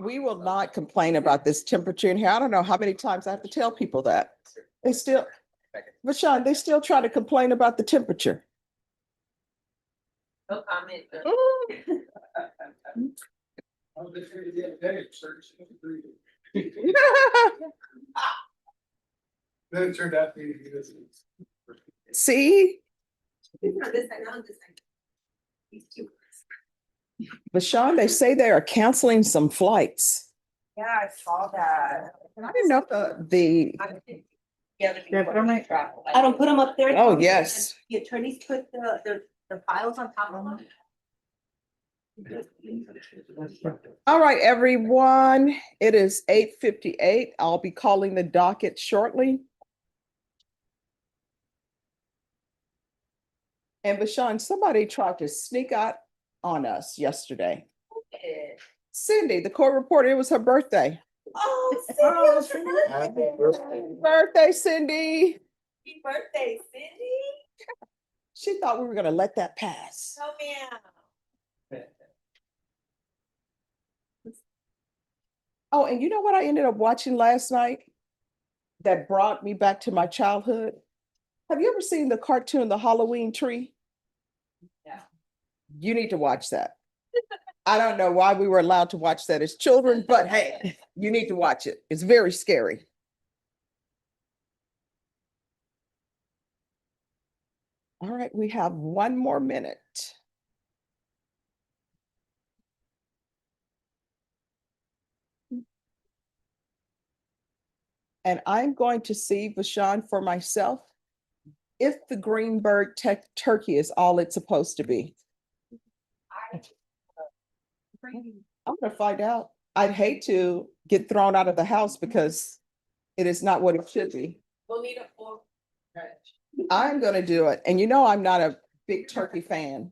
We will not complain about this temperature in here. I don't know how many times I have to tell people that. They still, but Sean, they still try to complain about the temperature. No comment. Then it turned out to be. See, This thing, I'm just like, these two. but Sean, they say they are canceling some flights. Yeah, I saw that. I didn't know the, Yeah, I don't put them up there. oh, yes. The attorneys put the files on top of them. All right, everyone, it is 8:58. I'll be calling the docket shortly. And Bashan, somebody tried to sneak out on us yesterday. Cindy, the court reporter, it was her birthday. Oh, Cindy, it was her Happy birthday. Birthday, Cindy. Happy birthday, Cindy. She thought we were gonna let that pass. Oh, man. Oh, and you know what I ended up watching last night that brought me back to my childhood? Have you ever seen the cartoon, The Halloween Tree? Yeah. You need to watch that. I don't know why we were allowed to watch that as children, but hey, you need to watch it. It's very scary. All right, we have one more minute. And I'm going to see, Bashan, for myself, if the Greenberg turkey is all it's supposed to be. I'm gonna find out. I'd hate to get thrown out of the house because it is not what it should be. We'll need a full. I'm gonna do it. And you know, I'm not a big turkey fan.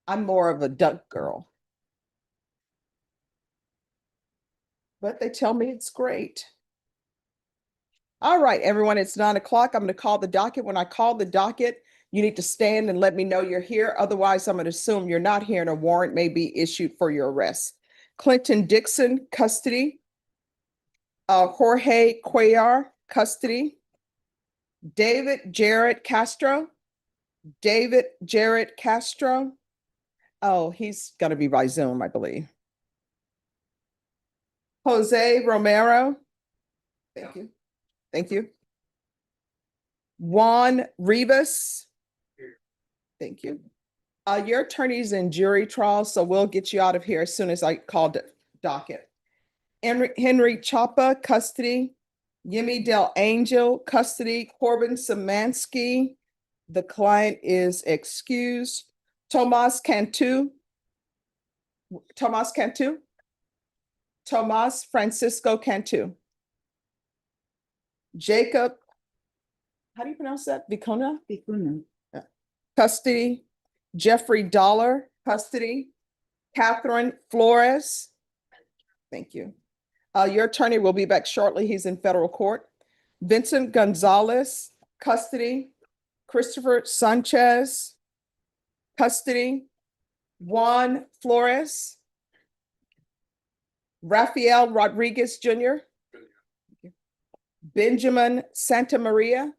I'm more of a duck girl. But they tell me it's great. All right, everyone, it's 9 o'clock. I'm gonna call the docket. When I call the docket, you need to stand and let me know you're here. Otherwise, I'm gonna assume you're not here and a warrant may be issued for your arrest. Clinton Dixon, custody. Jorge Cuellar, custody. David Jarrett Castro. David Jarrett Castro. Oh, he's gonna be by Zoom, I believe. Jose Romero. Thank you. Thank you. Juan Rivas. Thank you. Your attorney's in jury trial, so we'll get you out of here as soon as I call the docket. Henry Chapa, custody. Yemi Del Angel, custody. Corbin Samansky, the client is excused. Tomas Cantu. Tomas Cantu. Tomas Francisco Cantu. Jacob, how do you pronounce that? Vicona? Vicuna. Custody. Jeffrey Dollar, custody. Catherine Flores. Thank you. Your attorney will be back shortly. He's in federal court. Vincent Gonzalez, custody. Christopher Sanchez, custody. Juan Flores. Rafael Rodriguez Jr. Benjamin Santa Maria.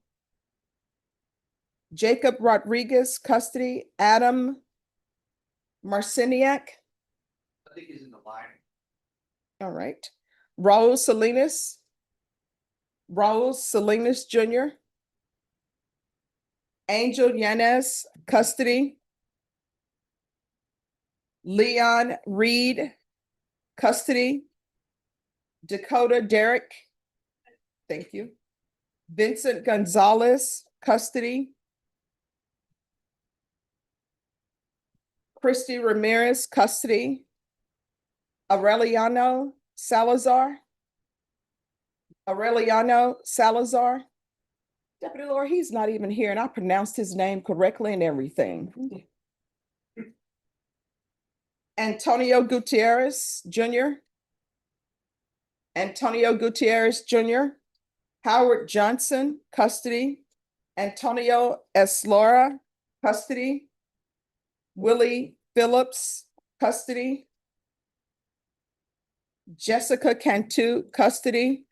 Jacob Rodriguez, custody. Adam Marciniak. I think he's in the line. All right. Raul Salinas. Raul Salinas Jr. Angel Yanez, custody. Leon Reed, custody. Dakota Derrick. Thank you. Vincent Gonzalez, custody. Christy Ramirez, custody. Aureliano Salazar. Aureliano Salazar. Deputy Lord, he's not even here, and I pronounced his name correctly and everything. Antonio Gutierrez Jr. Antonio Gutierrez Jr. Howard Johnson, custody. Antonio Eslora, custody. Willie Phillips, custody. Jessica Cantu, custody.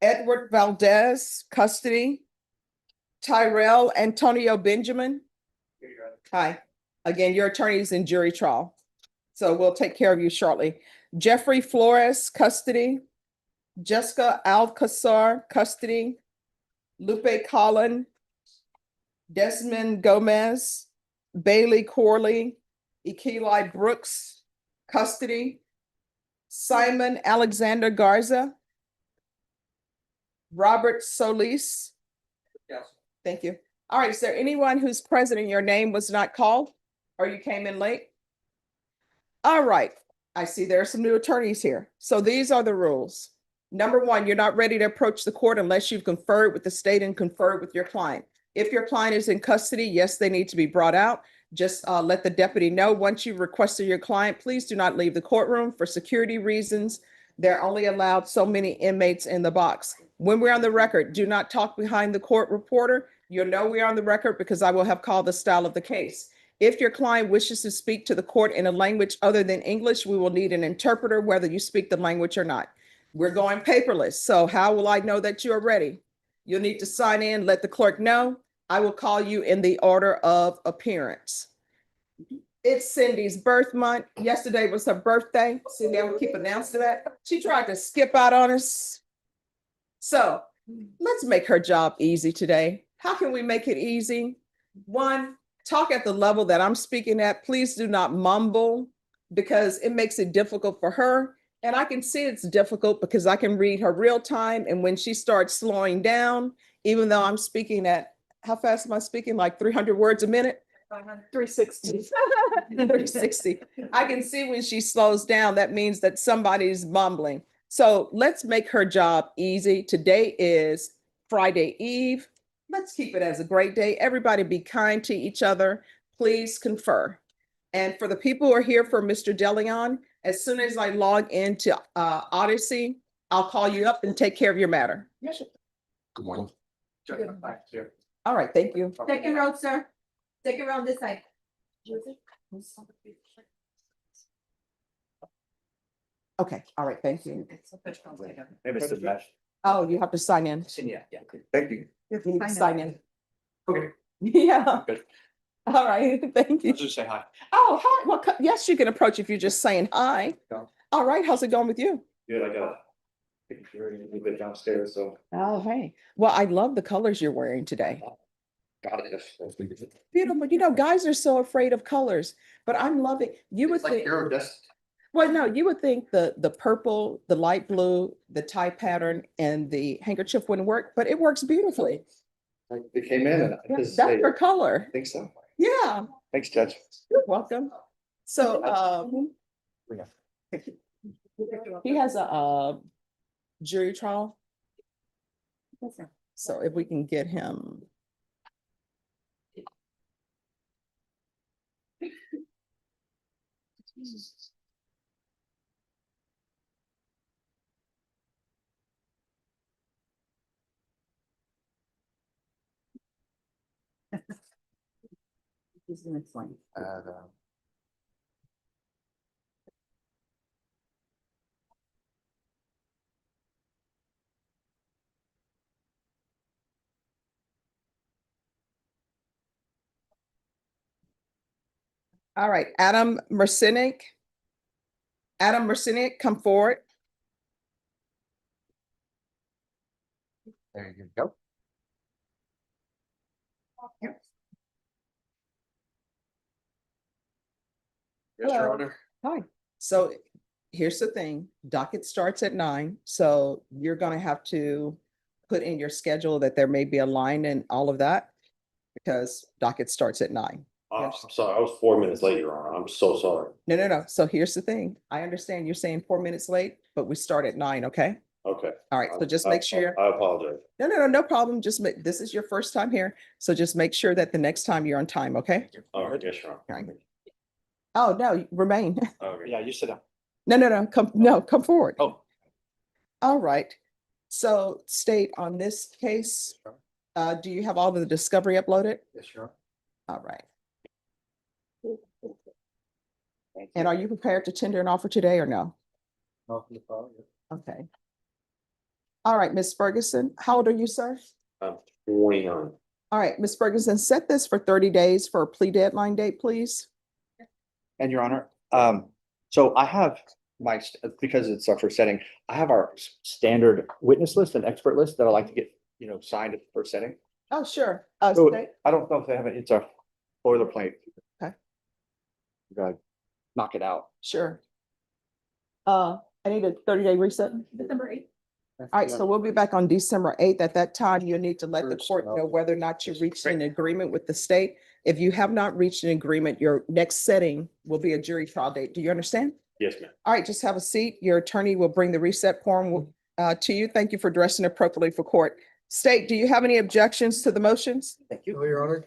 Edward Valdez, custody. Tyrell Antonio Benjamin. Here you go. Hi, again, your attorney's in jury trial. So we'll take care of you shortly. Jeffrey Flores, custody. Jessica Alcazar, custody. Lupe Collin. Desmond Gomez. Bailey Corley. Ekeli Brooks, custody. Simon Alexander Garza. Robert Solis. Yes. Thank you. All right, is there anyone who's present and your name was not called or you came in late? All right, I see there are some new attorneys here. So these are the rules. Number one, you're not ready to approach the court unless you've conferred with the state and conferred with your client. If your client is in custody, yes, they need to be brought out. Just let the deputy know once you've requested your client, please do not leave the courtroom for security reasons. They're only allowed so many inmates in the box. When we're on the record, do not talk behind the court reporter. You'll know we're on the record because I will have called the style of the case. If your client wishes to speak to the court in a language other than English, we will need an interpreter, whether you speak the language or not. We're going paperless. So how will I know that you're ready? You'll need to sign in, let the clerk know. I will call you in the order of appearance. It's Cindy's birth month. Yesterday was her birthday. Cindy, I will keep announcing that. She tried to skip out on us. So let's make her job easy today. How can we make it easy? One, talk at the level that I'm speaking at. Please do not mumble because it makes it difficult for her. And I can see it's difficult because I can read her real time. And when she starts slowing down, even though I'm speaking at, how fast am I speaking? Like 300 words a minute? 360. 360. I can see when she slows down, that means that somebody's mumbling. So let's make her job easy. Today is Friday Eve. Let's keep it as a great day. Everybody be kind to each other. Please confer. And for the people who are here for Mr. DeLeon, as soon as I log into Odyssey, I'll call you up and take care of your matter. Yes, sir. Good morning. Back here. All right, thank you. Second row, sir. Second row this side. Okay, all right, thank you. Maybe it's the best. Oh, you have to sign in. Yeah, yeah. Thank you. You need to sign in. Okay. Yeah. Good. All right, thank you. Let's just say hi. Oh, hi. Well, yes, you can approach if you're just saying hi. Yeah. All right, how's it going with you? Good, I got a little bit downstairs, so. Oh, hey. Well, I love the colors you're wearing today. Got it. Beautiful. You know, guys are so afraid of colors, but I'm loving, you would It's like think, iridescent. well, no, you would think the purple, the light blue, the tie pattern and the handkerchief wouldn't work, but it works beautifully. Like, they came in and I Yeah, just that's say, her color. I think so. Yeah, Thanks, Judge. you're welcome. So, he has a jury trial. So if we can get him. He's gonna explain. All right, Adam Mercinic. Adam Mercinic, come forward. There you go. Yes, Hello. Your Honor. Hi. So here's the thing, docket starts at 9, so you're gonna have to put in your schedule that there may be a line and all of that because docket starts at 9. I'm sorry, I was 4 minutes late, Your Honor. I'm so sorry. No, no, no. So here's the thing. I understand you're saying 4 minutes late, but we start at 9, okay? Okay. All right, so just make sure. I apologize. No, no, no, no problem. Just make, this is your first time here. So just make sure that the next time you're on time, okay? All right, yes, Your All Honor. right. Oh, no, remain. Okay. Yeah, you sit down. No, come forward. Oh. All right. So state on this case, do you have all of the discovery uploaded? Yes, Your Honor. All right. And are you prepared to tender an offer today or no? Okay. All right, Ms. Ferguson, how old are you, sir? I'm 29. All right, Ms. Ferguson, set this for 30 days for a plea deadline date, please. And Your Honor, so I have because it's our first setting, I have our standard witness list and expert list that I like to get, signed at the first setting. Oh, sure. So State. I don't know if they have it, it's a boilerplate. Okay. You gotta knock it out. Sure. I need a 30-day reset. December 8th. All right, so we'll be back on December 8th. At that time, you need to let the court know whether or not you reached an agreement with the state. If you have not reached an agreement, your next setting will be a jury trial date. Do you understand? Yes, ma'am. All right, just have a seat. Your attorney will bring the reset form to you. Thank you for dressing appropriately for court. State, do you have any objections to the motions? Thank you. No, Your Honor.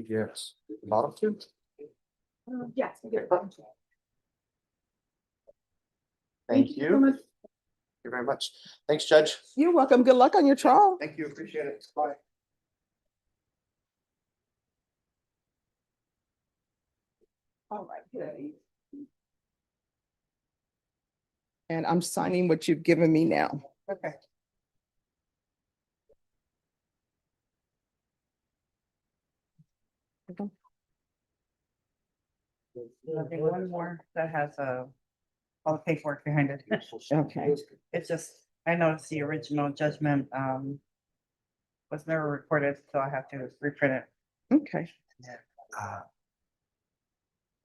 Yes. Bottom two? Yes. Thank you. Thank you very much. Thanks, Judge. You're welcome. Good luck on your trial. Thank you, appreciate it. Bye. All right. Good. And I'm signing what you've given me now. Okay. One more that has all the paperwork behind it. Okay. It's just, I noticed the original judgment was never recorded, so I have to reprint it. Okay.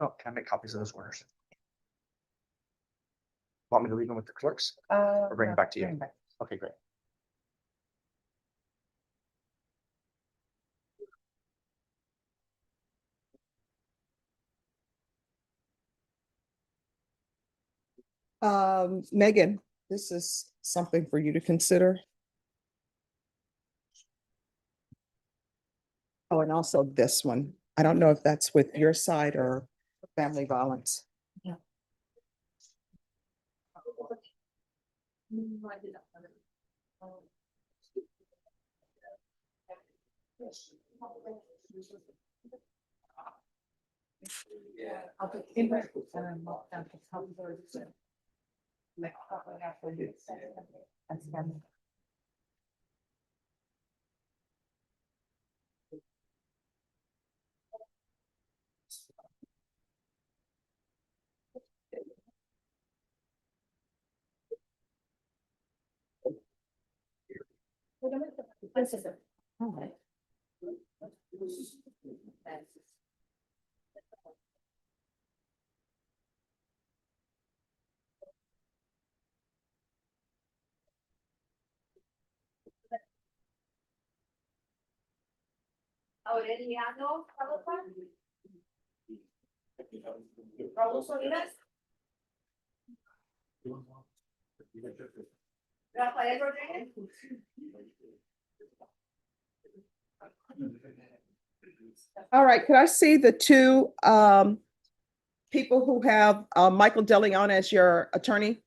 Oh, can I make copies of those orders? Want me to leave them with the clerks? bring it back to you? bring it back. Okay, great. Megan, this is something for you to consider. Oh, and also this one. I don't know if that's with your side or family violence. I'll put in my, lock down to cover the- Like, probably after you send it, and scan it. All right. Aureliano Salazar. Raúl Salinas. Rafael Rodriguez. All right, could I see the two people who have Michael DeLeon as your attorney?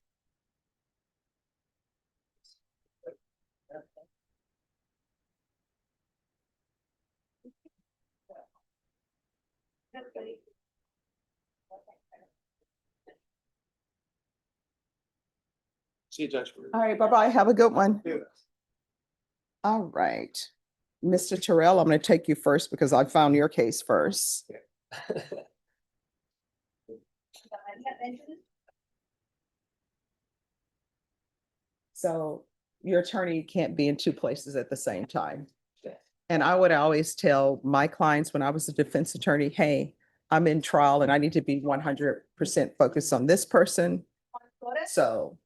See you, Judge. All right, bye-bye. Have a good one. All right. Mr. Terrell, I'm going to take you first because I found your case first. So your attorney can't be in two places at the same time. And I would always tell my clients when I was a defense attorney, hey, I'm in trial and I need to be 100% focused on this person. So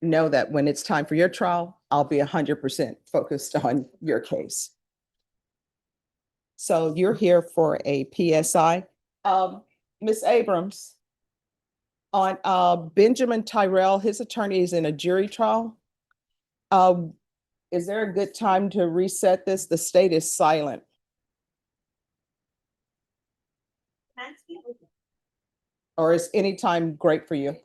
know that when it's time for your trial, I'll be 100% focused on your case. So you're here for a PSI. Ms. Abrams, On Benjamin Tyrell, his attorney is in a jury trial. Is there a good time to reset this? The state is silent. Or is any time great for you?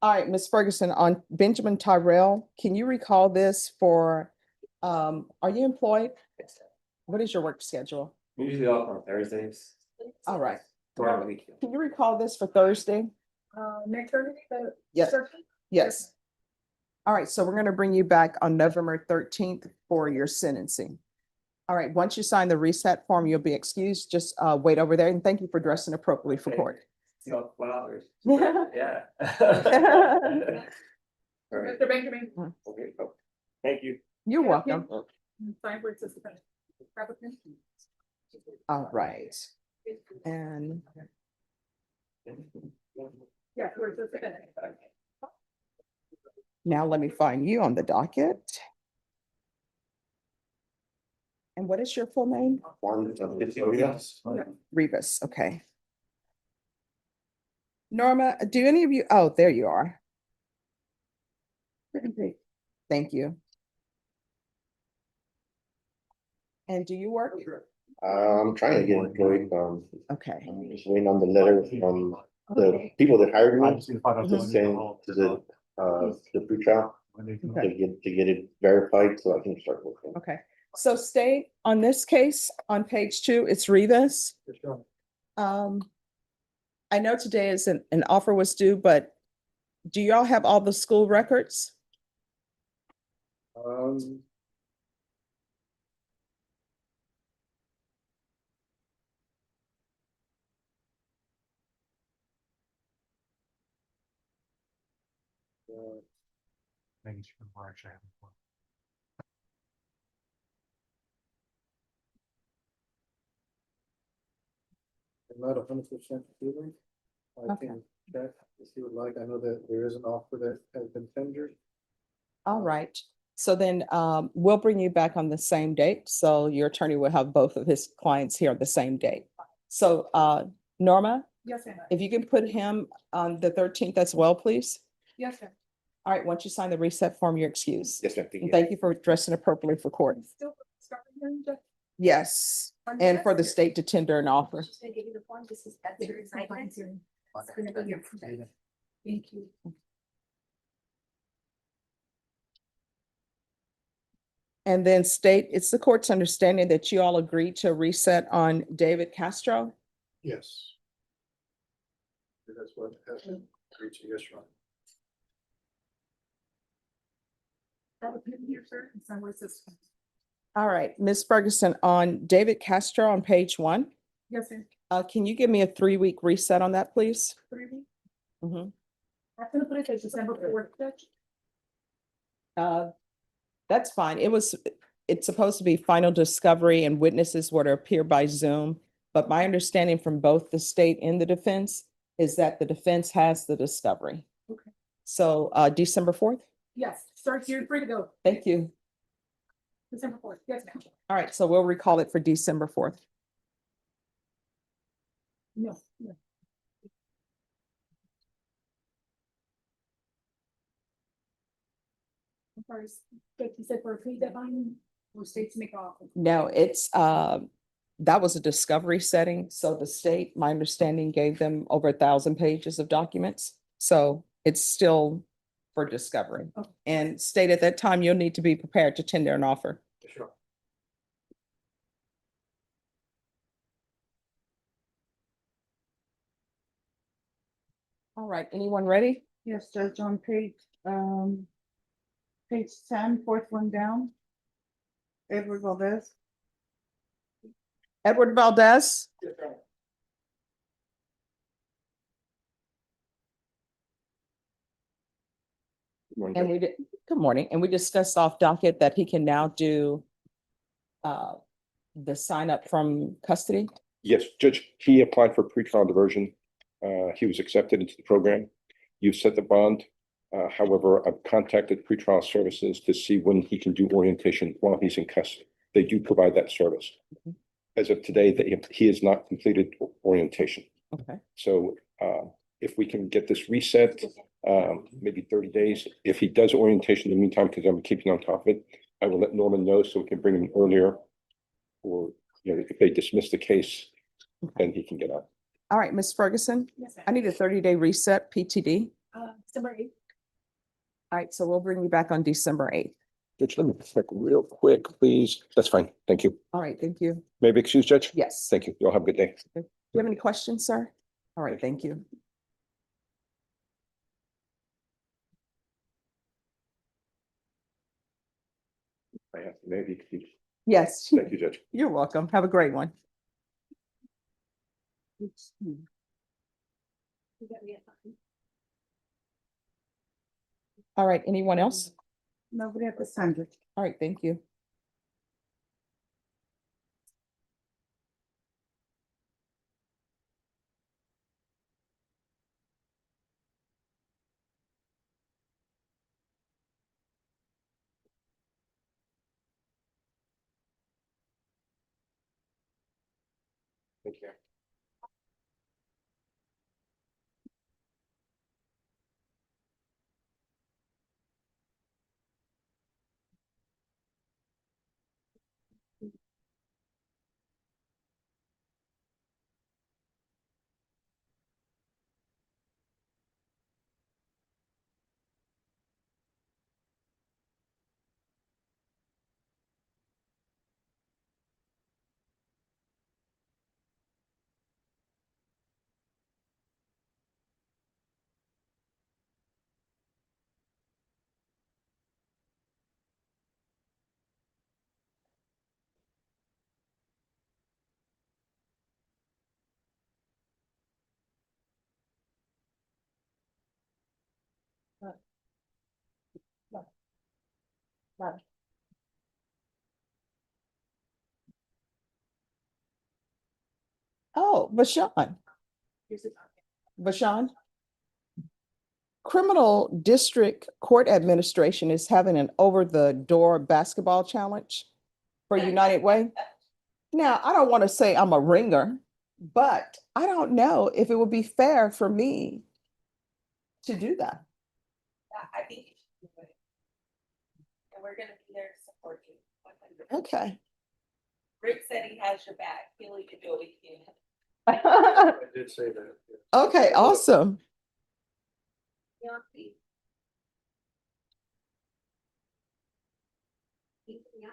All right, Ms. Ferguson, on Benjamin Tyrell, can you recall this for, are you employed? What is your work schedule? I'm usually off on Thursdays. All right. During the week. Can you recall this for Thursday? Next Thursday, the. Yes. Yes. All right, so we're going to bring you back on November 13th for your sentencing. All right, once you sign the reset form, you'll be excused. Just wait over there, and thank you for dressing appropriately for court. See all the flowers. Yeah. Yeah. All right. Mr. Benjamin. Okay, oh, thank you. You're welcome. Sign for participant. Grab a pen. All right. And Yeah, we're participant. now let me find you on the docket. And what is your full name? Rivas, okay. Norma, do any of you, oh, there you are. Thank you. And do you work? I'm trying to get employed, Okay, I'm just waiting on the letter from the people that hired me to send to the pretrial to get it verified so I can start working. okay. So stay on this case on page 2, it's Rivas. I know today is an offer was due, but do y'all have all the school records? I'm not 100% sure. I Okay. can check if you would like. I know that there is an offer that has been tendered. All right, so then we'll bring you back on the same date. So your attorney will have both of his clients here on the same date. So Norma, Yes, sir. if you can put him on the 13th as well, please. Yes, sir. All right, once you sign the reset form, you're excused. Yes, ma'am. And thank you for dressing appropriately for court. Still starting hearing, Judge? Yes, and for the state to tender an offer. Just gonna give you the form. This is, that's your assignment. It's gonna be your. Thank you. And then state, it's the court's understanding that you all agreed to reset on David Castro. Yes. That's what has been agreed to, yes, Your Honor. Have a pen here, sir, and sign where it says. All right, Ms. Ferguson, on David Castro on page 1, Yes, sir. can you give me a 3-week reset on that, please? 3 weeks. Mhm. I'm gonna put it as December 4th, Judge. That's fine. It's supposed to be final discovery and witnesses were to appear by Zoom. But my understanding from both the state and the defense is that the defense has the discovery. Okay. So December 4th? Yes, start here, free to go. Thank you. December 4th. Yes, ma'am. All right, so we'll recall it for December 4th. No, no. First, but you said for a plea deadline, or states make offer. No, it's that was a discovery setting. So the state, my understanding, gave them over 1,000 pages of documents. So it's still for discovery. Okay. And state at that time, you'll need to be prepared to tender an offer. Sure. All right, anyone ready? Yes, Judge, on page 10, fourth one down. Edward Valdez. Edward Valdez? And we did, good morning, and we discussed off docket that he can now do the sign up from custody. Yes, Judge, he applied for pretrial diversion. He was accepted into the program. You've set the bond. However, I've contacted pretrial services to see when he can do orientation while he's in custody. They do provide that service. As of today, he has not completed orientation. Okay. So if we can get this reset, maybe 30 days. If he does orientation in the meantime, because I'm keeping on top of it, I will let Norman know so we can bring him earlier. Or, you know, if they dismiss the case, then he can get out. All right, Ms. Ferguson, Yes, ma'am. I need a 30-day reset PTD. December 8th. All right, so we'll bring you back on December 8th. Judge, let me check real quick, please. That's fine. Thank you. All right, thank you. May I be excused, Judge? Yes. Thank you. Y'all have a good day. Do you have any questions, sir? All right, thank you. I have, maybe excused. Yes, Thank you, Judge. you're welcome. Have a great one. All right, anyone else? Nobody at this time, Judge. All right, thank you. Thank you. Oh, Vashawn. Vashawn. Criminal District Court Administration is having an over-the-door basketball challenge for United Way. Now, I don't want to say I'm a ringer, but I don't know if it would be fair for me to do that. I think you should do it. And we're gonna be there to support you. 100%. Okay. Rick said he has your back. He'll even do it with you. I did say that. Yeah. Okay, awesome. Yeah, please. Yeah.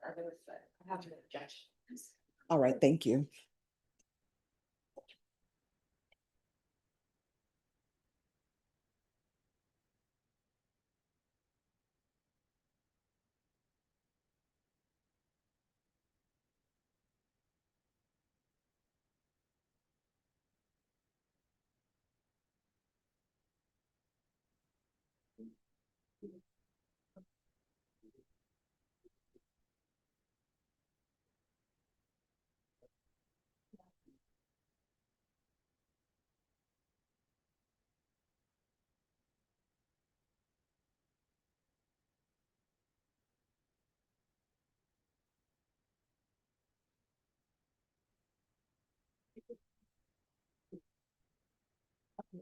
I have no objection. All right, thank you.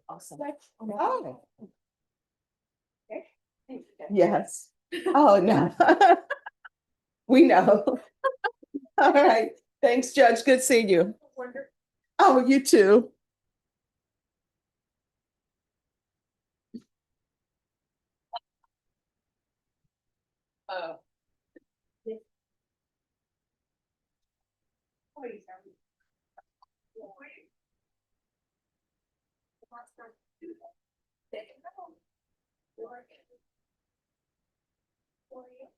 Awesome. Oh, yes. Oh, no. We know. All right. Thanks, Judge. Good seeing you. Oh, you too. Oh. for you.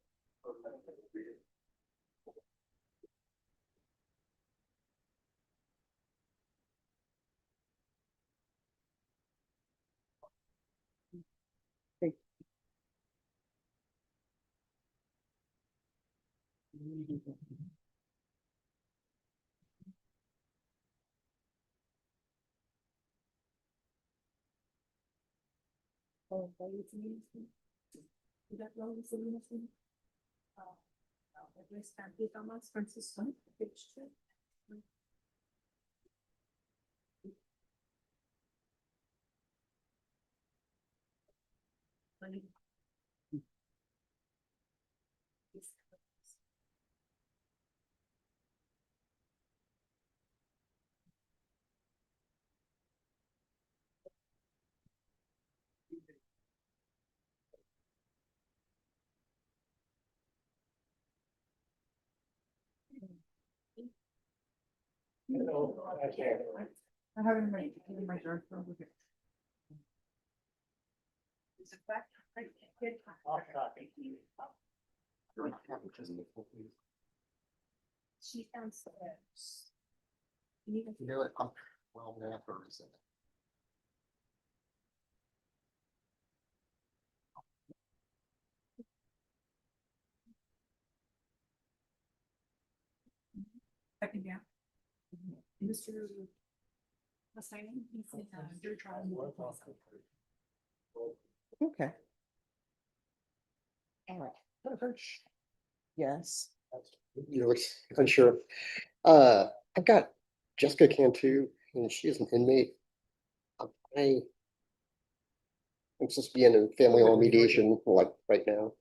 I have it in my drawer over here. She downstairs. You know it up well after, is it? Second down. Mr. What's his name? He's in, they're trying to- Okay. All right. Yes. You know, it's unsure. I've got Jessica Cantu, and she is an inmate. I am supposed to be in a family law mediation, like, right now.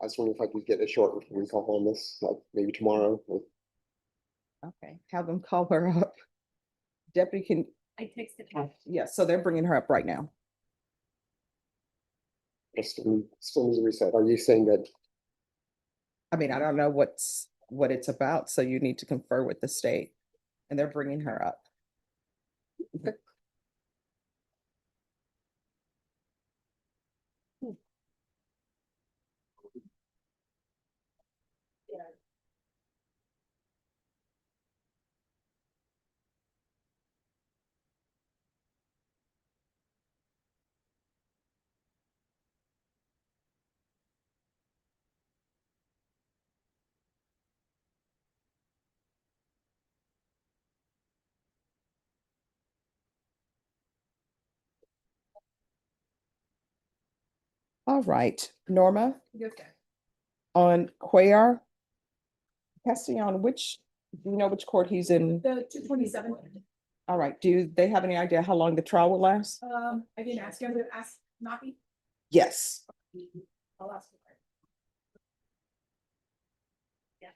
I was wondering if I could get a short recall on this, like, maybe tomorrow, or Okay, have them call her up. Deputy can, I texted her. yeah, so they're bringing her up right now. I still need to reset. Are you saying that, I mean, I don't know what it's about, so you need to confer with the state. And they're bringing her up. All right, Norma, on Cuellar. Castellon, do you know which court he's in? The 227. All right, do they have any idea how long the trial will last? I didn't ask him to ask Nafi. Yes. I'll ask him. Yeah.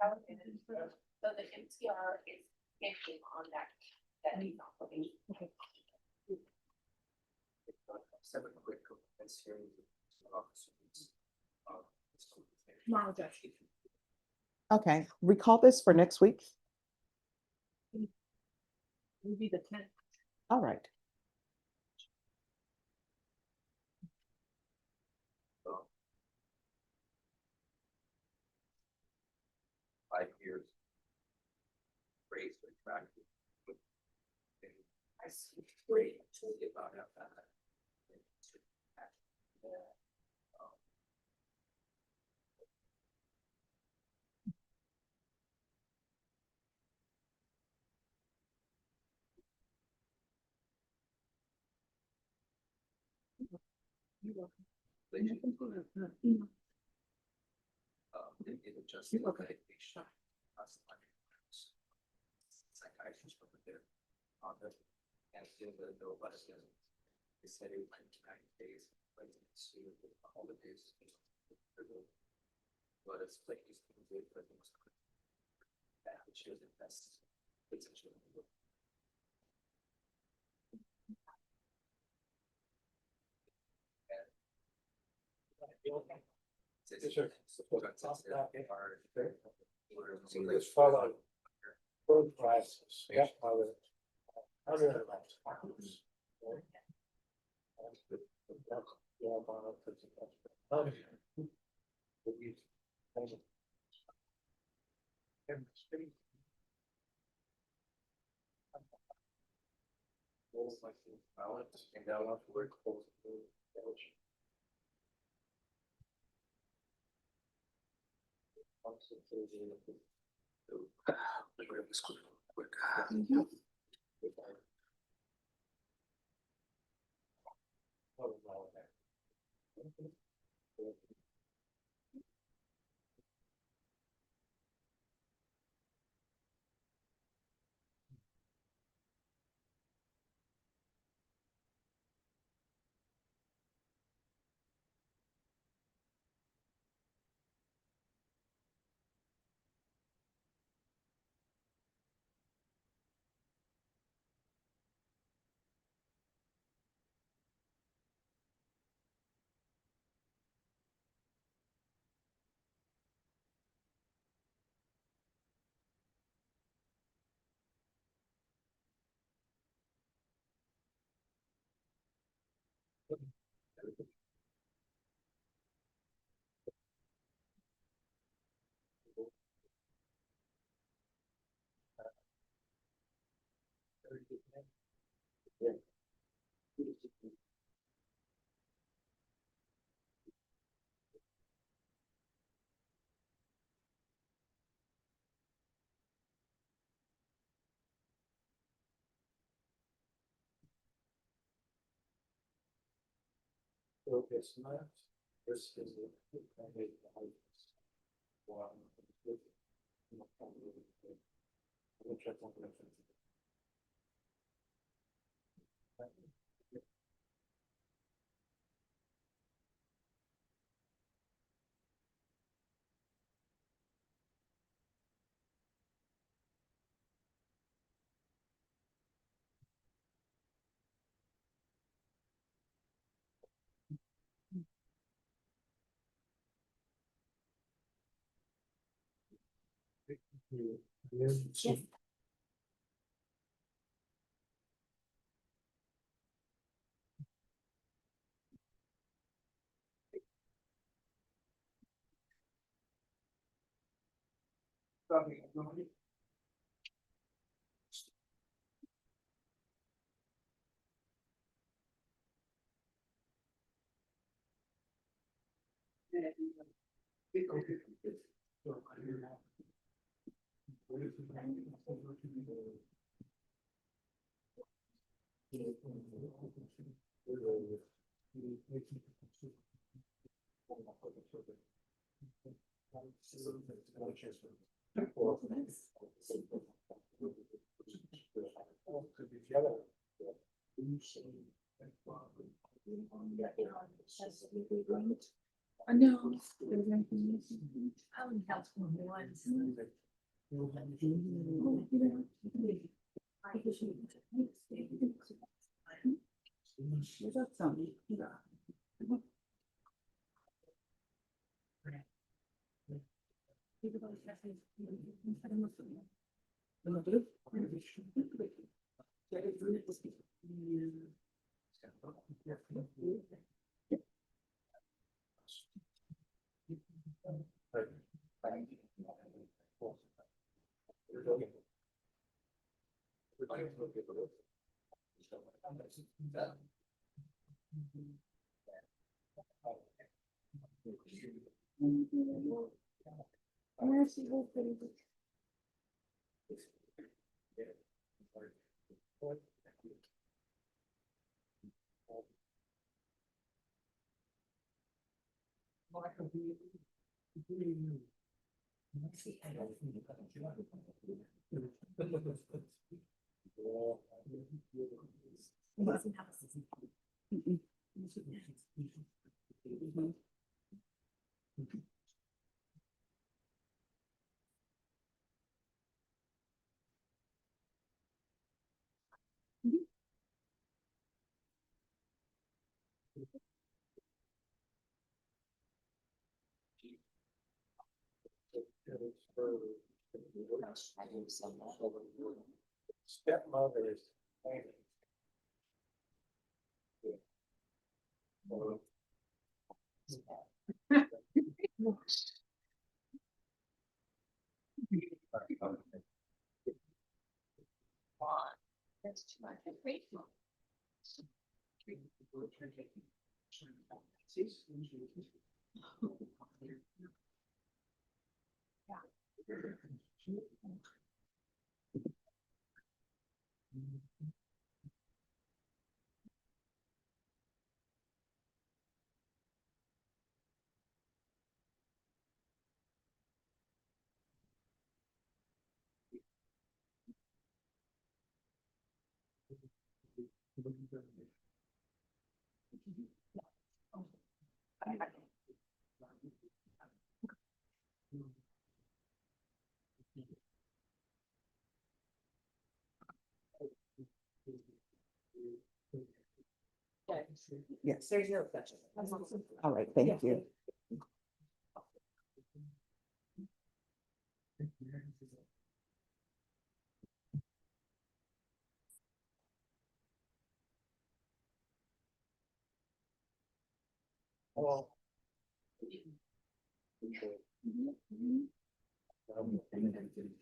So the MTR is getting on that he's not looking. Seven quick comments here. Tomorrow, Judge. Okay, recall this for next week. Will be the 10th. All right. 5 years. Raise the track. I see great about that. It just. Psychiatrist over there. And still the no less than. They said it went 90 days, but it's all the days. But it's like. that which was invested. Potentially. Yes, sir. So Let's follow. Road prices. Yeah. It's not. This is Yes. I know. I would have once. That's something. Stepmother's. That's too much. Great. Yes. There's no question. All right, thank you.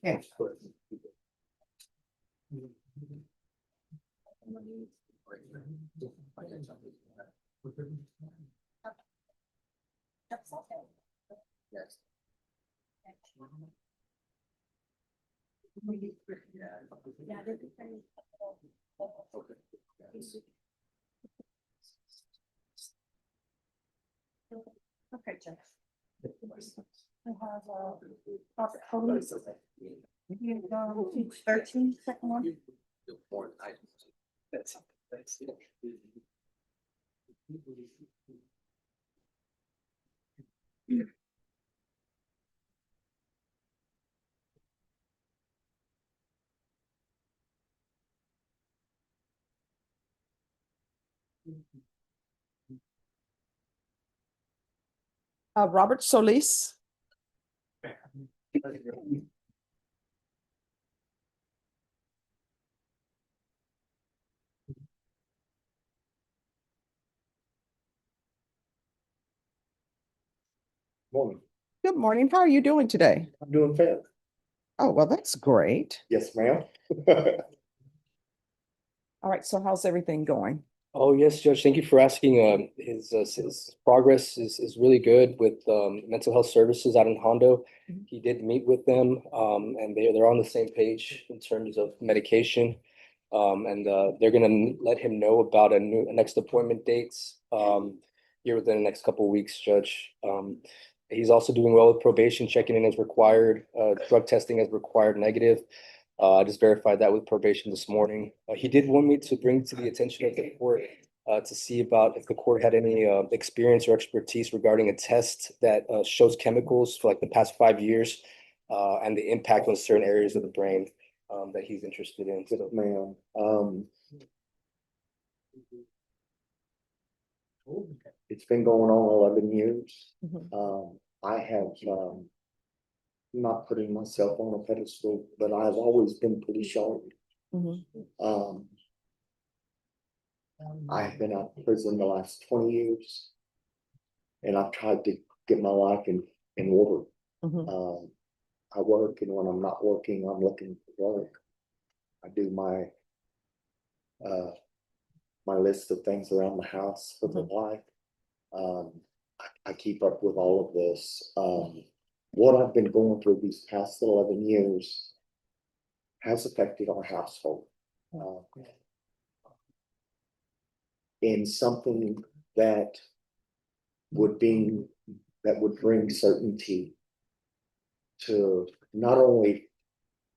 Yes. That's okay. Yes. Yeah, they're different. Okay, Jeff. I have, Robert Holmes. You go to 13, second one. That's. Robert Solis. Morning. Good morning. How are you doing today? I'm doing fair. Oh, well, that's great. Yes, ma'am. All right, so how's everything going? Oh, yes, Judge, thank you for asking. His progress is really good with mental health services out in Hondo. Mhm. He did meet with them, and they're on the same page in terms of medication. And they're gonna let him know about a next appointment dates here within the next couple of weeks, Judge. He's also doing well with probation, checking in as required, drug testing as required, negative. I just verified that with probation this morning. He did want me to bring to the attention of the court to see about if the court had any experience or expertise regarding a test that shows chemicals for like the past 5 years and the impact on certain areas of the brain that he's interested in. Yes, ma'am. It's been going on 11 years. Mhm. I have, not putting myself on a pedestal, but I've always been pretty sharp. Mhm. I've been out of prison the last 20 years. And I've tried to get my life in order. Mhm. I work, and when I'm not working, I'm looking for work. I do my list of things around the house for the wife. I keep up with all of this. What I've been going through these past 11 years has affected our household. In something that would bring certainty to not only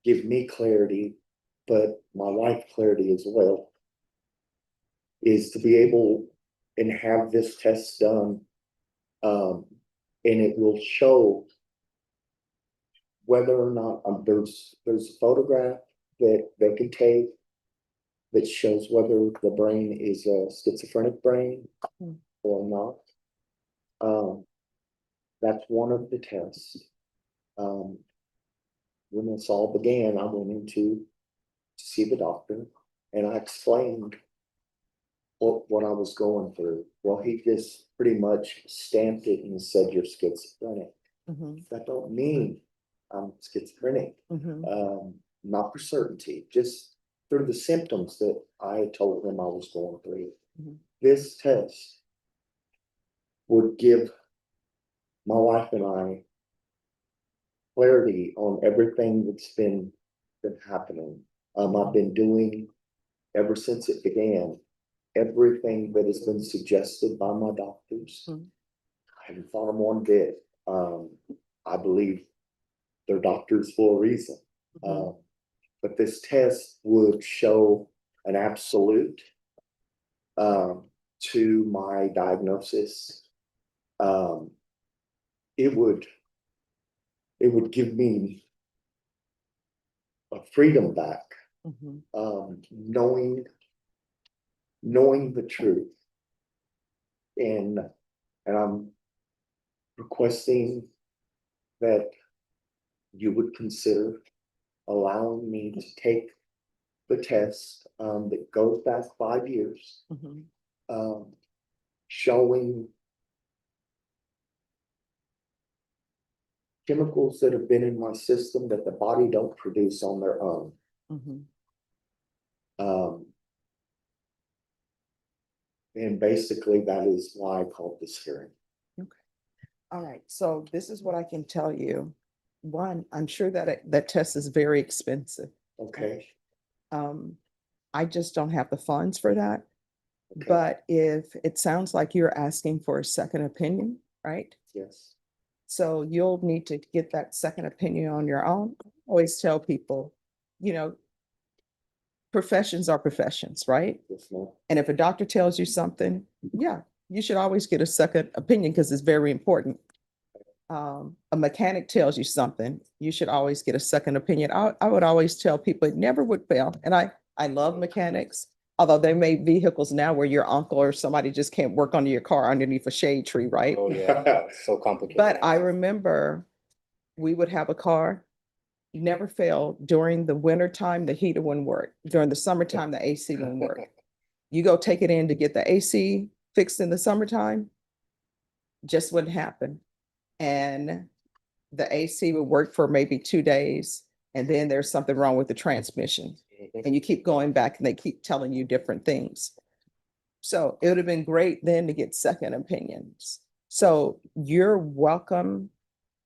give me clarity, but my wife clarity as well, is to be able and have this test done. And it will show whether or not there's a photograph that they can take that shows whether the brain is a schizophrenic brain or not. That's one of the tests. When this all began, I went into to see the doctor and I explained what I was going through. Well, he just pretty much stamped it and said, "You're schizophrenic." Mhm, That don't mean I'm schizophrenic. mhm, Not for certainty, just through the symptoms that I told him I was going through. Mhm. This test would give my wife and I clarity on everything that's been happening. I've been doing ever since it began, everything that has been suggested by my doctors. Mhm. I haven't thought of one bit. I believe they're doctors for a reason. Mhm. But this test would show an absolute to my diagnosis. Um, it would give me a freedom back, Mhm. knowing the truth, and I'm requesting that you would consider allowing me to take the test that goes back 5 years, Mhm. showing chemicals that have been in my system that the body don't produce on their own. Mhm. Um, and basically that is why I called this hearing. All right, so this is what I can tell you. One, I'm sure that that test is very expensive. Okay. Um, I just don't have the funds for that. Okay. But if it sounds like you're asking for a second opinion, right? Yes. So you'll need to get that second opinion on your own. I always tell people, you know, professions are professions, right? Yes, ma'am. And if a doctor tells you something, yeah, you should always get a second opinion because it's very important. A mechanic tells you something, you should always get a second opinion. I would always tell people it never would fail. And I love mechanics, although they made vehicles now where your uncle or somebody just can't work on your car underneath a shade tree, right? Oh, yeah, it's so complicated. But I remember we would have a car, never fail during the winter time, the heater wouldn't work. During the summertime, the AC wouldn't work. You go take it in to get the AC fixed in the summertime, just wouldn't happen. And the AC would work for maybe 2 days, and then there's something wrong with the transmission. And you keep going back and they keep telling you different things. So it would have been great then to get second opinions. So you're welcome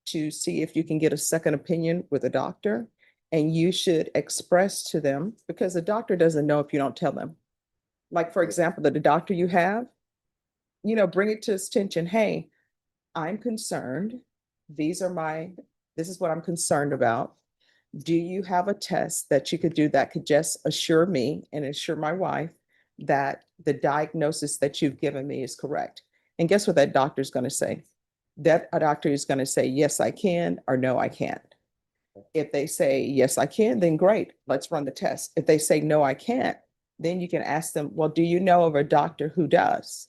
to see if you can get a second opinion with a doctor. And you should express to them, because the doctor doesn't know if you don't tell them. Like, for example, the doctor you have, bring it to his attention. Hey, I'm concerned. These are this is what I'm concerned about. Do you have a test that you could do that could just assure me and assure my wife that the diagnosis that you've given me is correct? And guess what that doctor's going to say? That a doctor is going to say, yes, I can, or no, I can't. If they say, yes, I can, then great, let's run the test. If they say, no, I can't, then you can ask them, well, do you know of a doctor who does?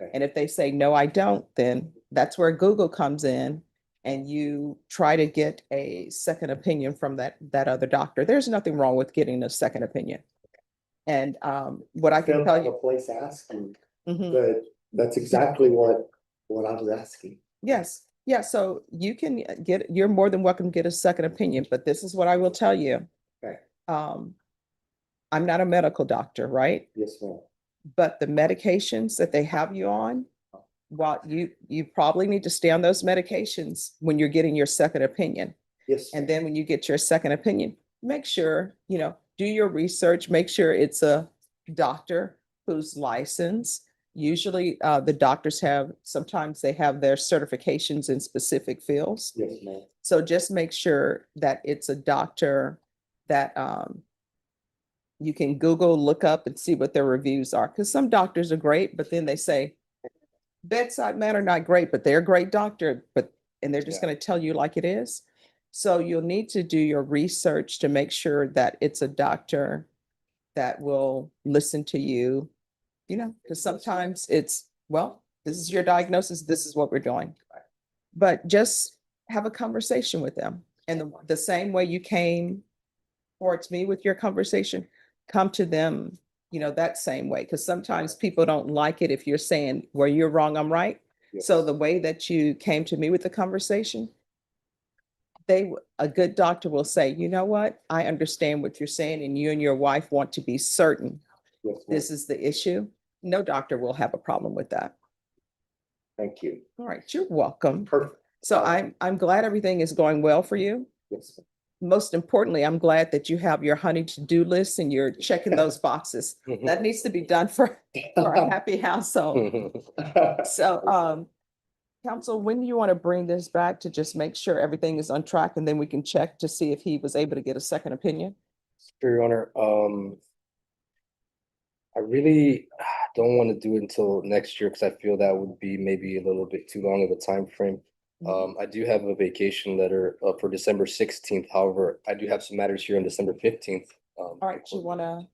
Okay. And if they say, no, I don't, then that's where Google comes in and you try to get a second opinion from that other doctor. There's nothing wrong with getting a second opinion. And what I can Don't tell have a you. place asking, Mhm. but that's exactly what I was asking. Yes, yeah, so you can you're more than welcome to get a second opinion, but this is what I will tell you. Okay. I'm not a medical doctor, right? Yes, ma'am. But the medications that they have you on, while you probably need to stay on those medications when you're getting your second opinion. Yes. And then when you get your second opinion, make sure, do your research, make sure it's a doctor who's licensed. Usually the doctors sometimes they have their certifications in specific fields. Yes, ma'am. So just make sure that it's a doctor that you can Google, look up and see what their reviews are. Because some doctors are great, but then they say, bedside manner not great, but they're a great doctor, and they're just Yeah. going to tell you like it is. So you'll need to do your research to make sure that it's a doctor that will listen to you, because sometimes This is your diagnosis. This is what we're doing. But just have a conversation with them. And the same way you came towards me with your conversation, come to them, that same way. Because sometimes people don't like it if you're saying, where you're wrong, I'm right. So the way that you came to me with the conversation, a good doctor will say, you know what? I understand what you're saying, and you and your wife want to be certain Yes, ma'am. this is the issue. No doctor will have a problem with that. Thank you. All right, you're welcome. Perfect. So I'm glad everything is going well for you. Yes. ma'am. Most importantly, I'm glad that you have your honey to-do list and you're checking those boxes. That needs to be done for a happy household. So, counsel, when do you want to bring this back to just make sure everything is on track, and then we can check to see if he was able to get a second opinion? For Your Honor, I really don't want to do it until next year because I feel that would be maybe a little bit too long of a time frame. I do have a vacation letter for December 16th. However, I do have some matters here on December 15th. All right, you wanna,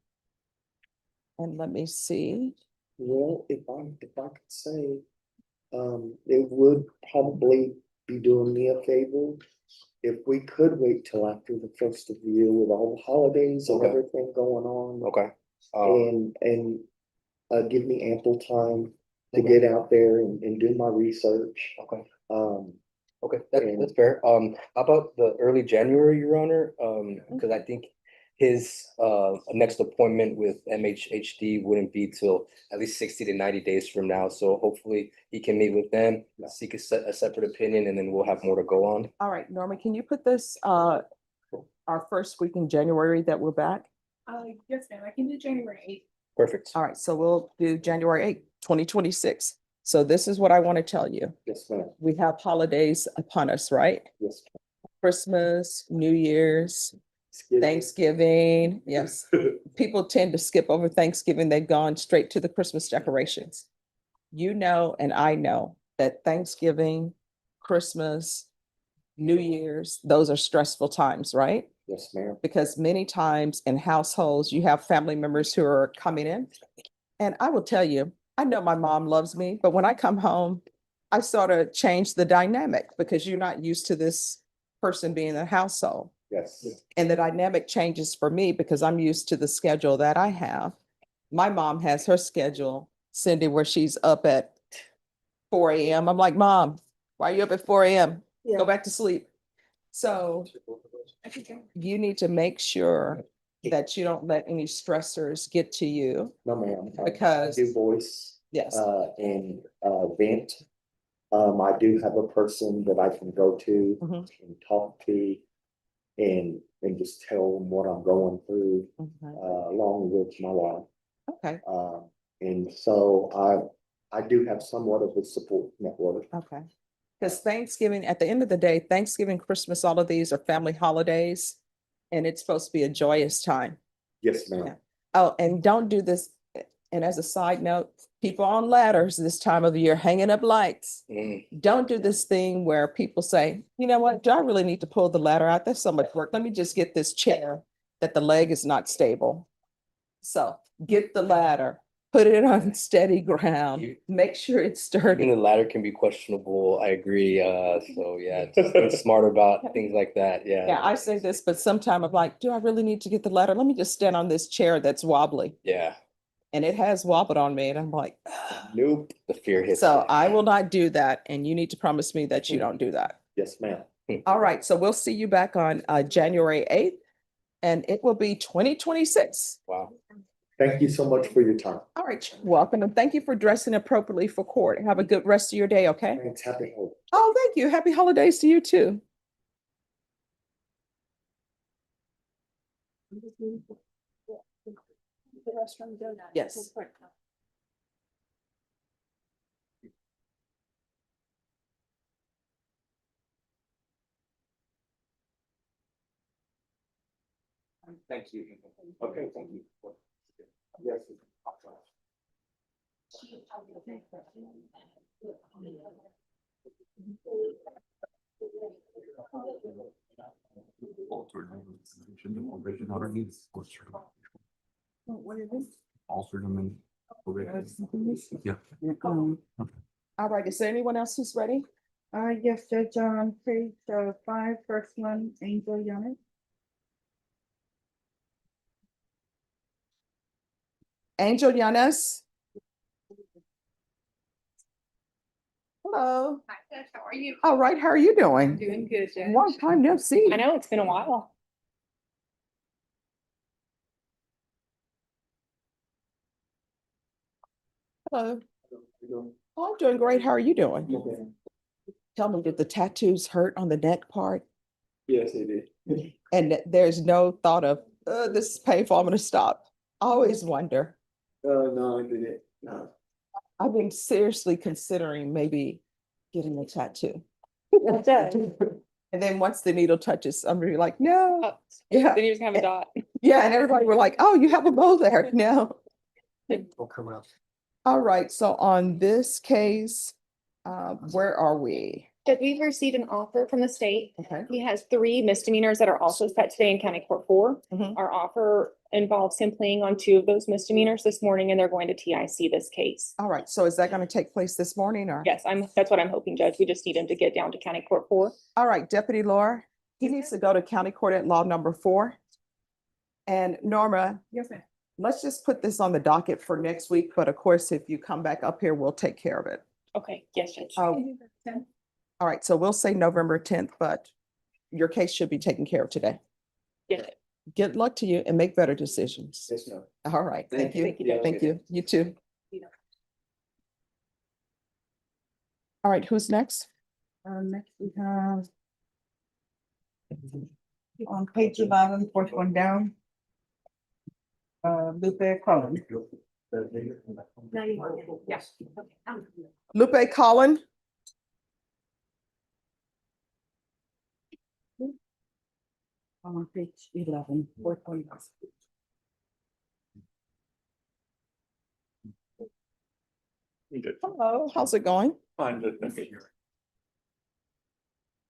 and let me see. Well, if I could say, it would probably be doing me a favor if we could wait till after the first of the year with all the holidays and Okay. everything going on. Okay. And give me ample time to Okay. get out there and do my research. Okay. Um, Okay, that's fair. How about the early January, Your Honor? Because I think his next appointment with MHHD wouldn't be till at least 60 to 90 days from now. So hopefully he can meet with them, seek a separate opinion, and then we'll have more to go on. All right, Norma, can you put this, our first week in January that we're back? Yes, ma'am, I can do January 8th. Perfect. All right, so we'll do January 8th, 2026. So this is what I want to tell you. yes, ma'am. We have holidays upon us, right? Yes. Christmas, New Year's, Thanksgiving. Yes. People tend to skip over Thanksgiving. They've gone straight to the Christmas decorations. You know, and I know that Thanksgiving, Christmas, New Year's, those are stressful times, right? Yes, ma'am. Because many times in households, you have family members who are coming in. And I will tell you, I know my mom loves me, but when I come home, I sort of change the dynamic because you're not used to this person being in the household. Yes. And the dynamic changes for me because I'm used to the schedule that I have. My mom has her schedule, Cindy, where she's up at 4 a.m. I'm like, Mom, why are you up at 4 a.m.? Go back to sleep. So you need to make sure that you don't let any stressors get to you. No, ma'am. Because- I do voice, Yes. and vent. I do have a person that I can go to Mhm. and talk to and just tell them what I'm going through, Okay. along with my wife. Okay. And so I do have somewhat of a support network. Okay. Because Thanksgiving, at the end of the day, Thanksgiving, Christmas, all of these are family holidays. And it's supposed to be a joyous time. Yes, ma'am. Oh, and don't do this. And as a side note, people on ladders this time of the year hanging up lights. Don't do this thing where people say, you know what, do I really need to pull the ladder out? That's so much work. Let me just get this chair that the leg is not stable. So get the ladder, put it on steady ground, make sure it's Even sturdy. the ladder can be questionable. I agree. So yeah, just being smart about things like that. Yeah, Yeah. I say this, but sometimes I'm like, do I really need to get the ladder? Let me just stand on this chair that's wobbly. Yeah. And it has wobbled on me and I'm like, Nope. The fear hits. so I will not do that. And you need to promise me that you don't do that. Yes, ma'am. All right, so we'll see you back on January 8th and it will be 2026. Wow. Thank you so much for your time. All right, you're welcome. And thank you for dressing appropriately for court. Have a good rest of your day, okay? Thanks. Happy holidays. Oh, thank you. Happy holidays to you too. Yes. Thank you. Okay, thank you. Yes. What is this? Altered them and. Yeah. Um, All right, is there anyone else who's ready? Yes, Judge, on page 5, first one, Angel Young. Angel Yanes? Hello. Hi, Judge, how are you? All right, how are you doing? Doing good, Judge. Long time no see. I know, it's been a while. Hello. Oh, I'm doing great. How are you doing? Tell me, did the tattoos hurt on the neck part? Yes, it did. And there's no thought of, this is painful, I'm gonna stop. I always wonder. No, it didn't. No. I've been seriously considering maybe getting a tattoo. And then once the needle touches, I'm really like, no. Yeah. Then you're just gonna have a dot. Yeah, and everybody were like, oh, you have a bow there. No. Will come out. All right, so on this case, where are we? Judge, we've received an offer from the state. Okay. He has 3 misdemeanors that are also set today in County Court 4. Mhm. Our offer involves him pleading on 2 of those misdemeanors this morning, and they're going to TIC this case. All right, so is that gonna take place this morning or? Yes, that's what I'm hoping, Judge. We just need him to get down to County Court 4. All right, Deputy Laura, he needs to go to County Court at Law number 4. And Norma, Yes, ma'am. let's just put this on the docket for next week, but of course, if you come back up here, we'll take care of it. Okay, yes, Judge. Oh, all right, so we'll say November 10th, but your case should be taken care of today. Yes, Judge. Good luck to you and make better decisions. Yes, no. All right, thank Thank you. you. Thank you, Judge. Thank you. You too. All right, who's next? Next we have on page 11, fourth one down. Lupe Collins. Yes. Lupe Collin? On page 11, fourth one down. Hello, how's it going? Fine, good, thank you.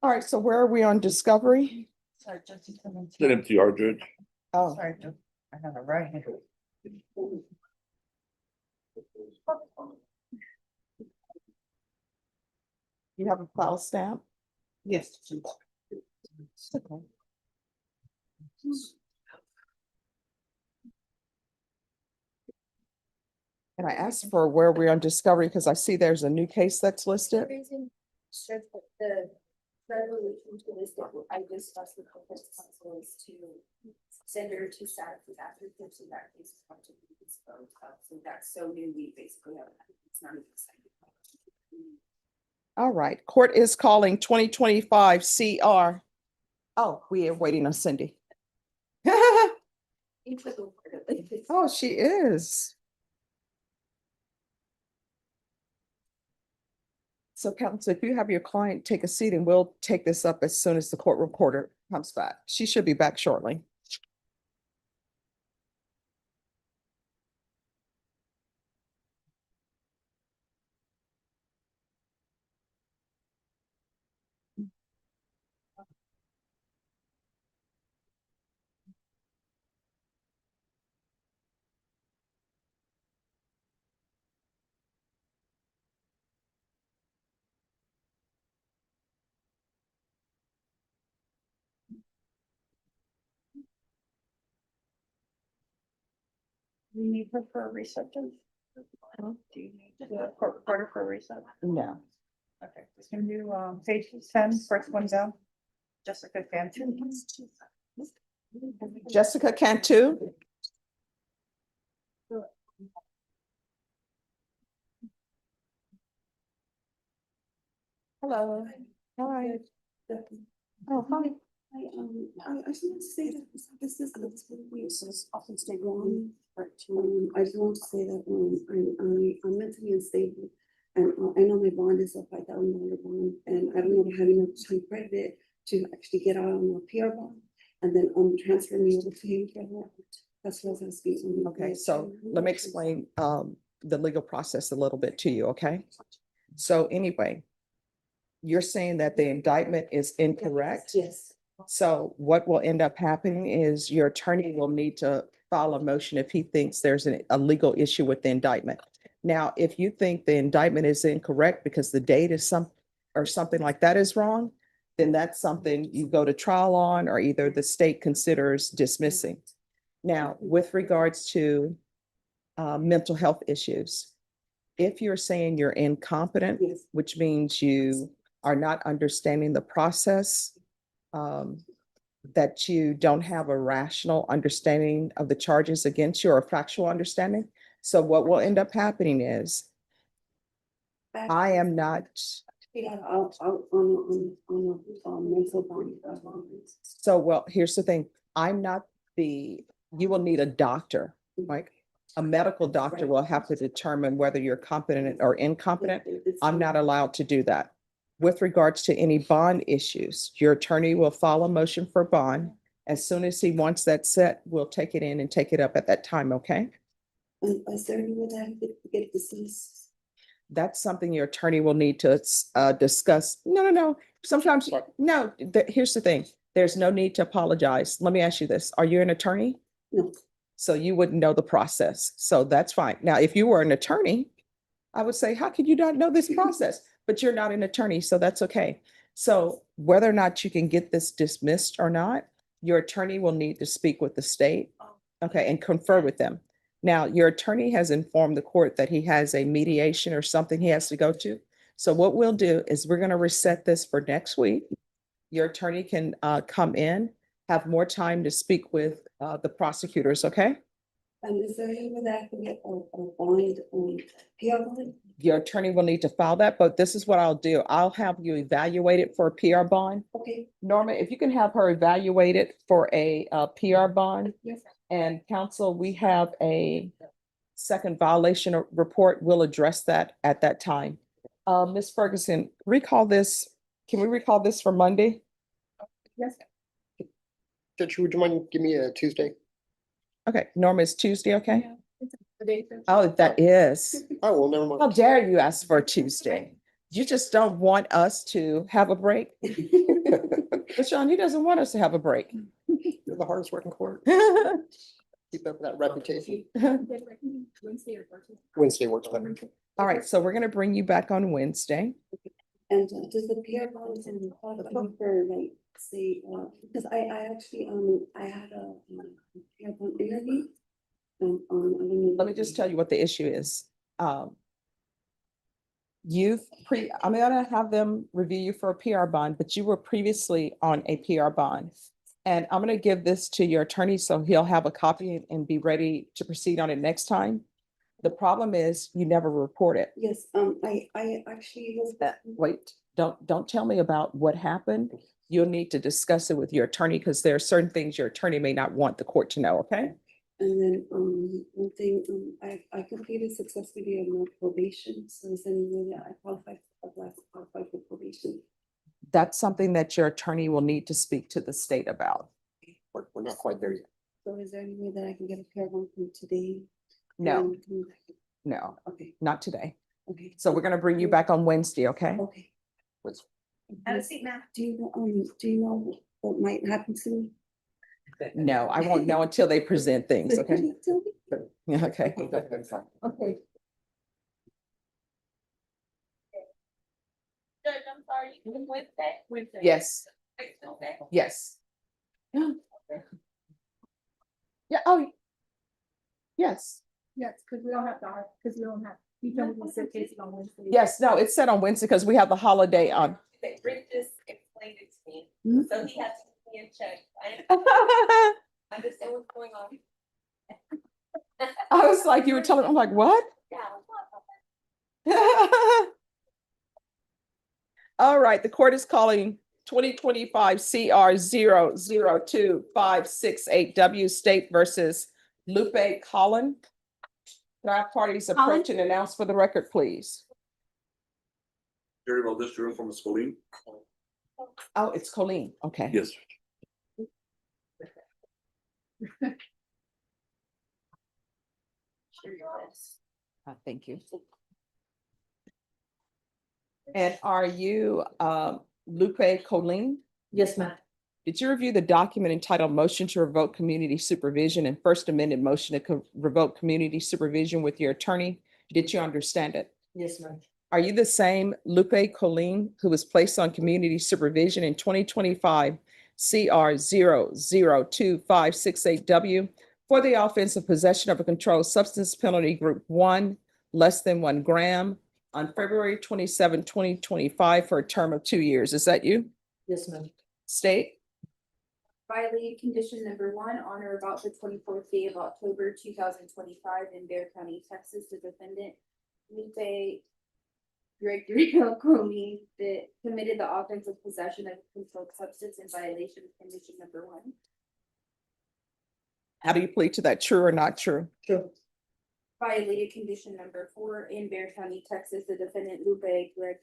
All right, so where are we on discovery? Sorry, Judge, you come in. Let him to your judge. Oh, Sorry, Judge, I have it right here. you have a file stamp? Yes. Okay. And I asked for where we're on discovery because I see there's a new case that's listed. The resolution to this, I discussed with the council is to send her to status with applicant, so that case is going to be disposed of. So that's so new, we basically have, it's not even second. All right, court is calling 2025 CR. Oh, we are waiting on Cindy. Oh, she is. So counsel, if you have your client take a seat and we'll take this up as soon as the court reporter comes back. She should be back shortly. You need her for a reset, Judge? Do you need the court reporter for a reset? No. Okay, just gonna do page 10, first one down. Jessica Cantu. Jessica Cantu. Hello. Hi. Oh, hi. I just want to say that this is often stay wrong, but I just want to say that I'm mentally unstable. And I know my bond is a $5,000 bond, and I don't know have enough time credit to actually get out on a PR bond. And then transfer me over to him for that. That's what I was asking. Okay, so let me explain the legal process a little bit to you, okay? So anyway, you're saying that the indictment is incorrect? Yes. So what will end up happening is your attorney will need to file a motion if he thinks there's a legal issue with the indictment. Now, if you think the indictment is incorrect because the date is or something like that is wrong, then that's something you go to trial on, or either the state considers dismissing. Now, with regards to mental health issues, if you're saying you're incompetent, Yes. which means you are not understanding the process, that you don't have a rational understanding of the charges against you or a factual understanding. So what will end up happening is I am not, Yeah, on mental bond. so well, here's the thing, I'm not you will need a doctor, like a medical doctor will have to determine whether you're competent or incompetent. I'm not allowed to do that. With regards to any bond issues, your attorney will file a motion for bond. As soon as he wants that set, we'll take it in and take it up at that time, okay? Is there any way that I could get deceased? That's something your attorney will need to discuss. No. Sometimes, no, here's the thing. There's no need to apologize. Let me ask you this. Are you an attorney? No. So you wouldn't know the process. So that's fine. Now, if you were an attorney, I would say, how could you not know this process? But you're not an attorney, so that's okay. So whether or not you can get this dismissed or not, your attorney will need to speak with the state, okay, and confer with them. Now, your attorney has informed the court that he has a mediation or something he has to go to. So what we'll do is we're going to reset this for next week. Your attorney can come in, have more time to speak with the prosecutors, okay? And is there any way that I can get a bond on PR bond? Your attorney will need to file that, but this is what I'll do. I'll have you evaluated for a PR bond. Okay. Norma, if you can have her evaluated for a PR bond. Yes. And counsel, we have a second violation report. We'll address that at that time. Ms. Ferguson, recall this. Can we recall this for Monday? Yes. Judge, would you mind giving me a Tuesday? Okay, Norma, is Tuesday, okay? The date. Oh, that is. Oh, well, never mind. How dare you ask for a Tuesday? You just don't want us to have a break? But Sean, he doesn't want us to have a break. You're the hardest working court. Keep up that reputation. Wednesday or Thursday? Wednesday works better. All right, so we're gonna bring you back on Wednesday. And does the PR bond for like, say, because I actually, I had a PR bond interview. I don't know. Let me just tell you what the issue is. I'm gonna have them review you for a PR bond, but you were previously on a PR bond. And I'm gonna give this to your attorney, so he'll have a copy and be ready to proceed on it next time. The problem is you never report it. Yes, I actually was that. Wait, don't tell me about what happened. You'll need to discuss it with your attorney because there are certain things your attorney may not want the court to know, okay? And then, one thing, I completed successfully on my probation, so is there any way that I qualify for probation? That's something that your attorney will need to speak to the state about. We're not quite there yet. So is there any way that I can get a PR bond from today? No, And come back? no, Okay, not today. okay. So we're gonna bring you back on Wednesday, okay? Okay. Have a seat, ma'am. Do you know what might happen to me? No, I won't know until they present things, okay? Tell me. Yeah, okay. Okay. Judge, I'm sorry, you can Wednesday? Wednesday. Yes, Next Wednesday? yes. Yeah, oh. Yes, Yes, because we don't have to, because we don't have, you told me to set cases on Wednesday. yes, no, it's set on Wednesday because we have the holiday on. Rick just explained it to me, Mhm. so he has to keep me in check. I understand what's going on. I was like, you were telling, I'm like, what? Yeah. All right, the court is calling 2025 CR 002-568W State versus Lupe Collin. Can I have parties approach and announce for the record, please? Very well, this room from Scholine. Oh, it's Colleen, okay. Yes. Thank you. And are you Lupe Colleen? Yes, ma'am. Did you review the document entitled Motion to Revoke Community Supervision and First Amended Motion to Revoke Community Supervision with your attorney Did you understand it? Yes, ma'am. Are you the same Lupe Colleen who was placed on community supervision in 2025 CR 0025568W for the offense of possession of a controlled substance penalty group 1, less than 1 gram, on February 27, 2025, for a term of 2 years? Is that you? Yes, ma'am. State? Violated condition number 1 on or about the 24th day of October 2025 in Bear County, Texas. The defendant, Lupe Gregory Colleen, that committed the offense of possession of controlled substance in violation of condition number 1. How do you plead to that? True or not true? True. Violated condition number 4 in Bear County, Texas. The defendant, Lupe Gregory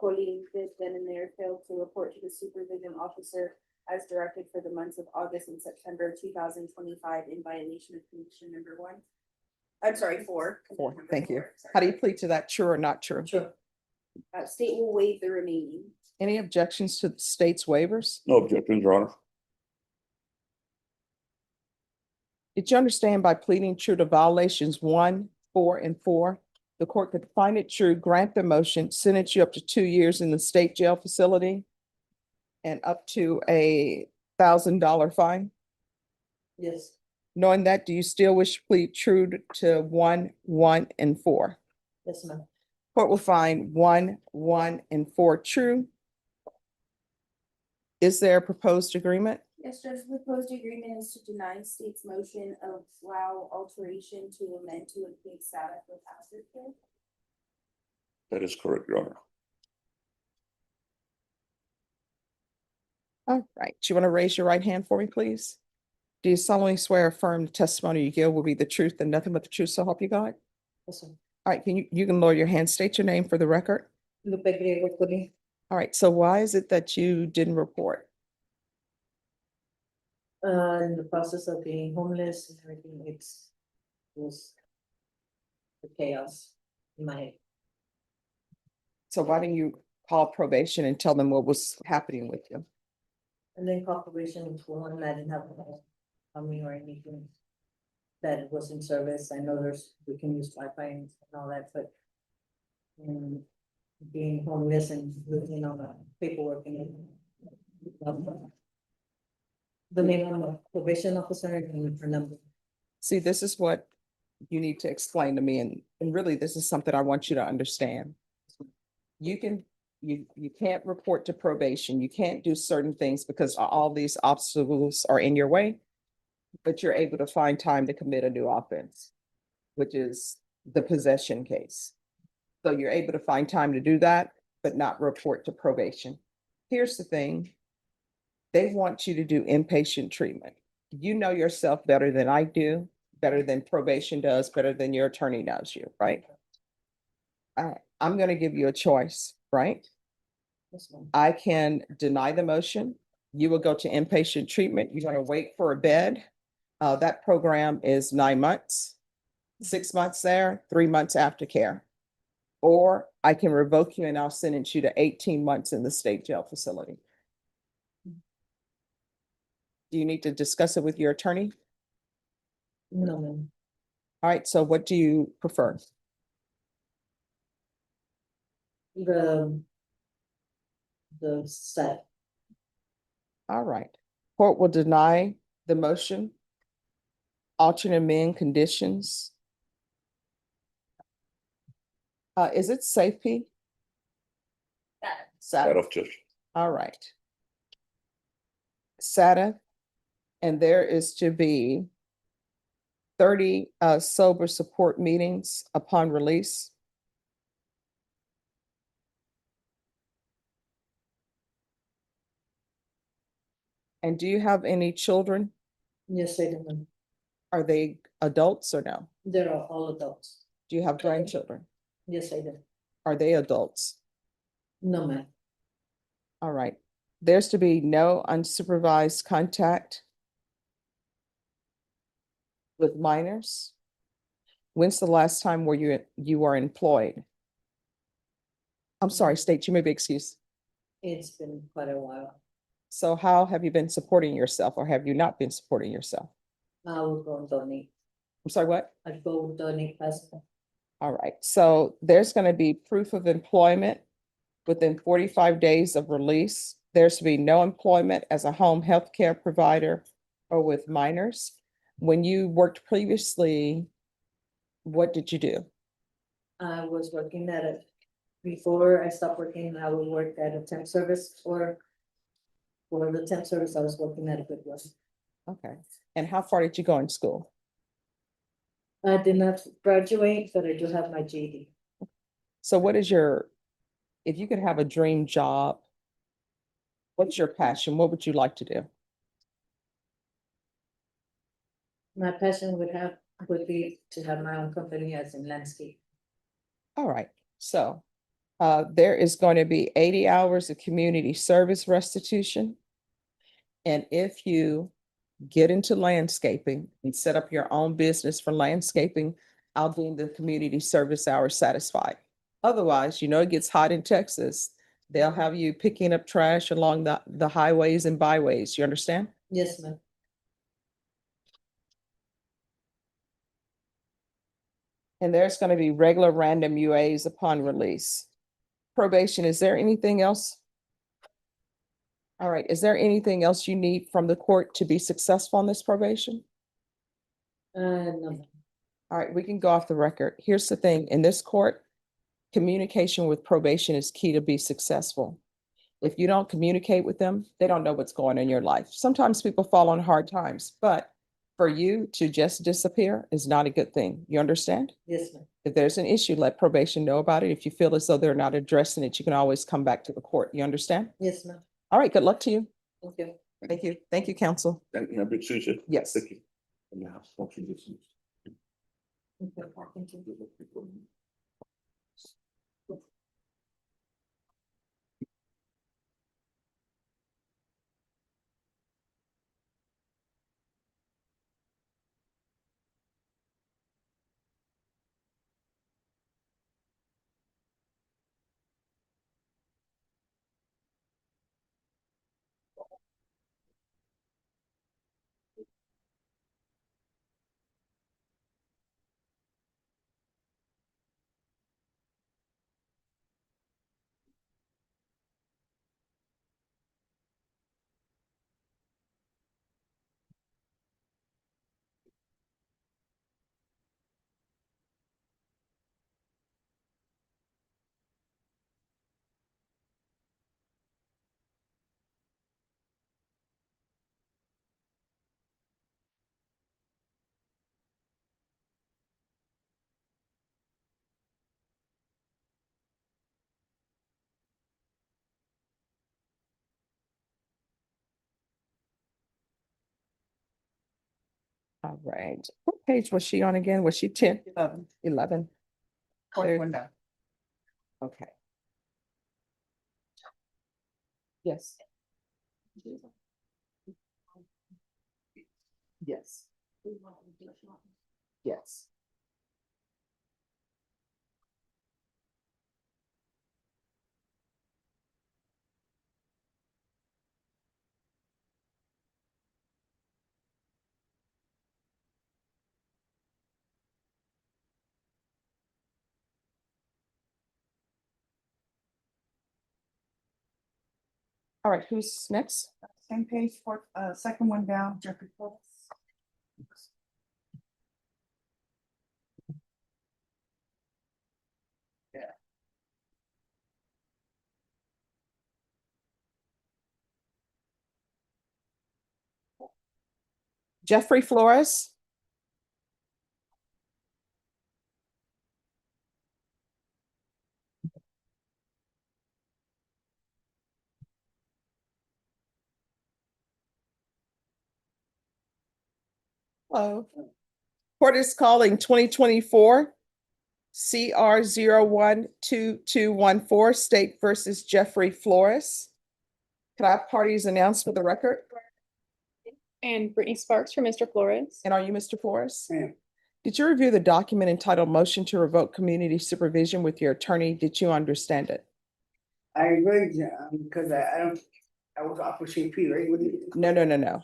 Colleen, that then and there failed to report to the supervision officer as directed for the months of August and September 2025 in violation of condition number 1. I'm sorry, 4. Four, thank you. How do you plead to that? True or not true? True. State will waive the remaining. Any objections to the state's waivers? No objections, Your Honor. Did you understand by pleading true to violations 1, 4, and 4, the court could find it true, grant the motion, sentence you up to 2 years in the state jail facility and up to $1,000 fine? Yes. Knowing that, do you still wish to plead true to 1, 1, and 4? Yes, ma'am. Court will find 1, 1, and 4 true. Is there a proposed agreement? Yes, Judge, the proposed agreement is to deny state's motion of allow alteration to amend to include SATA for passive care. That is correct, Your Honor. All right, do you want to raise your right hand for me, please? Do you solemnly swear or affirm the testimony you give will be the truth and nothing but the truth, so help you God? Yes, ma'am. All right, you can lower your hand, state your name for the record. Lupe Gregory Colleen. All right, so why is it that you didn't report? In the process of being homeless and everything, it was the chaos in my head. So why didn't you call probation and tell them what was happening with you? And then corporation for one that didn't have me or anything that was in service. I know we can use Wi-Fi and all that, but being homeless and losing all the paperwork and the name of the probation officer and her number. See, this is what you need to explain to me, and really, this is something I want you to understand. You can't report to probation. You can't do certain things because all these obstacles are in your way, but you're able to find time to commit a new offense, which is the possession case. So you're able to find time to do that, but not report to probation. Here's the thing. They want you to do inpatient treatment. You know yourself better than I do, better than probation does, better than your attorney knows you, right? All right, I'm going to give you a choice, right? Yes, ma'am. I can deny the motion. You will go to inpatient treatment. You're going to wait for a bed. That program is 9 months, 6 months there, 3 months aftercare. Or I can revoke you and I'll sentence you to 18 months in the state jail facility. Do you need to discuss it with your attorney? No, ma'am. All right, so what do you prefer? The set. All right, court will deny the motion. Alternate amend conditions. Is it safety? That SATA. of Judge. All right. SATA, and there is to be 30 sober support meetings upon release. And do you have any children? Yes, I do, ma'am. Are they adults or no? They're all adults. Do you have grandchildren? Yes, I do. Are they adults? No, ma'am. All right. There's to be no unsupervised contact with minors. When's the last time were you were employed? I'm sorry, state, you may be excused. It's been quite a while. So how have you been supporting yourself, or have you not been supporting yourself? I will go and donate. I'm sorry, what? I'd go donate plasma. All right, so there's gonna be proof of employment within 45 days of release. There's to be no employment as a home health care provider or with minors. When you worked previously, what did you do? I was working at a, before I stopped working, I would work at a temp service for the temp service, I was working at a Goodwill. Okay, and how far did you go in school? I did not graduate, but I do have my GED. So what is if you could have a dream job, what's your passion? What would you like to do? My passion would be to have my own company as in landscape. All right, so there is going to be 80 hours of community service restitution. And if you get into landscaping and set up your own business for landscaping, I'll deem the community service hours satisfied. Otherwise, you know, it gets hot in Texas. They'll have you picking up trash along the highways and byways. You understand? Yes, ma'am. And there's going to be regular random UAs upon release. Probation, is there anything else? All right, is there anything else you need from the court to be successful on this probation? No. All right, we can go off the record. Here's the thing, in this court, communication with probation is key to be successful. If you don't communicate with them, they don't know what's going on in your life. Sometimes people fall on hard times, but for you to just disappear is not a good thing. You understand? Yes, ma'am. If there's an issue, let probation know about it. If you feel as though they're not addressing it, you can always come back to the court. You understand? Yes, ma'am. All right, good luck to you. Thank you. Thank you. Thank you, counsel. Big Susan. Yes. Thank you. And now, won't you just- Okay, thank you. All right. What page was she on again? Was she 10? 11. Fourth one down. Okay. Yes. Yes. Yes. All right, who's next? Same page, fourth, second one down, Jeffrey Flores. Jeffrey Flores. Hello. Court is calling 2024 CR 012214 State versus Jeffrey Flores. Can I have parties announced for the record? And Brittany Sparks for Mr. Flores. And are you Mr. Flores? Ma'am. Did you review the document entitled Motion to Revoke Community Supervision with your attorney? Did you understand it? I read, because I was off with CP, right? No.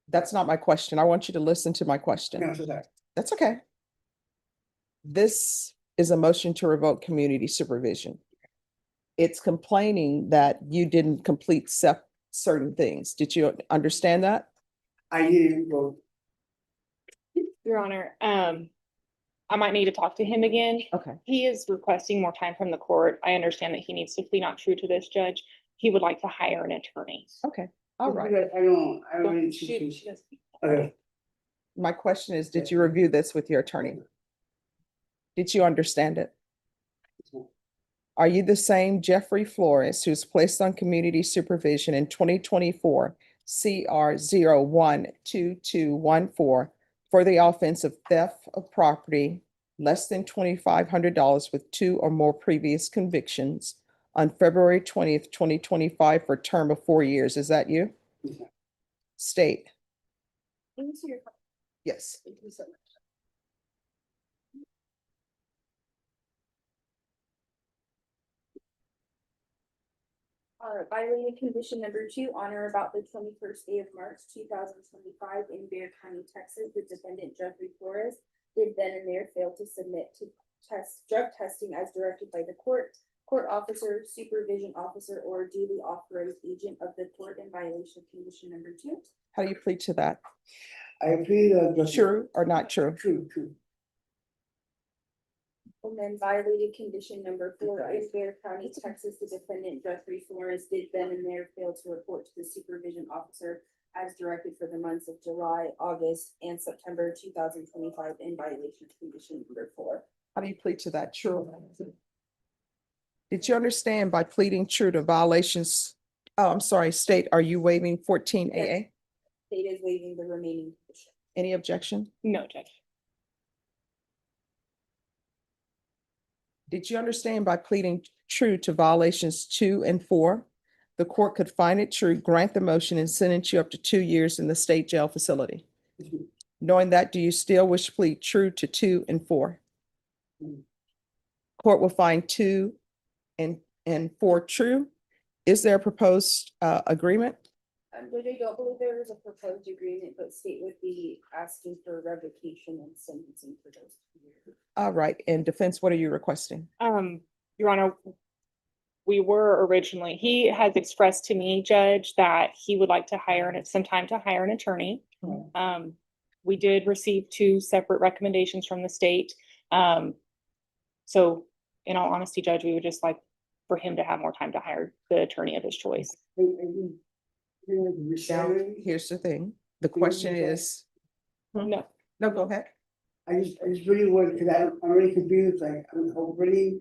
That's not my question. I want you to listen to my question. No, so that. That's okay. This is a motion to revoke community supervision. It's complaining that you didn't complete certain things. Did you understand that? I didn't vote. Your Honor, I might need to talk to him again. Okay. He is requesting more time from the court. I understand that he needs to plead not true to this judge. He would like to hire an attorney. Okay, all right. I don't need She does- Okay. My question is, did you review this with your attorney? Did you understand it? Are you the same Jeffrey Flores who was placed on community supervision in 2024 CR 012214 for the offense of theft of property less than $2,500 with 2 or more previous convictions on February 20th, 2025 for a term of 4 years? Is that you? Yes, ma'am. State. Answer your question. Yes. Thank you so much. Violated condition number 2, on or about the 21st day of March 2025 in Bexar County, Texas, the defendant Jeffrey Flores did then and there fail to submit to drug testing as directed by the court officer, supervision officer, or duly authorized agent of the court in violation of condition number 2. How do you plead to that? I feel True or not true? True. And then violated condition number 4, in Bexar County, Texas, the defendant Jeffrey Flores did then and there fail to report to the supervision officer as directed for the months of July, August, and September 2025 in violation of condition number 4. How do you plead to that? True. Did you understand by pleading true to violations? Oh, I'm sorry, state, are you waiving 14 AA? State is waiving the remaining condition. Any objection? No, Judge. Did you understand by pleading true to violations 2 and 4? The court could find it true, grant the motion, and sentence you up to 2 years in the state jail facility. Knowing that, do you still wish to plead true to 2 and 4? Court will find 2 and 4 true. Is there a proposed agreement? But I don't believe there is a proposed agreement, but state would be asking for revocation and sentencing for those 2 years. All right, and defense, what are you requesting? Your Honor, he has expressed to me, Judge, that he would like to hire some time to hire an attorney. We did receive 2 separate recommendations from the state. So in all honesty, Judge, we would just like for him to have more time to hire the attorney of his choice. Now, here's the thing. The question is, No, no, go ahead. I just really was, because I'm really confused, like, I'm really,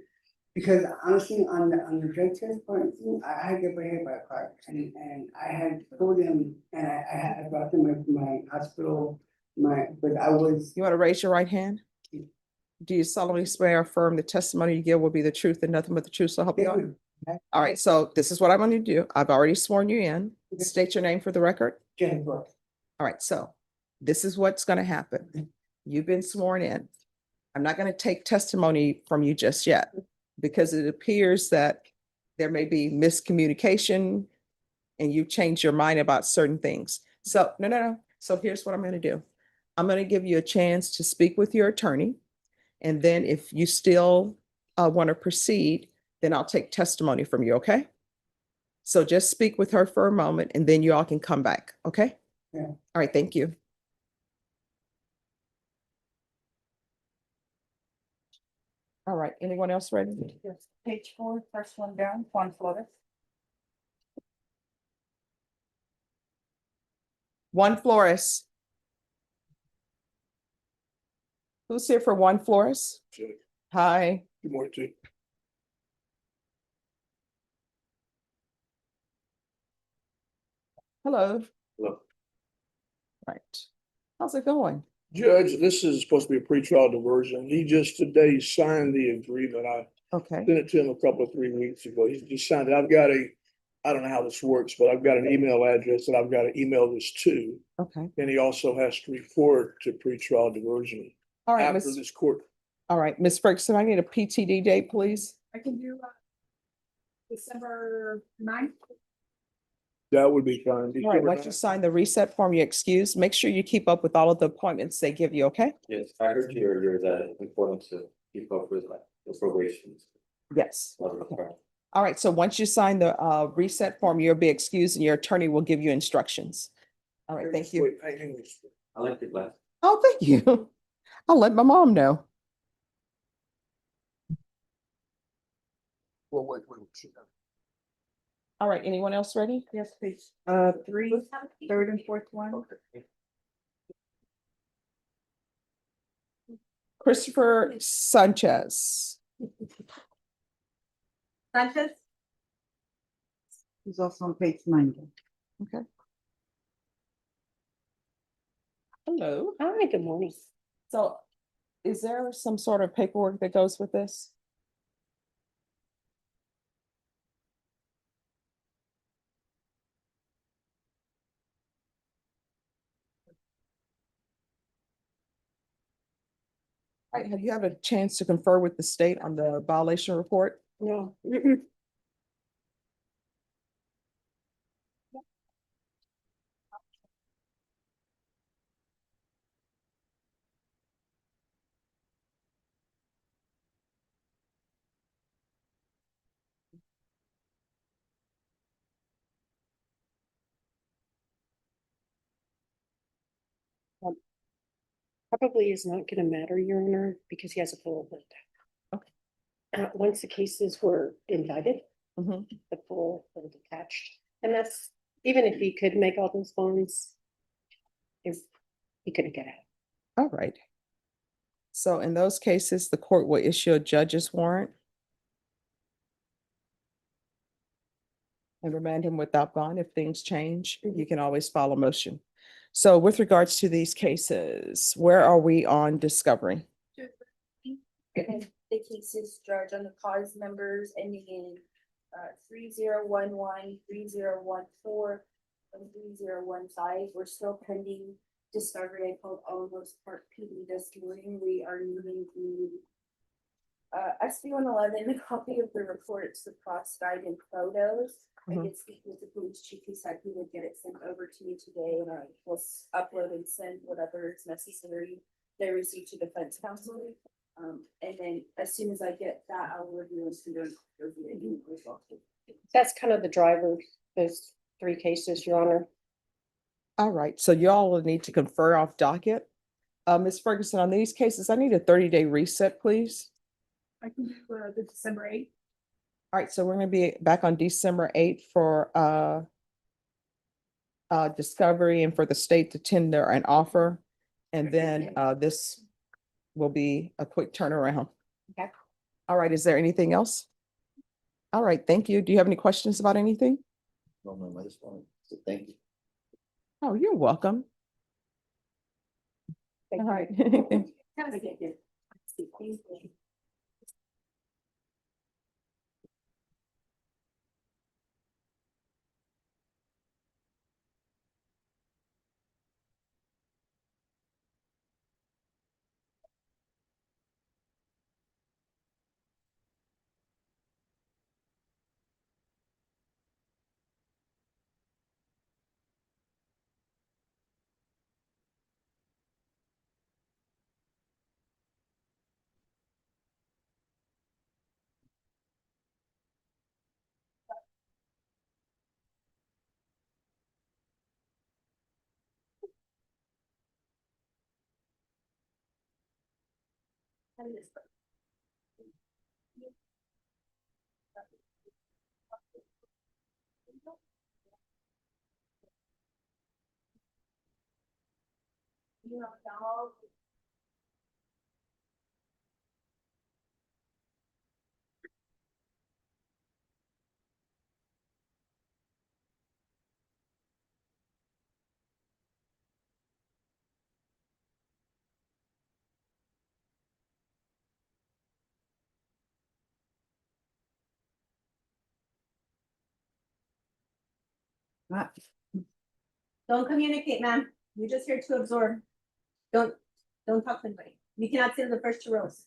because honestly, on the drug test part, I had to get hit by a car, and I had told them, and I brought them my hospital, but I was. You want to raise your right hand? Do you solemnly swear or affirm the testimony you give will be the truth and nothing but the truth, so help you God? All right, so this is what I'm going to do. I've already sworn you in. State your name for the record. Jennifer. All right, so this is what's going to happen. You've been sworn in. I'm not going to take testimony from you just yet because it appears that there may be miscommunication and you changed your mind about certain things. So no. So here's what I'm going to do. I'm going to give you a chance to speak with your attorney. And then if you still want to proceed, then I'll take testimony from you, okay? So just speak with her for a moment and then you all can come back, okay? Yeah. All right, thank you. All right, anyone else ready? Yes, page 4, first one down, Juan Flores. Juan Flores. Who's here for Juan Flores? Hi. Good morning to you. Hello. Hello. Right. How's it going? Judge, this is supposed to be a pretrial diversion. He just today signed the agreement. I Okay. sent it to him a couple of 3 weeks ago. He just signed it. I don't know how this works, but I've got an email address that I've got to email this to. Okay. And he also has to report to pretrial diversion All right, after Miss. this court. All right, Miss Ferguson, I need a PTD date, please. I can do December 9th. That would be fine. All right, December once you 9th. sign the reset form, you excuse, make sure you keep up with all of the appointments they give you, okay? Yes, I heard you earlier that it's important to keep up with like the probations. Yes. All the Okay. requirements. All right, so once you sign the reset form, you'll be excused and your attorney will give you instructions. All right, thank you. Wait, hang on. I like your glass. Oh, thank you. I'll let my mom know. Well, wait. All right, anyone else ready? Yes, please. Three, third and fourth one. Christopher Sanchez. Sanchez? He's also on page 90. Okay. Hello. Hi, good morning. So is there some sort of paperwork that goes with this? All right, have you had a chance to confer with the state on the violation report? No. Probably is not gonna matter, Your Honor, because he has a full hold. Okay. Once the cases were indicted, Mhm. the full hold attached, and that's, even if he could make all those bonds, if he couldn't get out. All right. So in those cases, the court will issue a judge's warrant and remand him without bond. If things change, you can always file a motion. So with regards to these cases, where are we on discovery? And the cases, Judge, on the cause numbers ending in 3011, 3014, and 3015. We're still pending discovery. I called almost Part PD this morning. We are moving to SB 111, a copy of the reports, the cross guide and photos. I Mhm. did speak with the police chief. He said he would get it sent over to me today, and I will upload and send whatever is necessary they receive to defense counsel. And then as soon as I get that, I'll review and send it over. That's kind of the driver, those three cases, Your Honor. All right, so you all will need to confer off docket. Ms. Ferguson, on these cases, I need a 30-day reset, please. I can do the December 8th. All right, so we're gonna be back on December 8th for discovery and for the state to tender an offer. And then this will be a quick turnaround. Okay. All right, is there anything else? All right, thank you. Do you have any questions about anything? No, I just wanted to thank you. Oh, you're welcome. All right. Have a good day. Thank you. You know, dog. Don't communicate, ma'am. You're just here to absorb. Don't talk to anybody. You cannot sit in the first two rows.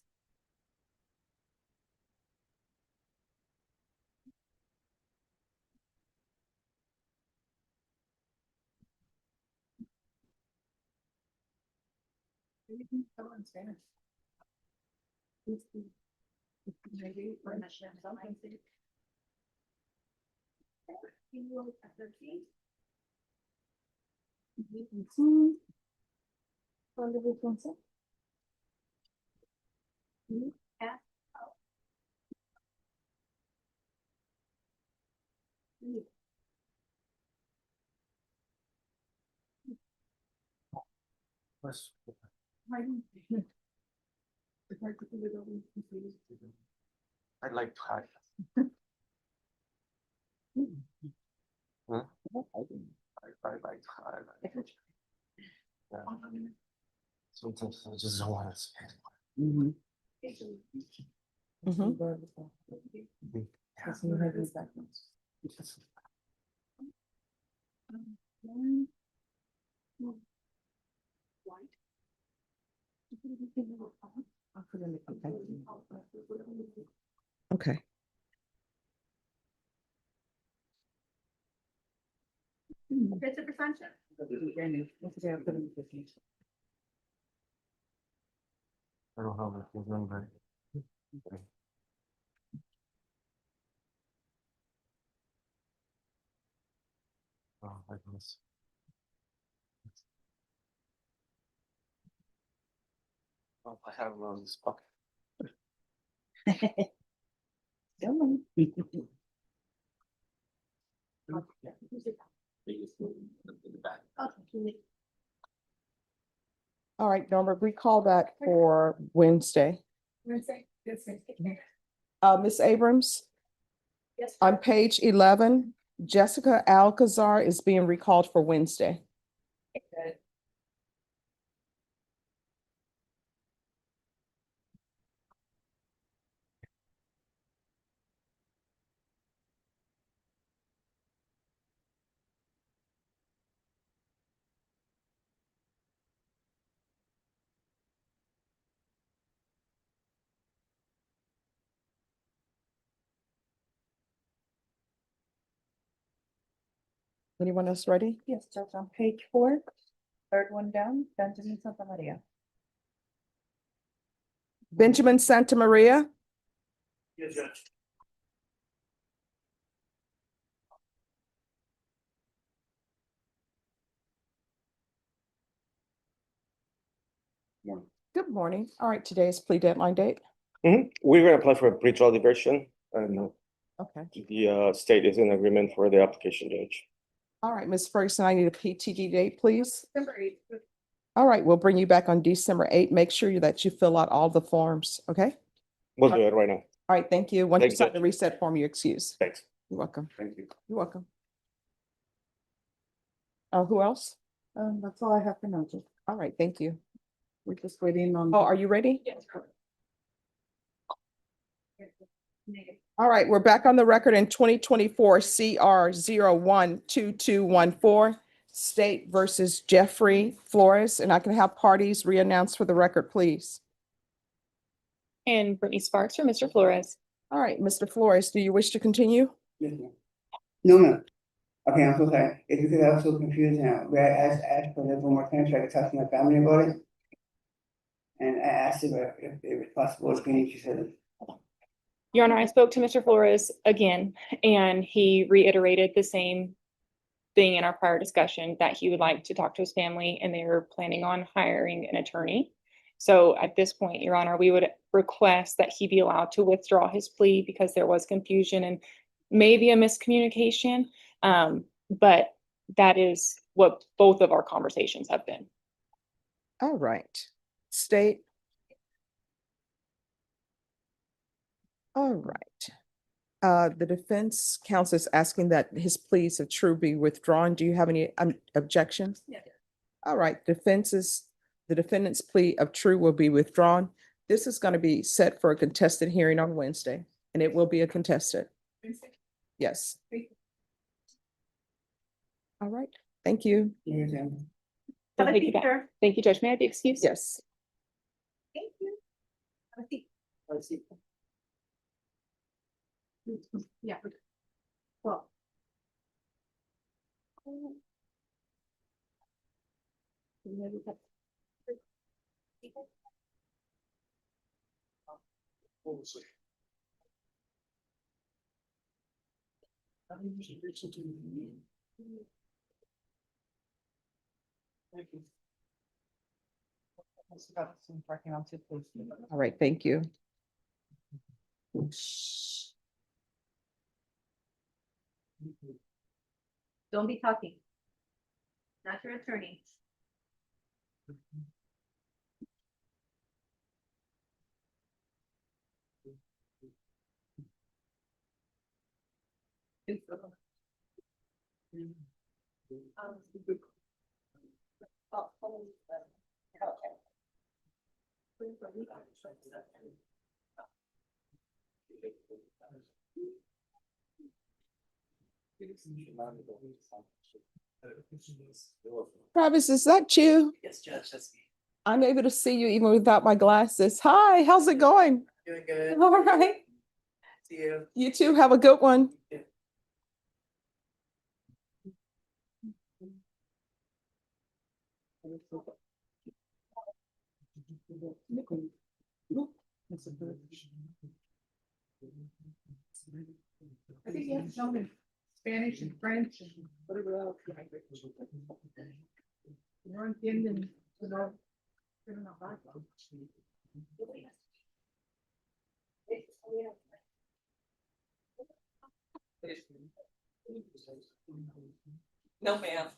I'd like to hide. Huh? I like to hide. Yeah. Sometimes I just don't want to say it. Mhm. Okay. I don't have a phone number. Oh, I guess. Oh, I have one on this pocket. All right, Norma, we call that for Wednesday. Ms. Abrams? Yes. On page 11, Jessica Alcazar is being recalled for Wednesday. Anyone else ready? Yes, Judge, on page 4, third one down, Benjamin Santa Maria. Benjamin Santa Maria? Yes, Judge. Good morning. All right, today is plea deadline date. We're gonna apply for a pre-trial diversion and Okay. the state is in agreement for the application, Judge. All right, Ms. Ferguson, I need a PTD date, please. December 8th. All right, we'll bring you back on December 8th. Make sure that you fill out all the forms, okay? We'll do it right now. All right, thank you. Once you Thanks, sign the Judge. reset form, you're excused. Thanks. You're welcome. Thank you. You're welcome. Who else? That's all I have for now, Judge. All right, thank you. We're just waiting on. Oh, are you ready? Yes. All right, we're back on the record in 2024 CR 012214, State versus Jeffrey Flores, and I can have parties re-announced for the record, please. And Brittany Sparks for Mr. Flores. All right, Mr. Flores, do you wish to continue? Yes, ma'am. No, ma'am. Okay, I'm so sorry. It's because I was so confused now. Where I asked for this one more time, so I could talk to my family about it. And I asked if it was possible to finish, she said, Your Honor, I spoke to Mr. Flores again, and he reiterated the same thing in our prior discussion, that he would like to talk to his family and they're planning on hiring an attorney. So at this point, Your Honor, we would request that he be allowed to withdraw his plea because there was confusion and maybe a miscommunication. But that is what both of our conversations have been. All right, State. All right. The defense counsel is asking that his pleas of true be withdrawn. Do you have any objections? Yeah. All right, the defendant's plea of true will be withdrawn. This is going to be set for a contested hearing on Wednesday, and it will be a contested. Yes. All right, thank you. yes, ma'am. Have a Thank you, seat, Judge. sir. Thank you, Judge. May I be excused? Yes. Thank you. Have a seat. Yeah. Well. All right, thank you. Don't be talking. Not your attorney. Travis, is that you? Yes, Judge, that's me. I'm able to see you even without my glasses. Hi, how's it going? Doing good. All right. See you. You too. Have a good one. I think you have to tell me Spanish and French and whatever else. No entienden, no. Pero no va. No, ma'am.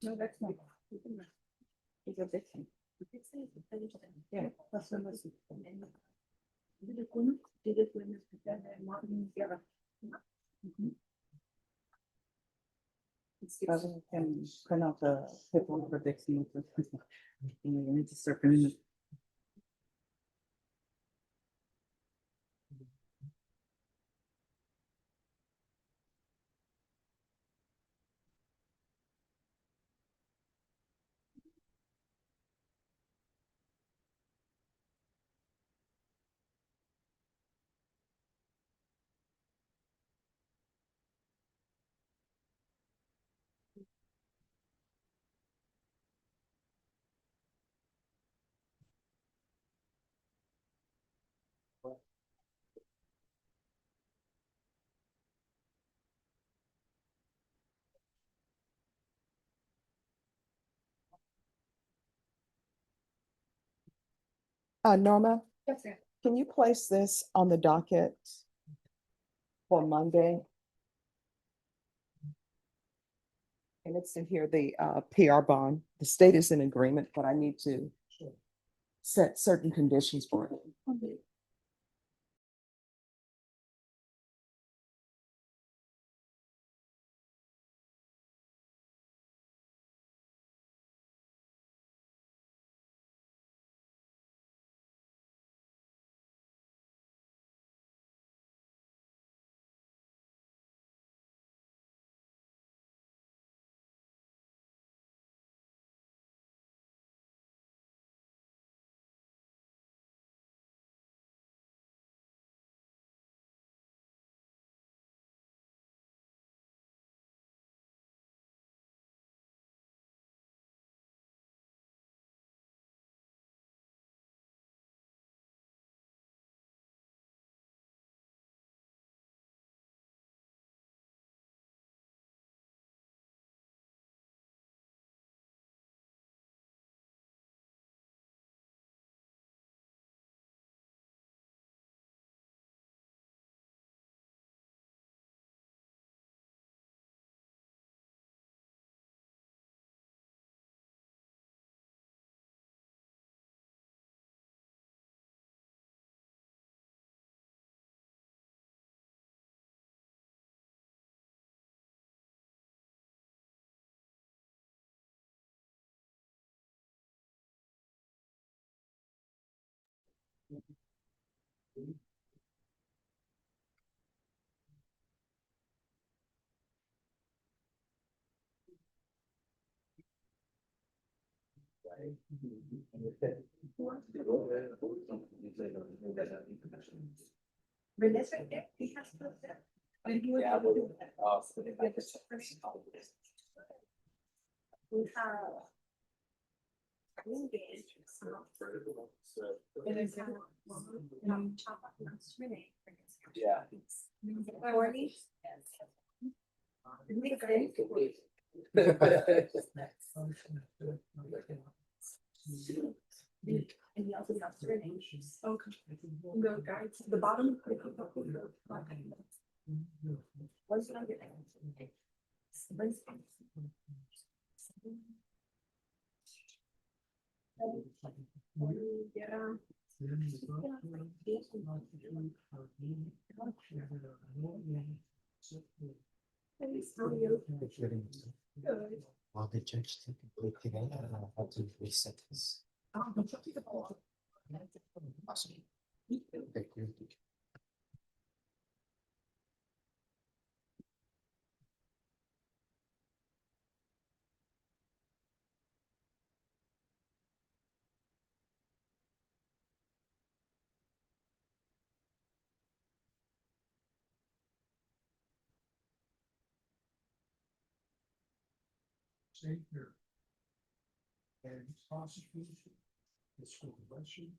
No, that's not. It's a Bexar. Yeah, that's what I'm saying. I can print out the paperwork for Dixie. You need to start printing it. Norma, Yes, sir. can you place this on the docket for Monday? And it's in here, the PR bond. The state is in agreement, but I need to set certain conditions for it. Renee's right there. He has to. Yeah, We have. And then, Chapa, that's Renee. Yeah. Courtney. And he also has Renee. Okay. The guys, the bottom. What's not good? Yeah. Well, the judge typically today, I don't know how to reset this. Awesome. Thank you. Same here. And prosecution, it's for the Russian.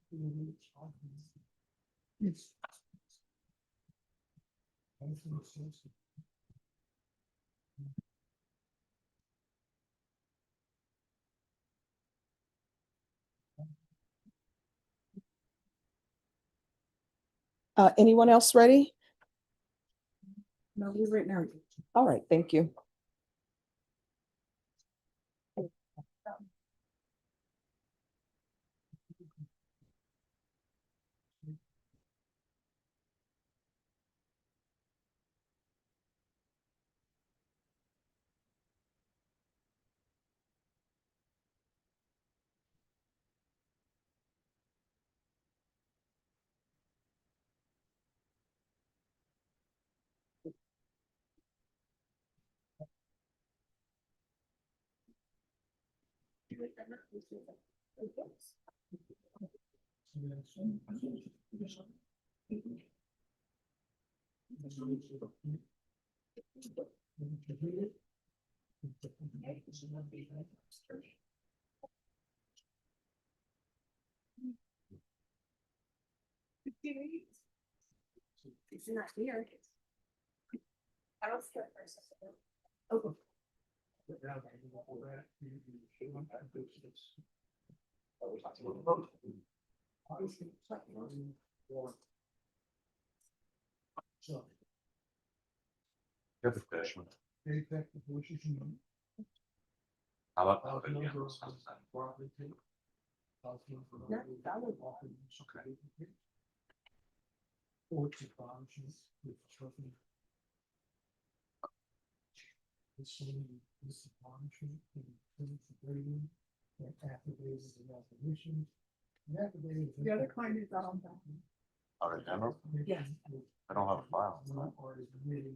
It's. Anyone else ready? No, we've written out. All right, thank you. It's not here. I don't see it first. Okay. You have a question. How about? Okay. The other client is on that. All right, Denver? Yes. I don't have a file.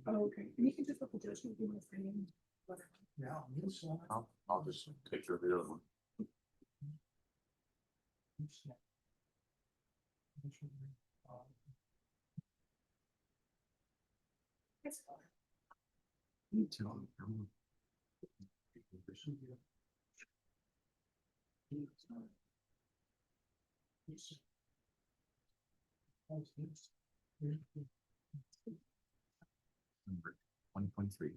Oh, okay. And you can just let the judge know if you want to say anything. Whatever. I'll just take care of the other one. Me too. Number 1.3.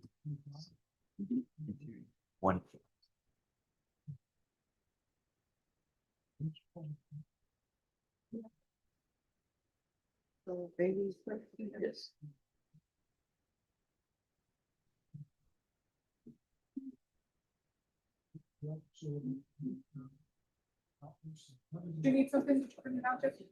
One. So babies. Yes. Do you need something to bring it out, Jesse?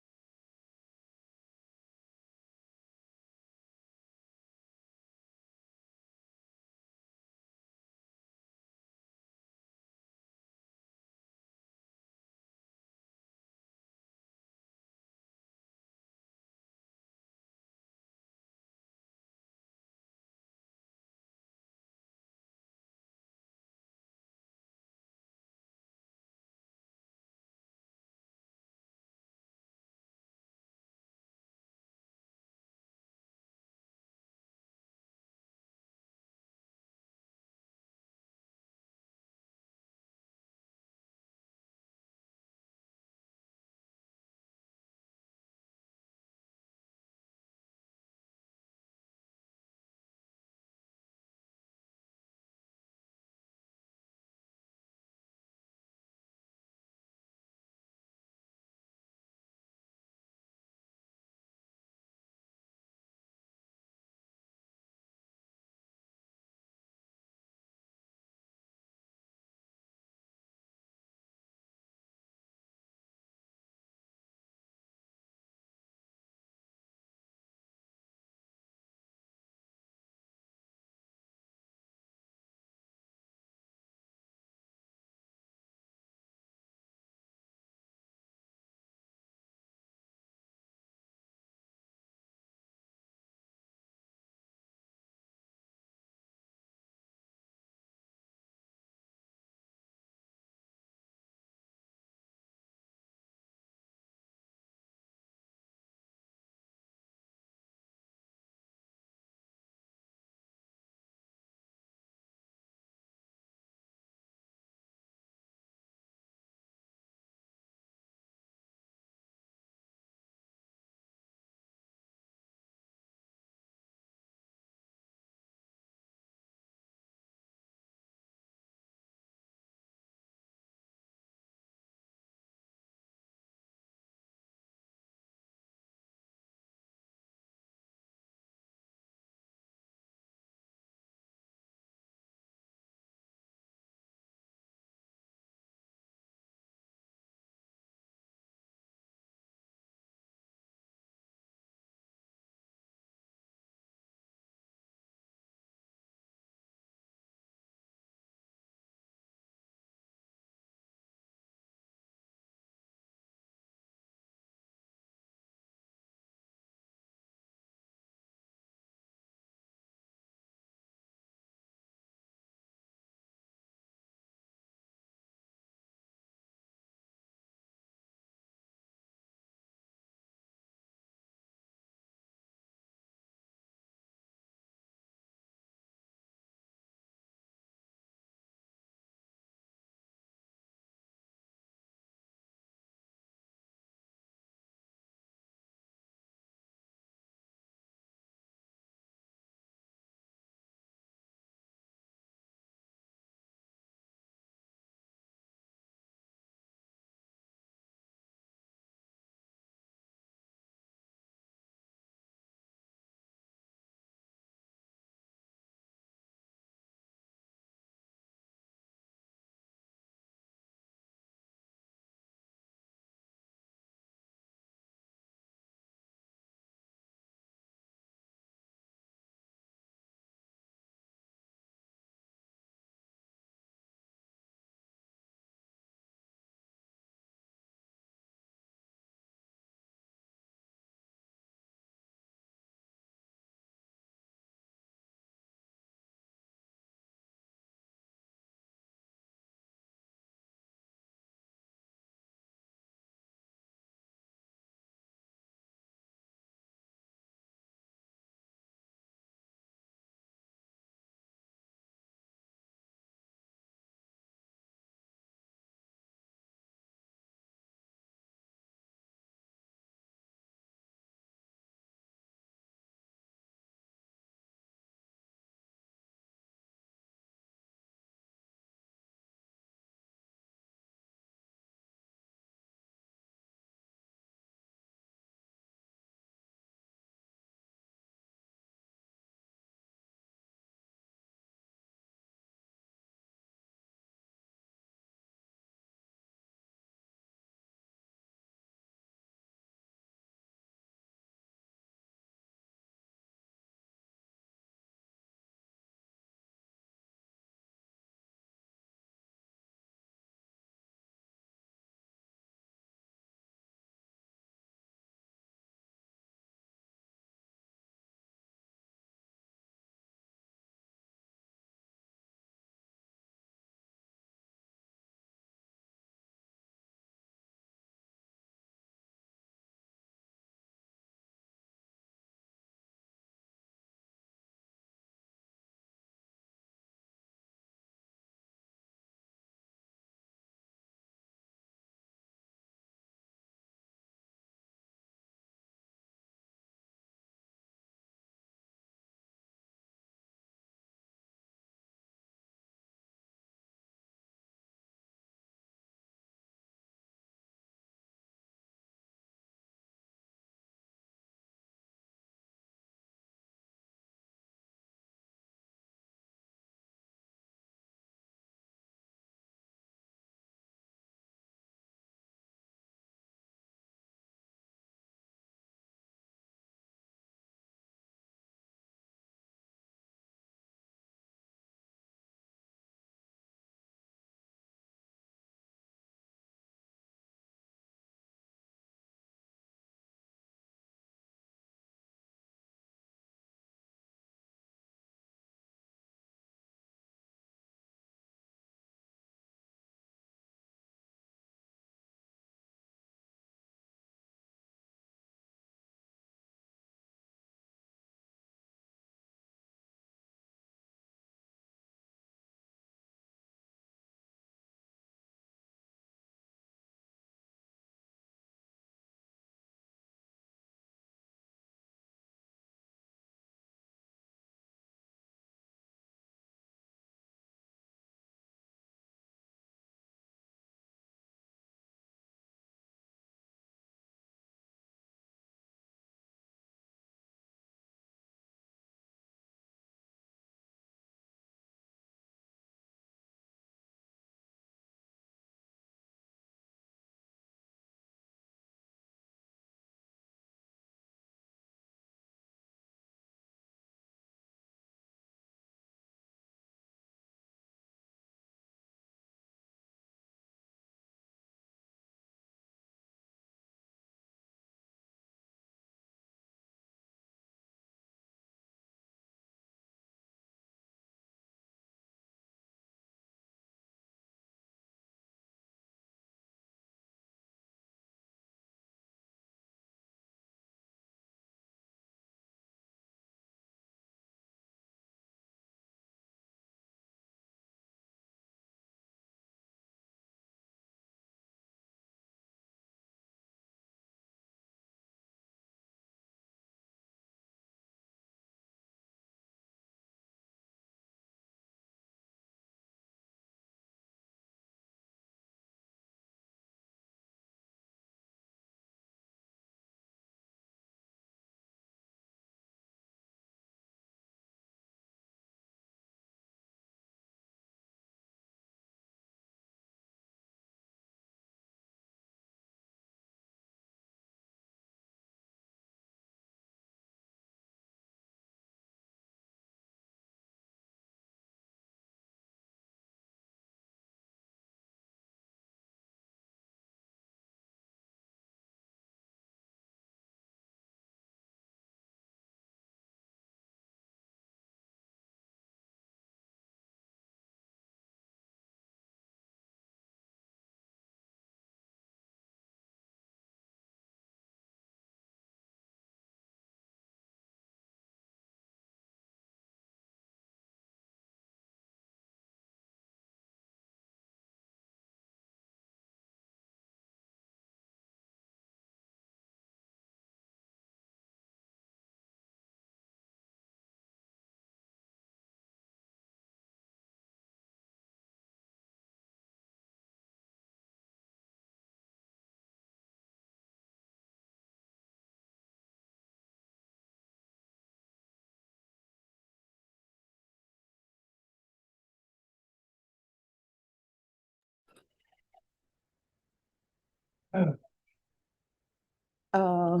Uh,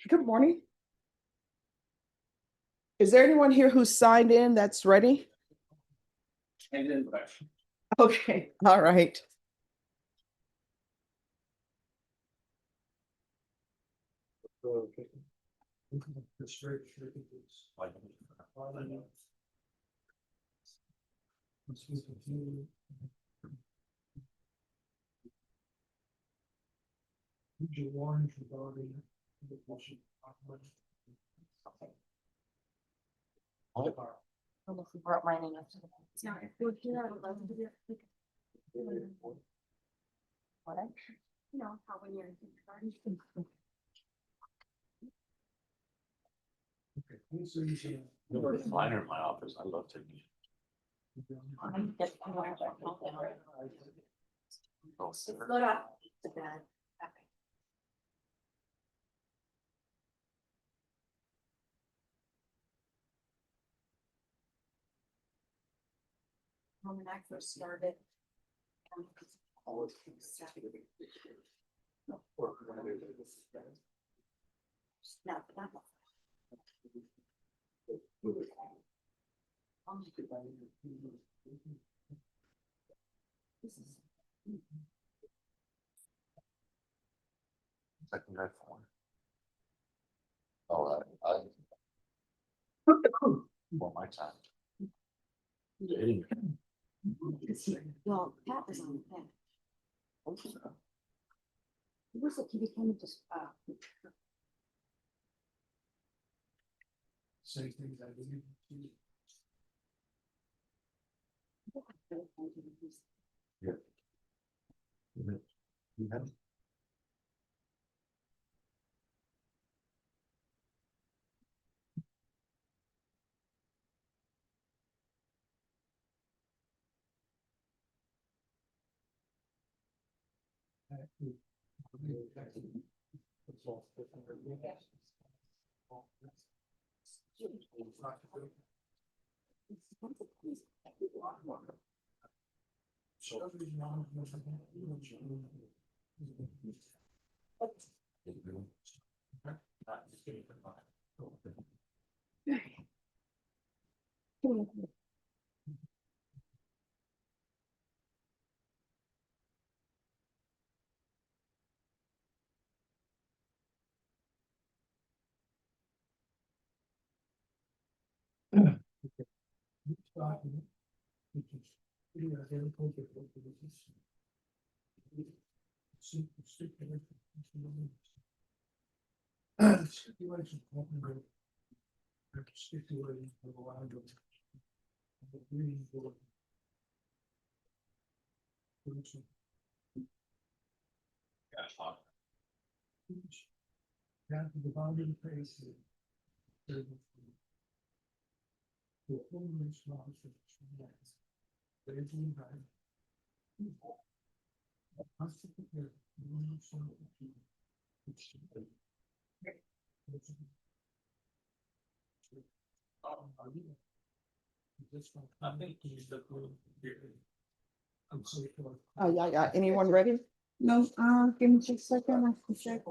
Good morning. Is there anyone here who's signed in that's ready? Okay, all right. Almost brought mine in yesterday. Yeah, if we're here, I would love to do it. What? You know, how when you're in kindergarten. Liner in my office, I love taking. Oh, sir. Load up. The bed. Okay. When I first started. No, not. Second guy for. All right, well, my time. Well, Pat was on that. He was like, he became just, Same things I did. You have. Down to the bottom face. Oh, yeah. Anyone ready? No, give me just a second, I have to check.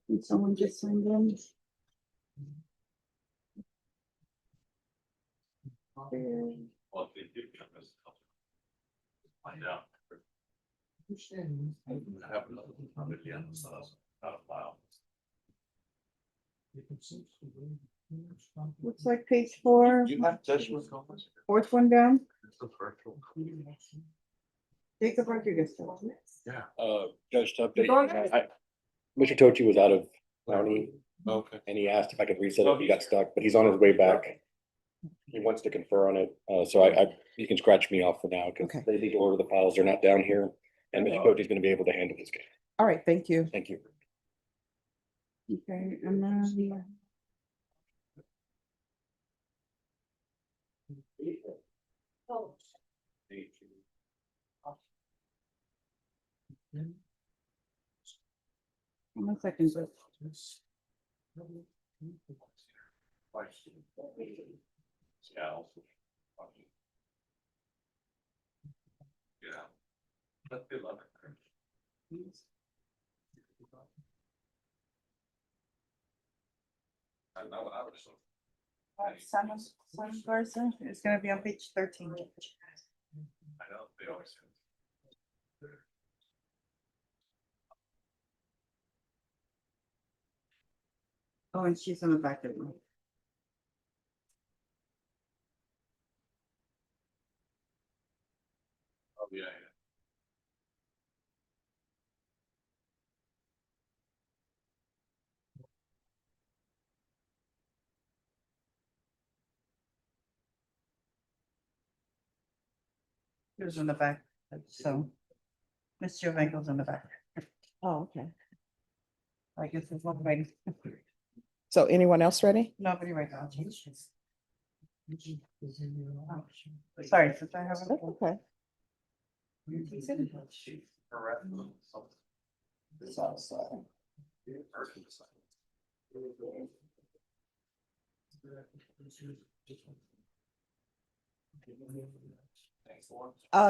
Did someone just signed in? Find out. I have another one again, so that's not a file. Looks like page 4, You have judgment conference? fourth one down, It's the virtual. Jacob Rodriguez. Yeah. Judge to update, Mr. Tochi was out of county Okay. and he asked if I could reset it. He got stuck, but he's on his way back. He wants to confer on it, so you can scratch me off for now because Okay. they need to order the files. They're not down here. And Mr. Tochi's gonna be able to handle this case. All right, thank you. Thank you. Okay, and then. One second, but Yeah. That's good luck. Simon Garza, it's gonna be on page 13. Oh, and she's on the back of it. Oh, yeah. It was in the back, so. Miss Jovenko's in the back. Oh, okay. I guess there's nobody, So anyone else ready? nobody right now. Sorry, since I haven't. Okay.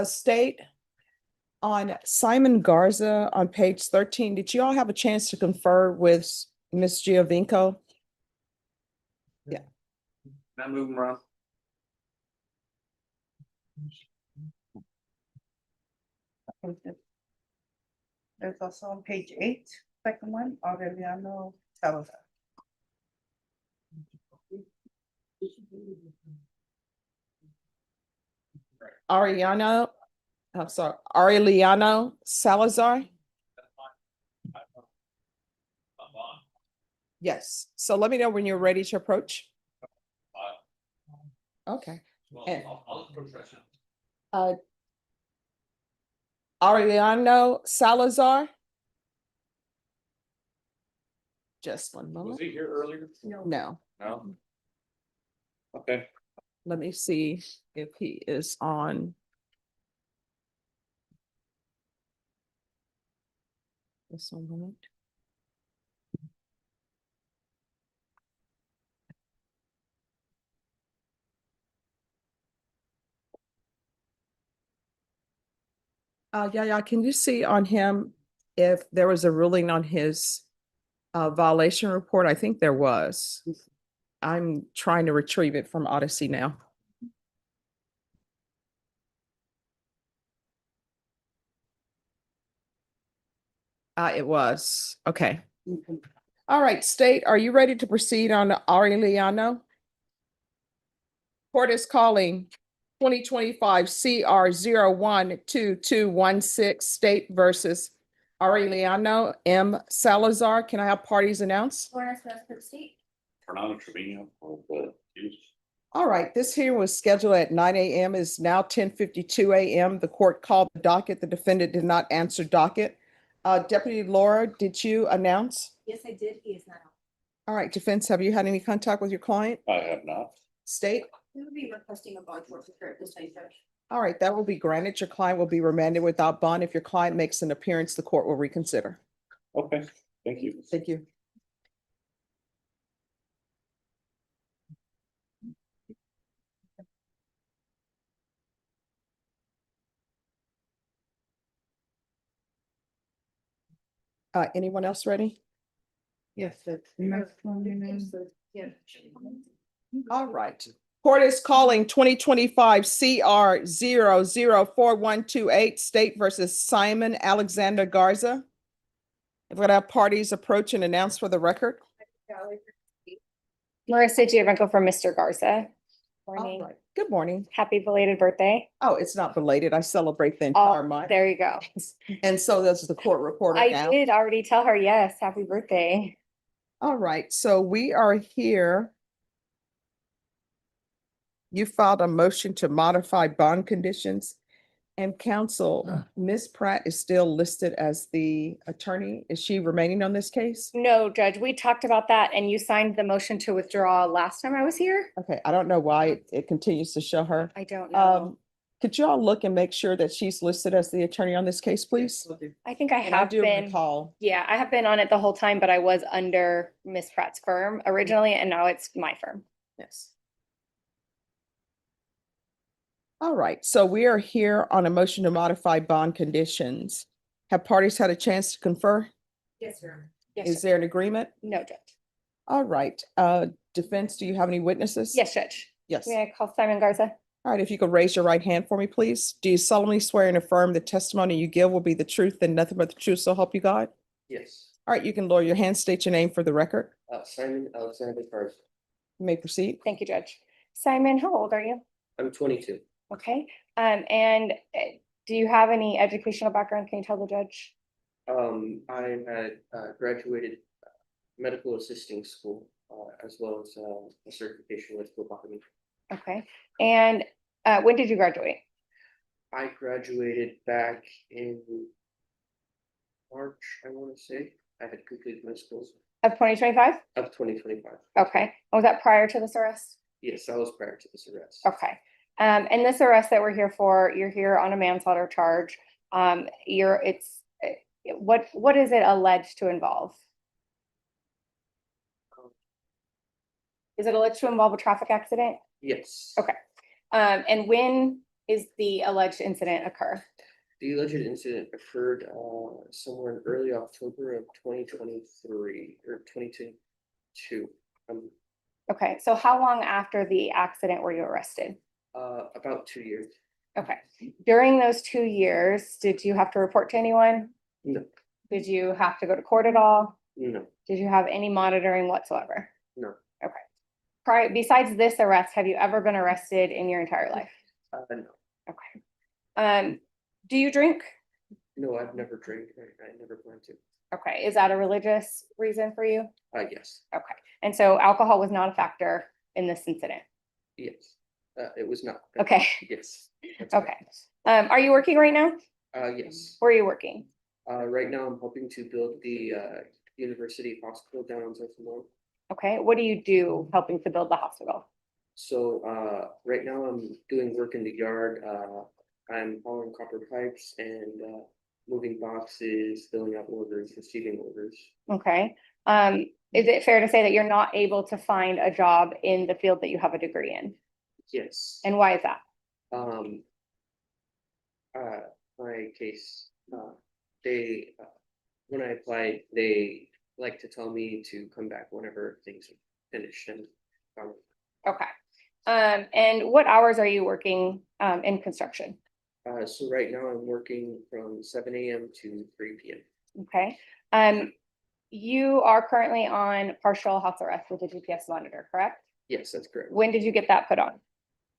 State on Simon Garza on page 13, did you all have a chance to confer with Ms. Giovinco? Yeah. Not moving around. There's also on page 8, second one, Aureliano Salazar. Ariano, I'm sorry, Aureliano Salazar? Yes, so let me know when you're ready to approach. Okay. And- Aureliano Salazar? Just one moment. Was he here earlier? No, No. Okay. let me see if he is on. Just one moment. Yeah, can you see on him if there was a ruling on his violation report? I think there was. I'm trying to retrieve it from Odyssey now. It was, okay. All right, State, are you ready to proceed on Aureliano? Court is calling 2025 CR 012216 State versus Aureliano M. Salazar. Can I have parties announced? Lawrence West for the state. Fernando Trevino for the use. All right, this hearing was scheduled at 9 a.m. It is now 10:52 a.m. The court called the docket. The defendant did not answer docket. Deputy Laura, did you announce? Yes, I did. He is not. All right, defense, have you had any contact with your client? I have not. State? We will be requesting a bond forfeiture at this time, Judge. All right, that will be granted. Your client will be remanded without bond. If your client makes an appearance, the court will reconsider. Okay, thank you. Thank you. Anyone else ready? Yes, that's. All right. Court is calling 2025 CR 004128 State versus Simon Alexander Garza. If we're gonna have parties approach and announce for the record. Marissa Giovenko for Mr. Garza. All Morning. right. Good morning. Happy belated birthday. Oh, it's not belated. I celebrate the Oh, entire month. there you go. And so does the court reporter I now. did already tell her, yes, happy birthday. All right, so we are here. You filed a motion to modify bond conditions. And counsel, Ms. Pratt is still listed as the attorney. Is she remaining on this case? No, Judge, we talked about that and you signed the motion to withdraw last time I was here. Okay, I don't know why it continues to show her. I don't know. Could you all look and make sure that she's listed as the attorney on this case, please? I think I And I have do been, recall. yeah, I have been on it the whole time, but I was under Miss Pratt's firm originally and now it's my firm. Yes. All right, so we are here on a motion to modify bond conditions. Have parties had a chance to confer? Yes, sir. Is there an agreement? No, Judge. All right, defense, do you have any witnesses? Yes, Judge. Yes. May I call Simon Garza? All right, if you could raise your right hand for me, please. Do you solemnly swear and affirm the testimony you give will be the truth and nothing but the truth, so help you God? Yes, All right, you can lower your hand, state your name for the record. Simon Alexander Thurs. You may proceed. Thank you, Judge. Simon, how old are you? I'm 22. Okay, and do you have any educational background? Can you tell the judge? I had graduated medical assisting school, as well as a certification with phlebotomy. Okay, and when did you graduate? I graduated back in March, I want to say. I had completed my schools Of 2025? of 2025. Okay, was that prior to this arrest? Yes, that was prior to this arrest. Okay, and this arrest that we're here for, you're here on a manslaughter charge. What is it alleged to involve? Is it alleged to involve a traffic accident? Yes. Okay, and when is the alleged incident occur? The alleged incident occurred somewhere in early October of 2023 or 2022. Okay, so how long after the accident were you arrested? About 2 years. Okay, during those 2 years, did you have to report to anyone? No, Did you have to go to court at all? no, Did you have any monitoring whatsoever? no. Besides this arrest, have you ever been arrested in your entire life? No. Okay. Do you drink? No, I've never drank. I never plan to. Okay, is that a religious reason for you? Yes. Okay, and so alcohol was not a factor in this incident? Yes. It was not. Okay. Yes. That's Okay. Are you working right now? Yes. Where are you working? Right now I'm hoping to build the university hospital down on South Lamar. Okay, what do you do helping to build the hospital? So right now I'm doing work in the yard. I'm hauling copper pipes and moving boxes, filling out orders, receiving orders. Okay, is it fair to say that you're not able to find a job in the field that you have a degree in? Yes. And why is that? My case, they when I applied, they like to tell me to come back whenever things are finished and Okay, and what hours are you working in construction? so right now I'm working from 7 a.m. to 3 p.m. Okay, you are currently on partial house arrest with a GPS monitor, correct? Yes, that's correct. When did you get that put on?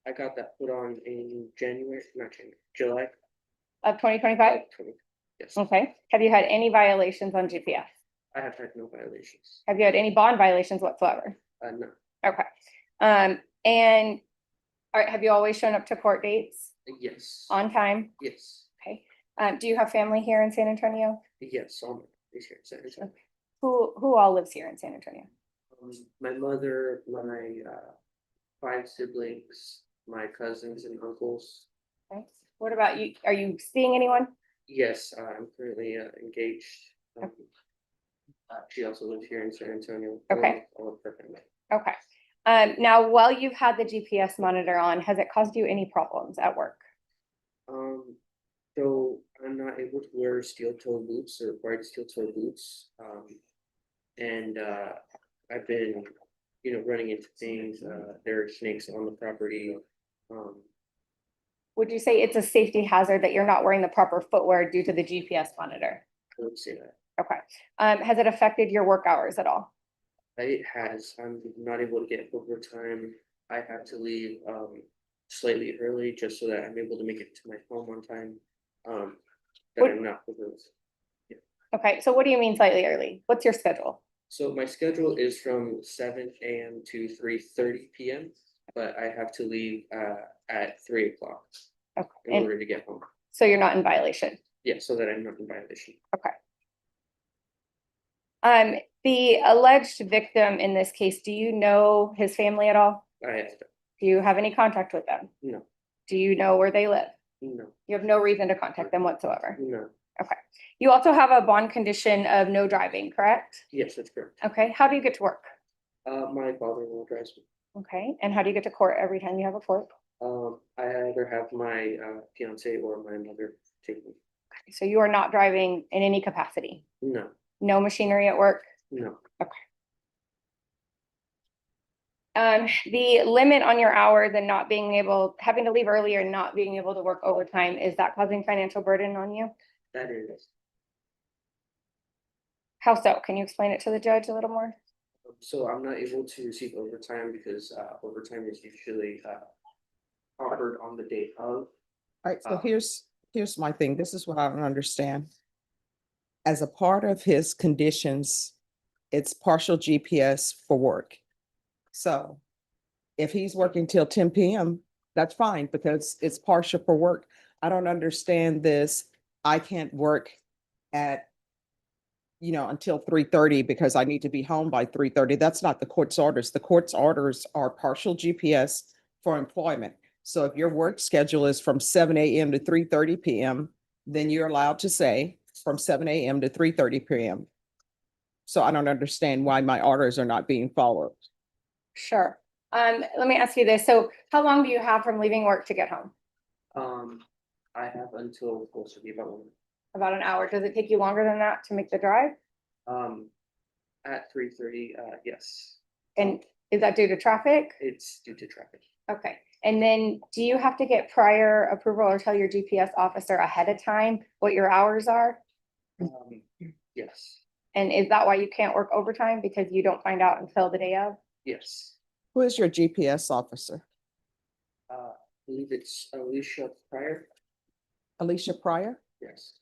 I got that put on in July Of 2025? 20. Yes, Okay, have you had any violations on GPS? I have had no violations. Have you had any bond violations whatsoever? No. Okay, and have you always shown up to court dates Yes. on time? Yes. Okay, do you have family here in San Antonio? Yes. All my family's here in San Antonio. Who all lives here in San Antonio? My mother, my 5 siblings, my cousins and uncles. Okay, what about you? Are you seeing anyone? Yes, I'm currently engaged. She also lives here in San Antonio. Okay. All of her family. Okay, now while you've had the GPS monitor on, has it caused you any problems at work? So I'm not able to wear steel toe boots or required steel toe boots. And I've been, running into things. There are snakes on the property. Would you say it's a safety hazard that you're not wearing the proper footwear due to the GPS monitor? I would say that. Okay, has it affected your work hours at all? It has. I'm not able to get overtime. I have to leave slightly early just so that I'm able to make it to my home on time. That I'm not overlooked. Okay, so what do you mean slightly early? What's your schedule? So my schedule is from 7 a.m. to 3:30 p.m., but I have to leave at 3 o'clock Okay, in order to get home. so you're not in violation? Yeah, so that I'm not in violation. Okay. The alleged victim in this case, do you know his family at all? I have to. Do you have any contact with them? No, Do you know where they live? no, You have no reason to contact them whatsoever? no. Okay. You also have a bond condition of no driving, correct? Yes, that's correct. Okay, how do you get to work? My father-in-law drives me. Okay, and how do you get to court every time you have a court? I either have my fiance or my mother take me. So you are not driving in any capacity, No, no machinery at work? no. The limit on your hours and not being able, having to leave earlier and not being able to work overtime, is that causing financial burden on you? That is. How so? Can you explain it to the judge a little more? So I'm not able to receive overtime because overtime is usually offered on the day of. All right, so here's my thing. This is what I don't understand. As a part of his conditions, it's partial GPS for work. So if he's working till 10 PM, that's fine because it's partial for work. I don't understand this. I can't work at, until 3:30 because I need to be home by 3:30. That's not the court's orders. The court's orders are partial GPS for employment. So if your work schedule is from 7 AM to 3:30 PM, then you're allowed to say from 7 AM to 3:30 PM. So I don't understand why my orders are not being followed. Sure. Let me ask you this. So how long do you have from leaving work to get home? I have until close to be about About an hour. Does it take you longer than that to make the drive? at 3:30. Yes, And is that due to traffic? it's due to traffic. Okay. And then do you have to get prior approval or tell your GPS officer ahead of time what your hours are? Yes, And is that why you can't work overtime because you don't find out until the day of? yes. Who is your GPS officer? I believe it's Alicia Pryor. Alicia Pryor? Yes.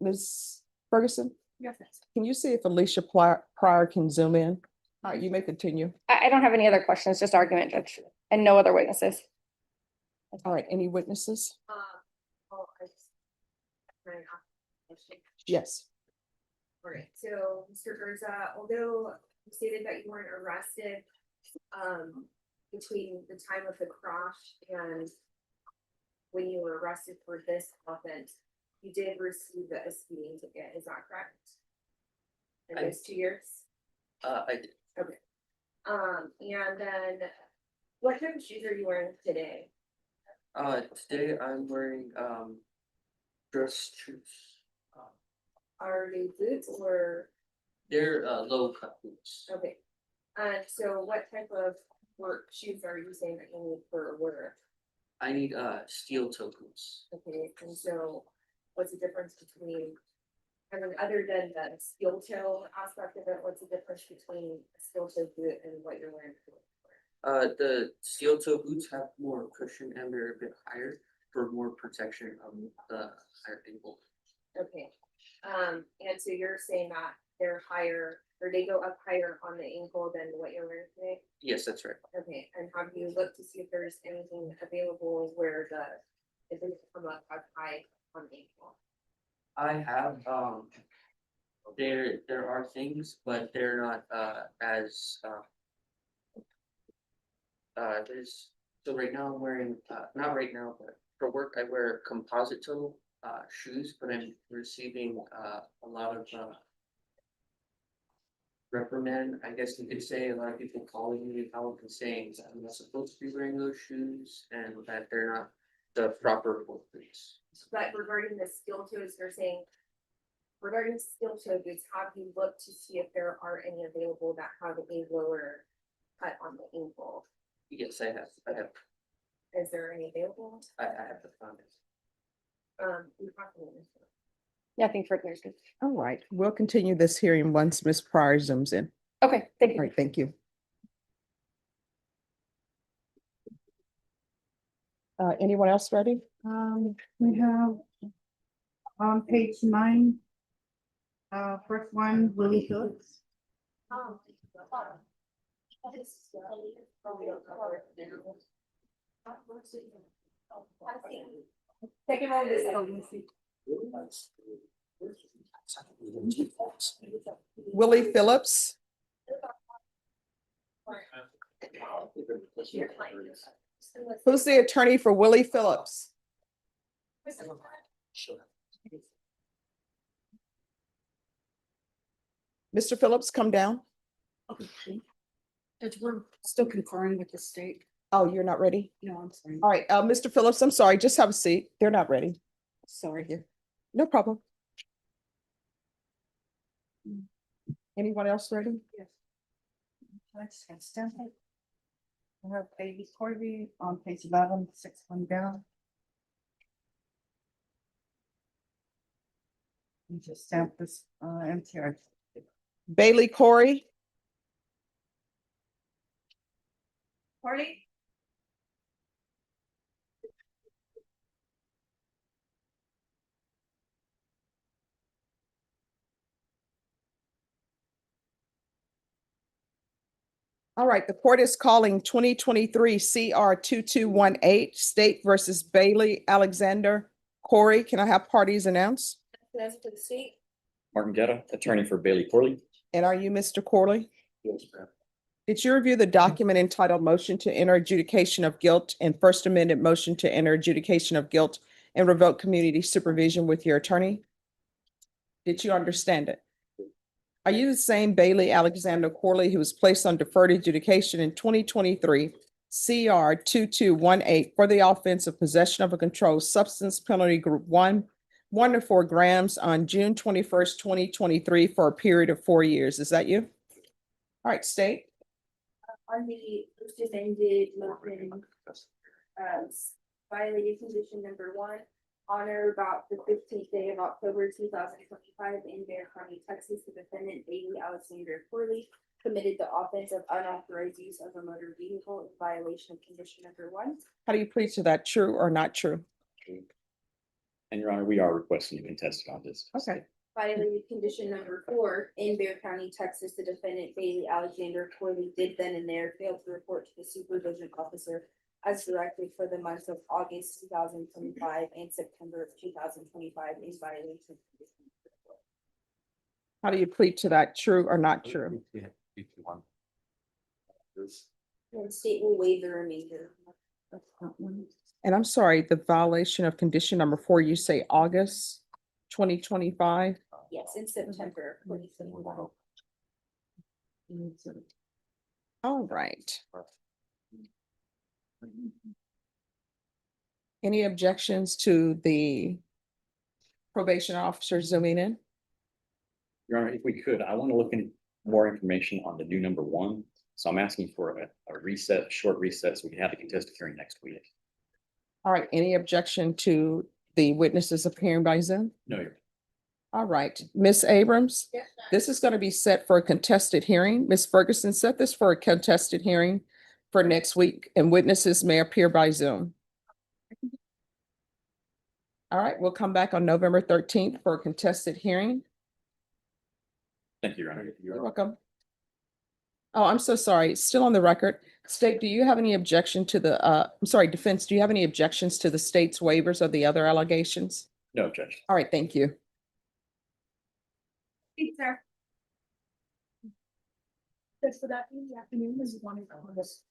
Ms. Ferguson, Yes. can you see if Alicia Pryor can zoom in? All right, you may continue. I don't have any other questions, just argument, Judge, and no other witnesses. All right, any witnesses? Well, Yes. all right, so Mr. Urza, although you stated that you weren't arrested, between the time of the crash and when you were arrested for this offense, you did receive a speeding ticket, is that correct? In I- those 2 years? I did. Okay. And then what type of shoes are you wearing today? Today I'm wearing dress shoes. Are they boots or, They're low cut boots. okay. And so what type of work shoes are you saying that you need for work? I need steel toe boots. Okay, and so what's the difference between, I mean, other than the steel toe aspect of it, what's the difference between a steel toe boot and what you're wearing? The steel toe boots have more cushion and they're a bit higher for more protection of the higher ankle. Okay, and so you're saying that they're higher, or they go up higher on the ankle than what you're wearing today? Yes, that's right. Okay, and have you looked to see if there's anything available where it doesn't come up as high on the ankle? I have there are things, but they're not as there's so right now I'm wearing not right now, but for work I wear composite toe shoes, but I'm receiving a lot of reprimand, I guess you could say. A lot of people calling me out and saying that I'm not supposed to be wearing those shoes and that they're not the proper work boots. But regarding the steel toes, you're saying, regarding steel toe boots, have you looked to see if there are any available that have a lower cut on the ankle? Yes, I have. Is there any available? I have the found it. You have to answer. Nothing further. Judge. All right, we'll continue this hearing once Ms. Pryor zooms in. Okay, thank All you. right, thank you. Anyone else ready? We have on page 9. First one, Willie Phillips. Second one is. Willie Phillips. Who's the attorney for Willie Phillips? Mr. Phillips, come down. Judge, we're still conferring with the state. Oh, you're not ready? No, I'm sorry. All right, Mr. Phillips, I'm sorry, just have a seat. They're not ready. Sorry. No problem. Anyone else ready? Yes. Let's get started. I have Bailey Corby on page 11, 6 1 down. You just stamp this, MTR. Bailey Corey. Party? All right, the court is calling 2023 CR 2218 State versus Bailey Alexander Corey. Can I have parties announced? That's for the state. Martin Getta, attorney for Bailey Corley. And are you Mr. Corley? Yes, ma'am. Did you review the document entitled Motion to Enter Adjudication of Guilt and First Amendment Motion to Enter Adjudication of Guilt and Revoke Community Supervision with your attorney? Did you understand it? Are you the same Bailey Alexander Corley who was placed on deferred adjudication in 2023 CR 2218 for the offense of possession of a controlled substance penalty group 1 to 4 grams on June 21st, 2023 for a period of 4 years? Is that you? All right, state. On the just ended motion, violated condition number 1, on or about the 15th day of October 2025 in Bear County, Texas, the defendant Bailey Alexander Corley committed the offense of unauthorized use of a motor vehicle in violation of condition number 1. How do you plead to that? True or not true? And Your Honor, we are requesting you contest on this. Okay. Violated condition number 4, in Bear County, Texas, the defendant Bailey Alexander Corley did then and there fail to report to the supervision officer as directed for the months of August 2025 and September of 2025 in violation of condition number 4. How do you plead to that? True or not true? And state will waive the remainder. And I'm sorry, the violation of condition number 4, you say August 2025? Yes, in September of 2025. All right. Any objections to the probation officer zooming in? Your Honor, if we could, I want to look in more information on the new number 1. So I'm asking for a reset, a short reset, so we can have the contested hearing next week. All right, any objection to the witnesses appearing by Zoom? No, Your All right, Ms. Abrams, Yes. this is going to be set for a contested hearing. Ms. Ferguson, set this for a contested hearing for next week, and witnesses may appear by Zoom. All right, we'll come back on November 13th for a contested hearing. Thank you, Your Honor. You're welcome. Oh, I'm so sorry. It's still on the record. State, do you have any objection to the, I'm sorry, defense, do you have any objections to the state's waivers of the other allegations? No objection. All right, thank you. Sir. Just for that in the afternoon, is one of this.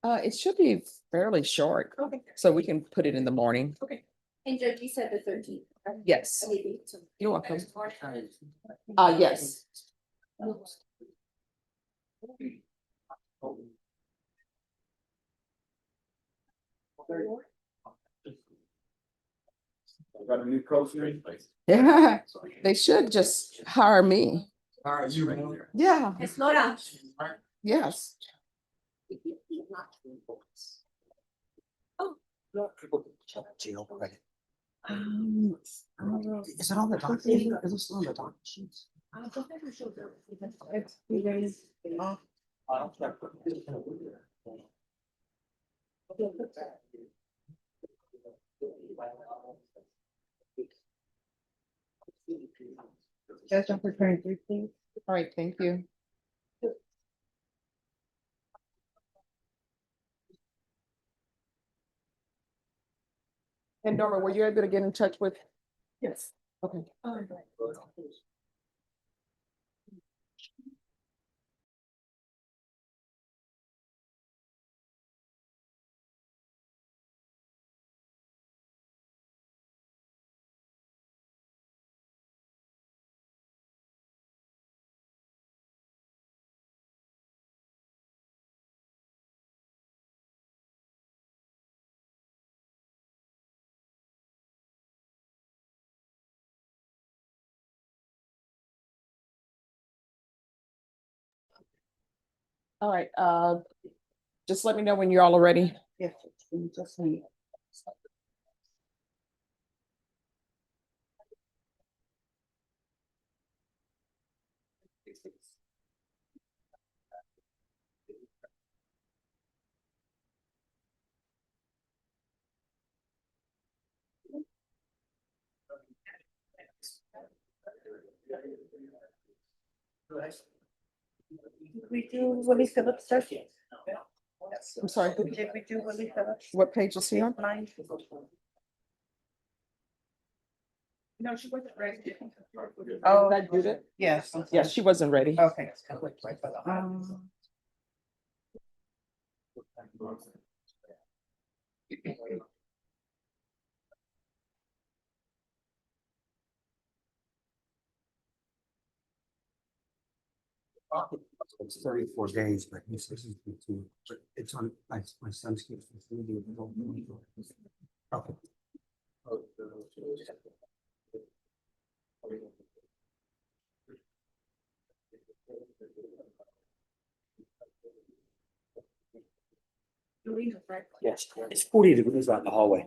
It should be fairly short, Okay. so we can put it in the morning. Okay. And Judge, you said the 13th. correct? Yes, Okay, so- you're welcome. Yes. Got a new coach here? Yeah, they should just hire me. Yeah, Ms. Laura. yes. Is it on the document? Is it on the document sheets? Judge, I'm preparing 3, please. All right, thank you. And Norma, were you able to get in touch with? Yes. Okay. All right, just let me know when you're all ready. Yes. Just me. Did we do Willie Phillips search? I'm sorry, Did we do Willie Phillips? what page is he on? Mine. No, she wasn't ready. Oh, That did it? yes. Yeah, she wasn't ready. Okay. It's 34 days, but he says it's on my son's case. Okay. Yes, it's 40 degrees out in the hallway.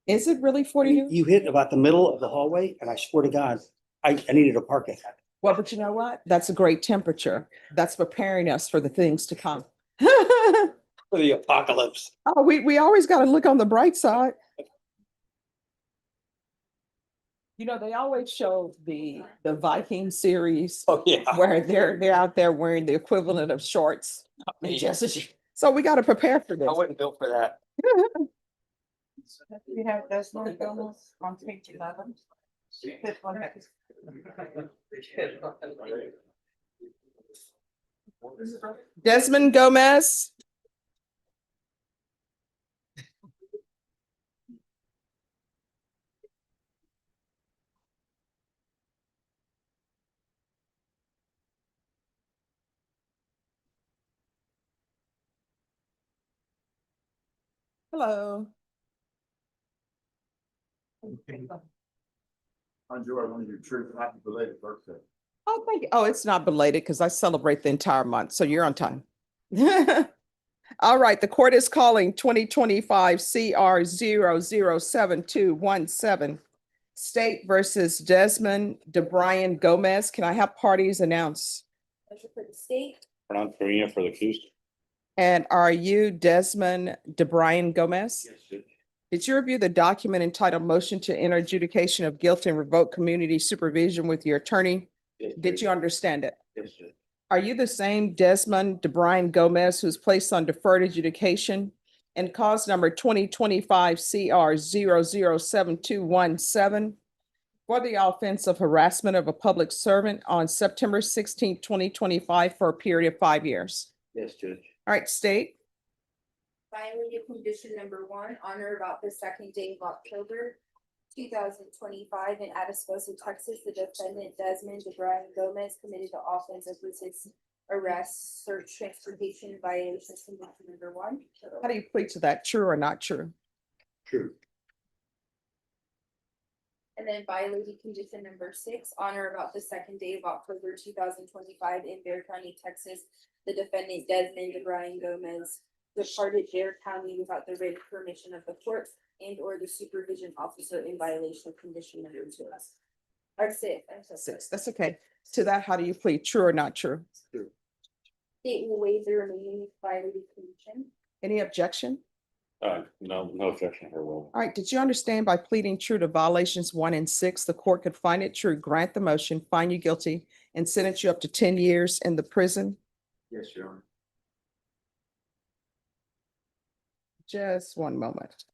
Is it really 40? You hit about the middle of the hallway and I swear to God, I needed to park it. Well, but you know what? That's a great temperature. That's preparing us for the things to come. For the apocalypse. Oh, we always got to look on the bright side. You know, they always show the Viking series Oh, yeah. where they're out there wearing the equivalent of shorts. And just- so we got to prepare for this. I wasn't built for that. We have Desmond Gomez on page 11. Fifth one. Desmond Gomez. Hello. Enjoy, I want you to true happy belated birthday. Oh, thank you. Oh, it's not belated because I celebrate the entire month, so you're on time. All right, the court is calling 2025 CR 007-217 State versus Desmond DeBrian Gomez. Can I have parties announce? Measure for the state. Fernand Farina for the accused. And are you Desmond DeBrian Gomez? Yes. Did you review the document entitled Motion to Enter Adjudication of Guilt and Revoke Community Supervision with your attorney? Yes, Did you understand it? Yes, Judge. Are you the same Desmond DeBrian Gomez who's placed on deferred adjudication and cause number 2025 CR 007-217 for the offense of harassment of a public servant on September 16, 2025 for a period of 5 years? Yes, Judge. All right, state. Violated condition number 1, on or about the second day of October 2025 in Atascosa, Texas, the defendant Desmond DeBrian Gomez committed the offense of resist arrest, search, transportation violation of condition number 1. How do you plead to that? True or not true? True. And then violated condition number 6, on or about the second day of October 2025 in Bear County, Texas, the defendant Desmond DeBrian Gomez departed Bear County without the written permission of the court and or the supervision officer in violation of condition number 2. Or 6. I'm so sorry. 6, that's okay. To that, how do you plead? True or not true? State will waive the remaining violated condition. Any objection? No objection here, Will. All right, did you understand by pleading true to violations 1 and 6, the court could find it true, grant the motion, find you guilty, and sentence you up to 10 years in the prison? Yes, Your Honor. Just one moment.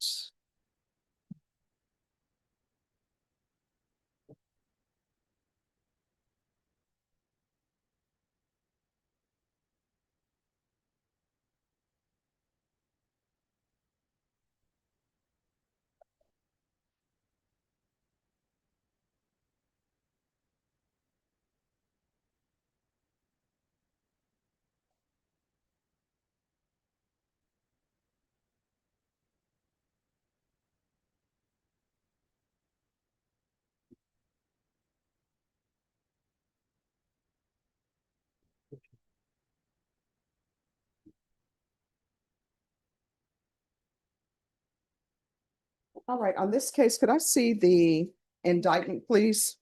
All right, on this case, could I see the indictment, please?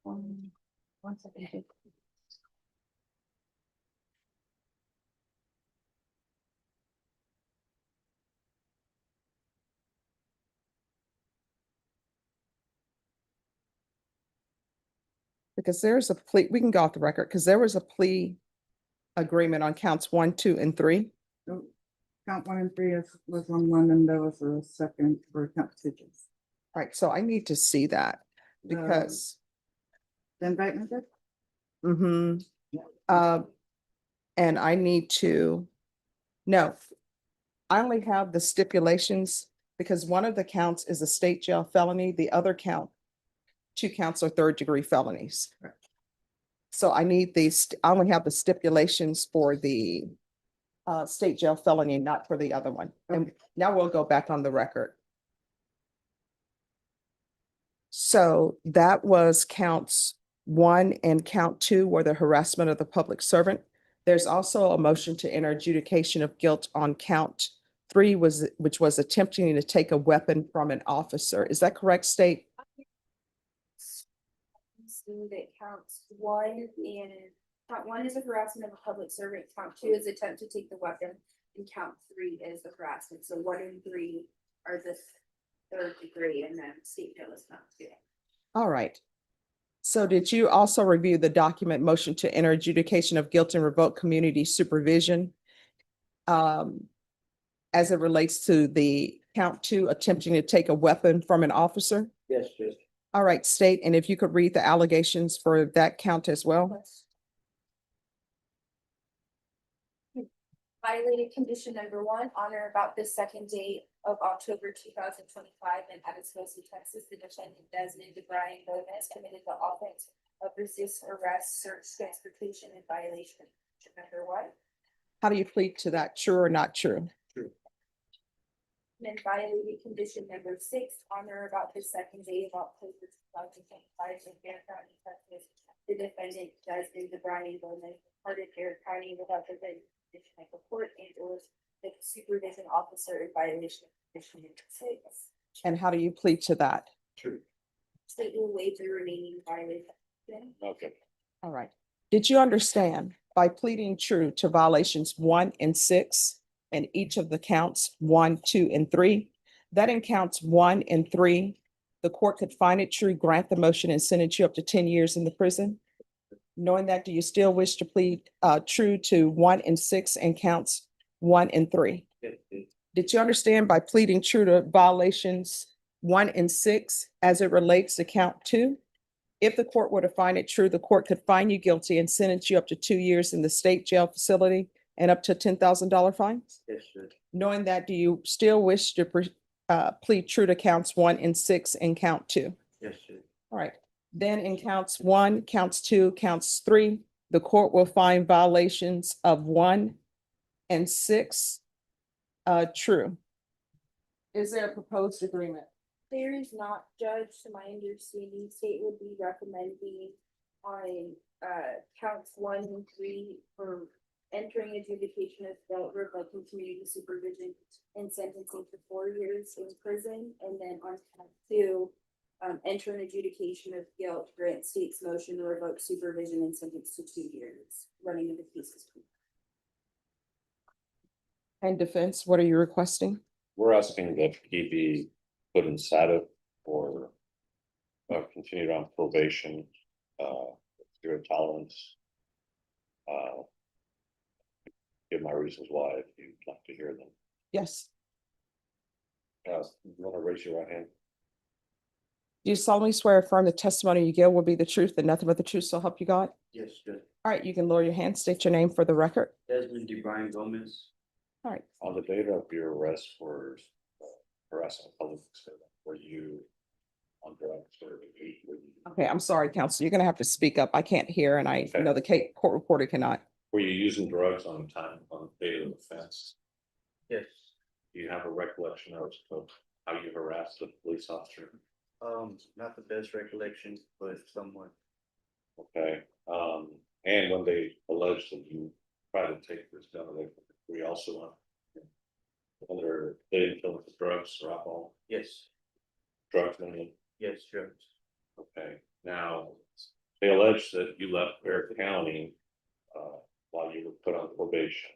One second. Because there's a plea, we can go off the record, because there was a plea agreement on counts 1, 2, and 3. Count 1 and 3 was on one, and there was a second for count 2. Right, so I need to see that because, The indictment did? mm-hmm. And I need to, no, I only have the stipulations because one of the counts is a state jail felony, the other count, 2 counts are 3rd-degree felonies. So I need these, I only have the stipulations for the state jail felony, not for the other one. And now we'll go back on the record. So that was counts 1 and count 2 were the harassment of the public servant. There's also a motion to enter adjudication of guilt on count 3 which was attempting to take a weapon from an officer. Is that correct, State? So that counts 1 and count 1 is a harassment of a public servant, count 2 is attempt to take the weapon, and count 3 is the harassment. So 1 and 3 are the 3rd degree, and then state jail is count 2. All right. So did you also review the document motion to enter adjudication of guilt and revoke community supervision? As it relates to the count 2 attempting to take a weapon from an officer? Yes, Judge. All right, State, and if you could read the allegations for that count as well. Violated condition number 1, on or about the 2nd day of October 2025 in Atascosa, Texas, the defendant Desmond Brian Gomez committed the offense of resist, arrest, search, transportation, and violation of condition number 1. How do you plead to that? True or not true? Then violated condition number 6, on or about the 2nd day of October 2025 in Bear County, Texas, the defendant Desmond Brian Gomez departed Bear County without the condition of the court and or the supervision officer in violation of condition number 6. And how do you plead to that? True. State will waive the remaining violation. Okay. All right. Did you understand by pleading true to violations 1 and 6 and each of the counts 1, 2, and 3, that in counts 1 and 3, the court could find it true, grant the motion, and sentence you up to 10 years in the prison? Knowing that, do you still wish to plead true to 1 and 6 and counts 1 and 3? Did you understand by pleading true to violations 1 and 6 as it relates to count 2? If the court were to find it true, the court could find you guilty and sentence you up to 2 years in the state jail facility and up to $10,000 fines? Yes, Judge. Knowing that, do you still wish to plead true to counts 1 and 6 and count 2? Yes, Judge. All right. Then in counts 1, counts 2, counts 3, the court will find violations of 1 and 6 true. Is there a proposed agreement? There is not, Judge, to my understanding, state would be recommending on counts 1 and 3 for entering adjudication of guilt, revoking community supervision, and sentencing to 4 years in prison. And then on count 2, enter an adjudication of guilt, grant state's motion to revoke supervision and sentence to 2 years, running of the cases. And defense, what are you requesting? We're asking that he be put inside of or continued on probation, zero tolerance. Give my reasons why if you'd like to hear them. Yes. You want to raise your right hand? Do you solemnly swear or affirm the testimony you give will be the truth and nothing but the truth, so help you God? Yes, Judge. All right, you can lower your hand, state your name for the record. Desmond Brian Gomez. All right. On the date of your arrest for harassing a public servant, were you on drugs or were you? Okay, I'm sorry, counsel. You're gonna have to speak up. I can't hear and I know the court reporter cannot. Were you using drugs on the date of the offense? Yes. Do you have a recollection of how you harassed a police officer? Not the best recollection, but somewhat. Okay, and when they alleged that you tried to take this gun away from him, we also under, they didn't fill with drugs or alcohol, Yes, drugs, I mean, yes, drugs. okay, now, they allege that you left Bear County. While you were put on probation,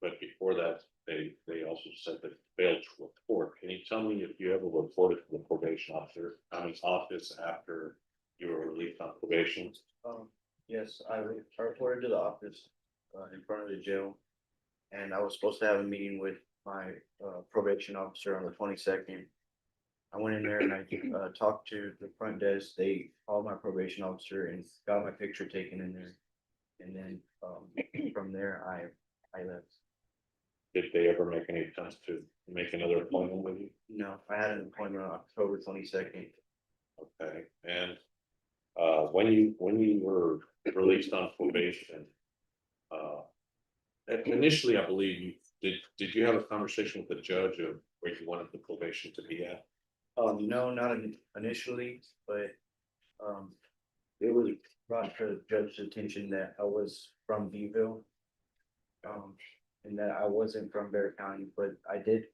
but before that, they also said that you failed to report. Can you tell me if you ever reported to the probation officer, county's office after you were released on probation? Yes, I reported to the office, in front of the jail. And I was supposed to have a meeting with my, probation officer on the 22nd. I went in there and I, talked to the front desk. They called my probation officer and got my picture taken in there. And then, from there, I left. Did they ever make any attempts to make another appointment with you? No, I had an appointment on October 22nd. Okay, and when you were released on probation, initially, I believe did you have a conversation with the judge of where you wanted the probation to be at? No, not initially, but, it was brought to the judge's attention that I was from Beville. And that I wasn't from Bear County, but I did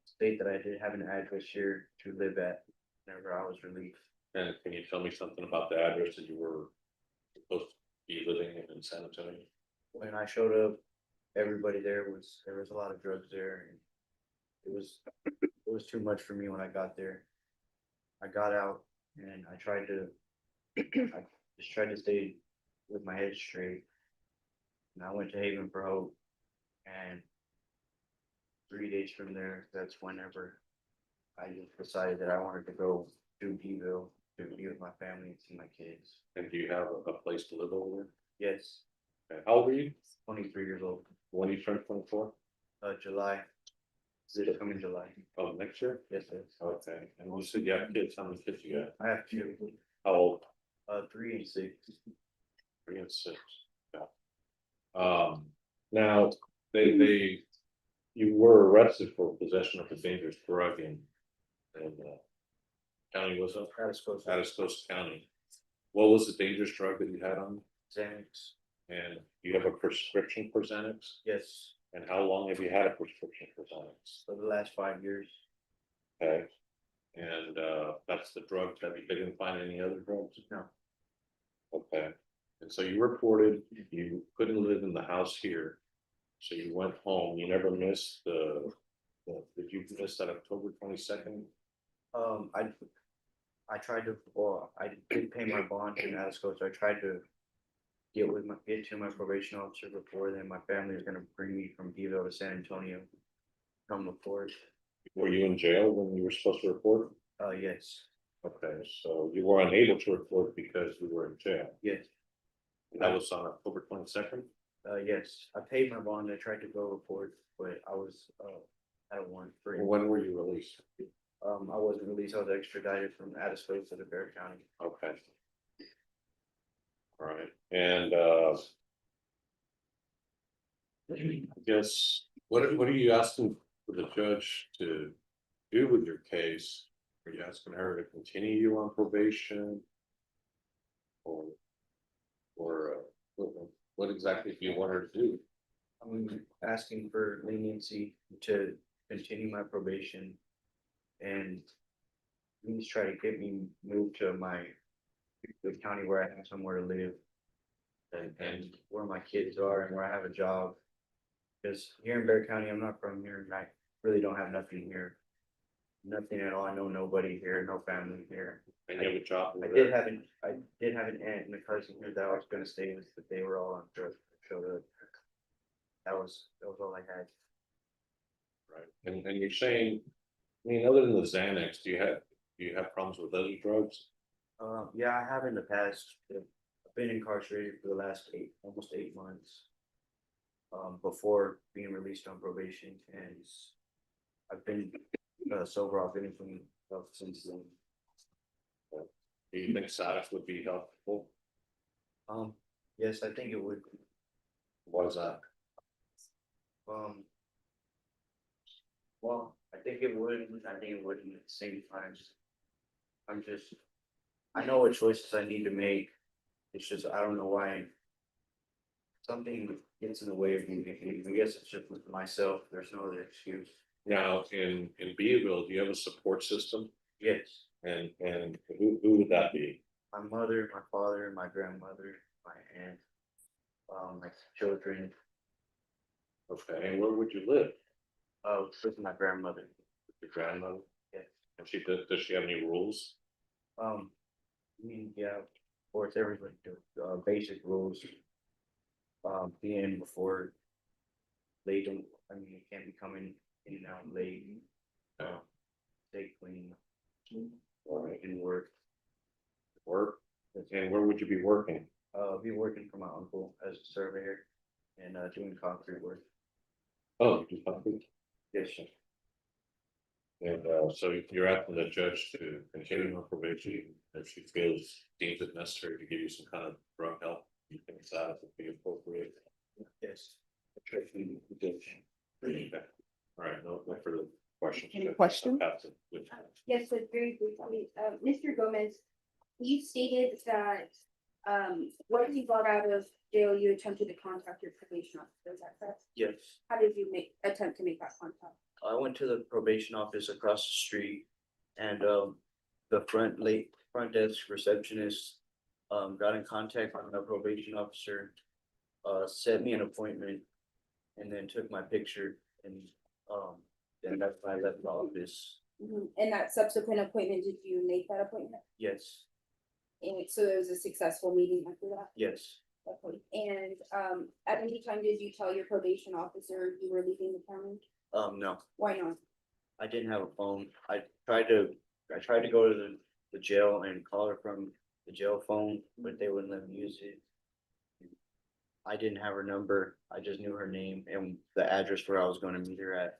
state that I did have an address here to live at whenever I was released. And can you tell me something about the address that you were supposed to be living in San Antonio? When I showed up, everybody there was a lot of drugs there, and it was too much for me when I got there. I got out and I just tried to stay with my head straight. And I went to Haven for Hope, and 3 days from there, that's whenever I just decided that I wanted to go to Beville to be with my family and see my kids. And do you have a place to live over there? Yes, Okay, how old are you? 23 years old. When you turn 24? July. This coming July. Oh, next year? Yes, sir. Okay, and you said you have kids, how many kids you got? I have two, How old? 3 and 6. 3 and 6. Yeah. Now, you were arrested for possession of a dangerous drug in county, was it? Atascosa County. What was the dangerous drug that you had on? Xanax. And you have a prescription for Xanax? Yes, And how long have you had a prescription for Xanax? for the last 5 years. Okay. And that's the drug. Have you didn't find any other drugs? No. Okay. And so you reported you couldn't live in the house here. So you went home. You never missed did you miss that October 22nd? I tried to, well, I did pay my bond in Atascosa. I tried to get to my probation officer before then. My family was gonna bring me from Beville to San Antonio. Come report. Were you in jail when you were supposed to report? Yes, Okay, so you were unable to report because you were in jail. yes, And that was on October 22nd? yes. I paid my bond. I tried to go report, but I was, I don't want free. When were you released? I wasn't released. I was extradited from Atascosa to Bear County. Okay. All right, and I guess, what are you asking for the judge to do with your case? Are you asking her to continue you on probation? Or what exactly do you want her to do? I'm asking for leniency to continue my probation and please try to get me moved to the county where I have somewhere to live and where my kids are and where I have a job. Because here in Bear County, I'm not from here and I really don't have nothing here. Nothing at all. I know nobody here, no family here. And you have a job? I over did there? have an aunt and a cousin here that I was gonna stay with, but they were all on drugs. Showed up. That was all I had. Right, and you're saying, I mean, other than the Xanax, do you have problems with other drugs? Yeah, I have in the past. I've been incarcerated for the last almost 8 months. Before being released on probation, and I've been sober. I've been from since then. Do you think Sadaf would be helpful? Yes, I think it would. Why is that? Well, I think it would. I think it wouldn't at the same time. I know what choices I need to make. It's just, I don't know why. Something gets in the way of me making. I guess it's just with myself. There's no other excuse. Now, in Beeville, do you have a support system? Yes, And who would that be? my mother, my father, my grandmother, my aunt, my children, Okay, and where would you live? with my grandmother. Your grandmother? Yeah. And does she have any rules? I mean, yeah, of course, everybody do, basic rules. Being before late, I mean, you can't be coming in and out late. Stay clean. And work. Work? And where would you be working? Be working for my uncle as a surveyor and, doing concrete work. Oh, you do concrete? Yes, sir. And so you're asking the judge to continue on probation if she deems it necessary to give you some kind of drug help, you think that would be appropriate? Yes. Okay. All right, no further questions. Any questions? Yes, so very briefly, Mr. Gomez, you stated that, when you got out of jail, you attempted to contact your probation officer, is that correct? Yes. How did you attempt to make that contact? I went to the probation office across the street and the front desk receptionist got in contact with the probation officer, set me an appointment and then took my picture and then that's when I left the office. And that subsequent appointment, did you make that appointment? Yes, And so it was a successful meeting after that? yes, Okay. And at any time did you tell your probation officer you were leaving the county? no, Why not? I didn't have a phone. I tried to go to the jail and call her from the jail phone, but they wouldn't let me use it. I didn't have her number. I just knew her name and the address where I was going to meet her at.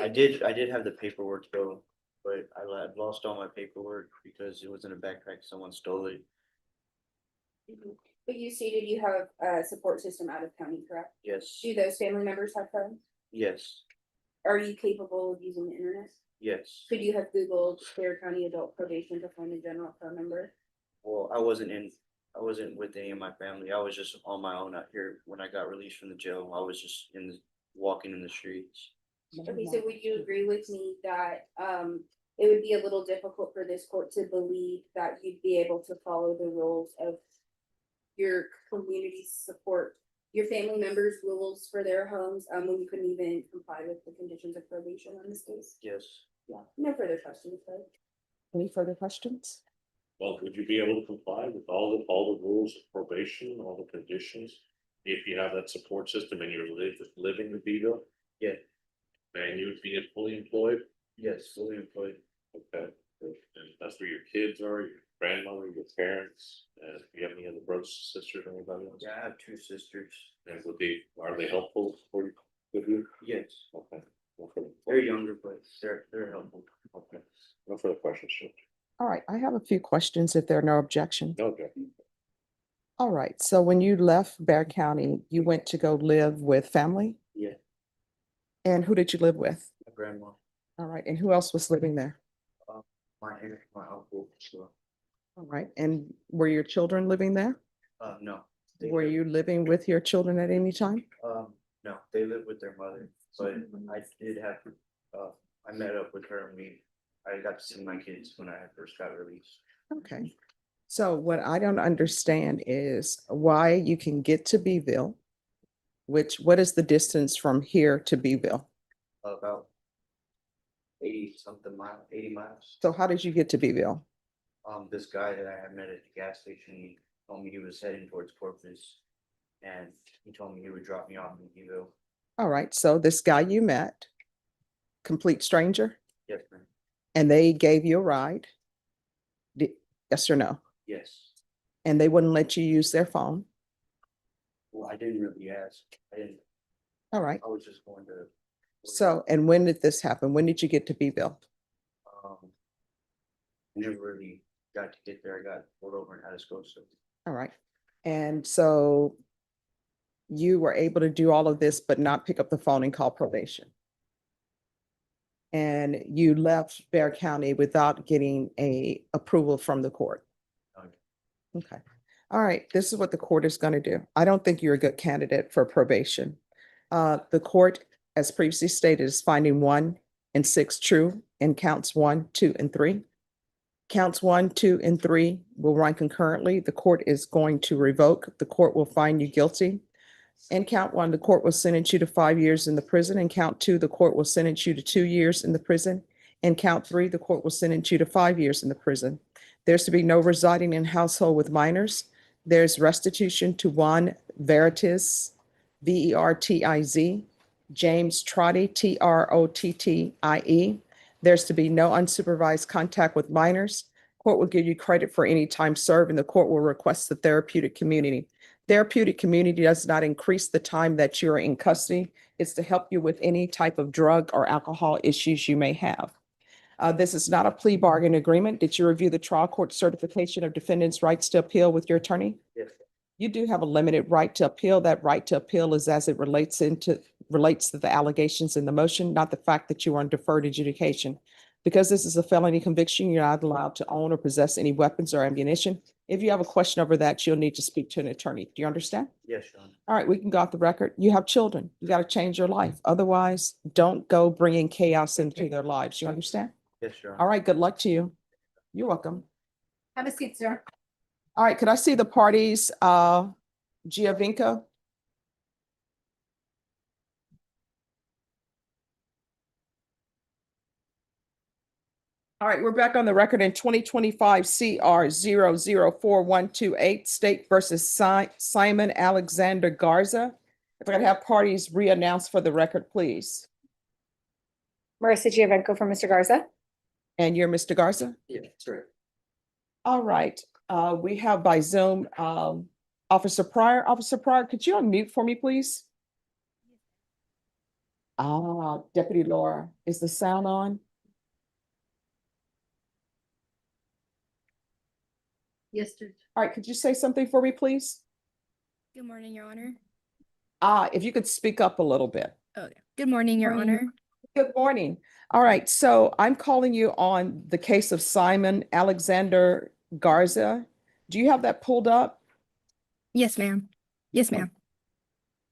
I did have the paperwork though, but I had lost all my paperwork because it was in a backpack. Someone stole it. But you stated you have a support system out of county, correct? Yes, Do those family members have phones? yes, Are you capable of using the internet? yes. Could you have Googled Dare County Adult Probation to find a general phone number? Well, I wasn't with any of my family. I was just on my own out here. When I got released from the jail, I was just walking in the streets. Okay, so would you agree with me that it would be a little difficult for this court to believe that you'd be able to follow the rules of your community support, your family members' rules for their homes, when you couldn't even comply with the conditions of probation on this case? Yes. Yeah, no further questions, right? Any further questions? Well, would you be able to comply with all the rules of probation, all the conditions? If you have that support system and you're living in Beeville? Yeah. And you would be fully employed? Yes, fully employed. Okay, and that's where your kids are, your grandmother, your parents, and do you have any other brothers, sisters, or anybody else? Yeah, I have two sisters. And are they helpful for you? With you? Yes. Okay. No further- They're younger, but they're helpful. Okay, no further questions, sir. All right, I have a few questions if there are no objections. Okay. All right, so when you left Bear County, you went to go live with family? Yeah, And who did you live with? my grandma, All right, and who else was living there? my aunt, my uncle, so, All right, and were your children living there? no. Were you living with your children at any time? No, they live with their mother, but I did have, I met up with her and I got to see my kids when I first got released. Okay, so what I don't understand is why you can get to Beeville, what is the distance from here to Beeville? About 80 miles. So how did you get to Beeville? This guy that I had met at the gas station, he told me he was heading towards Corpus. And he told me he would drop me off in Beeville. All right, so this guy you met, complete stranger, Yes, ma'am. and they gave you a ride? Yes or no? Yes. And they wouldn't let you use their phone? Well, I didn't really ask. All right, I was just going to. so, and when did this happen? When did you get to Beeville? I never really got to get there. I got pulled over in Atascosa. All right, and so you were able to do all of this, but not pick up the phone and call probation. And you left Bear County without getting a approval from the court. Okay. All right, this is what the court is going to do. I don't think you're a good candidate for probation. The court as previously stated, is finding 1 and 6 true in counts 1, 2, and 3. Counts 1, 2, and 3 will run concurrently. The court is going to revoke. The court will find you guilty. In count 1, the court will sentence you to 5 years in the prison. In count 2, the court will sentence you to 2 years in the prison. In count 3, the court will sentence you to 5 years in the prison. There's to be no residing in household with minors. There's restitution to Juan Veritis, Vertiz, James Trotty, Trottie. There's to be no unsupervised contact with minors. Court will give you credit for any time served, and the court will request the therapeutic community. Therapeutic community does not increase the time that you're in custody. It's to help you with any type of drug or alcohol issues you may have. This is not a plea bargain agreement. Did you review the trial court certification of defendant's rights to appeal with your attorney? Yes. You do have a limited right to appeal. That right to appeal is as it relates to the allegations in the motion, not the fact that you are on deferred adjudication. Because this is a felony conviction, you're not allowed to own or possess any weapons or ammunition. If you have a question over that, you'll need to speak to an attorney. Do you understand? Yes, Your Honor. All right, we can go off the record. You have children. You got to change your life. Otherwise, don't go bringing chaos into their lives. You understand? Yes, Your Honor. All right, good luck to you. You're welcome. Have a seat, sir. All right, could I see the parties, Giovinco? All right, we're back on the record in 2025 CR 004128, State versus Simon Alexander Garza. If I could have parties re-announced for the record, please. Marissa Giovenco for Mr. Garza. And you're Mr. Garza? Yeah, that's right. All right, we have by Zoom, Officer Pryor. Officer Pryor, could you unmute for me, please? Deputy Laura, is the sound on? Yes, sir. All right, could you say something for me, please? Good morning, Your Honor. If you could speak up a little bit. Okay. Good morning, Your Morning. Honor. Good morning. All right, so I'm calling you on the case of Simon Alexander Garza. Do you have that pulled up? Yes, ma'am. Yes, ma'am.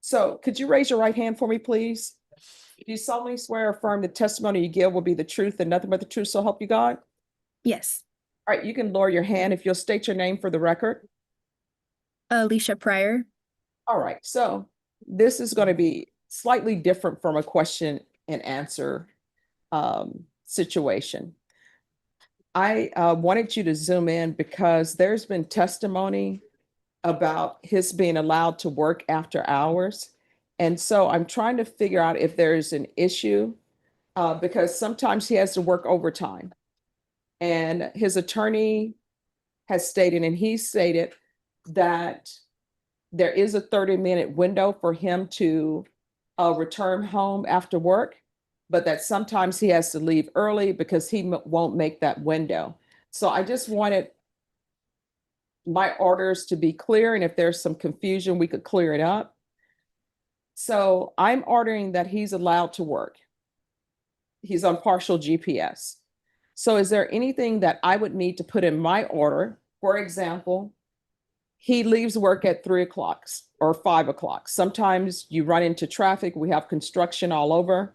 So could you raise your right hand for me, please? Do you solemnly swear or affirm the testimony you give will be the truth and nothing but the truth, so help you God? Yes. All right, you can lower your hand if you'll state your name for the record. Alicia Pryor. All right, so this is going to be slightly different from a question and answer situation. I wanted you to zoom in because there's been testimony about his being allowed to work after hours. And so I'm trying to figure out if there's an issue because sometimes he has to work overtime. And his attorney has stated, and he stated that there is a 30-minute window for him to return home after work, but that sometimes he has to leave early because he won't make that window. So I just wanted my orders to be clear, and if there's some confusion, we could clear it up. So I'm ordering that he's allowed to work. He's on partial GPS. So is there anything that I would need to put in my order? For example, he leaves work at 3 o'clock or 5 o'clock. Sometimes you run into traffic. We have construction all over.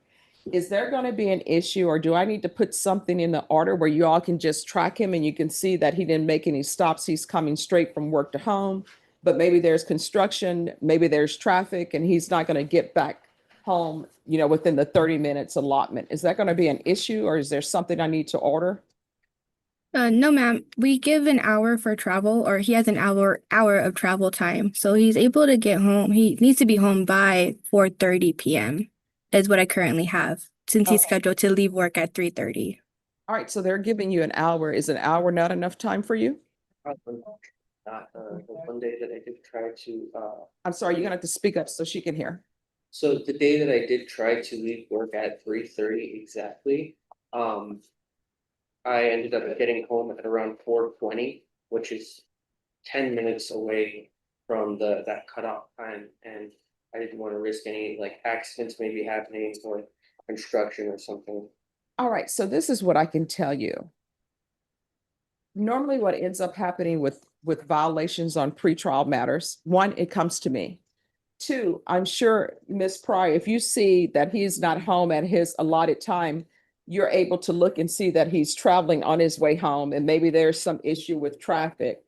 Is there going to be an issue, or do I need to put something in the order where you all can just track him and you can see that he didn't make any stops? He's coming straight from work to home, but maybe there's construction, maybe there's traffic, and he's not going to get back home, within the 30 minutes allotment. Is that going to be an issue, or is there something I need to order? No, ma'am. We give an hour for travel, or he has an hour of travel time. So he's able to get home. He needs to be home by 4:30 p.m. is what I currently have, since he's scheduled to leave work at 3:30. All right, so they're giving you an hour. Is an hour not enough time for you? Not the one day that I did try to I'm sorry, you're gonna have to speak up so she can hear. so the day that I did try to leave work at 3:30 exactly, I ended up getting home at around 4:20, which is 10 minutes away from that cutoff time, and I didn't want to risk any accidents maybe happening or construction or something. All right, so this is what I can tell you. Normally what ends up happening with violations on pretrial matters, one, it comes to me. Two, I'm sure, Ms. Pryor, if you see that he's not home at his allotted time, you're able to look and see that he's traveling on his way home and maybe there's some issue with traffic.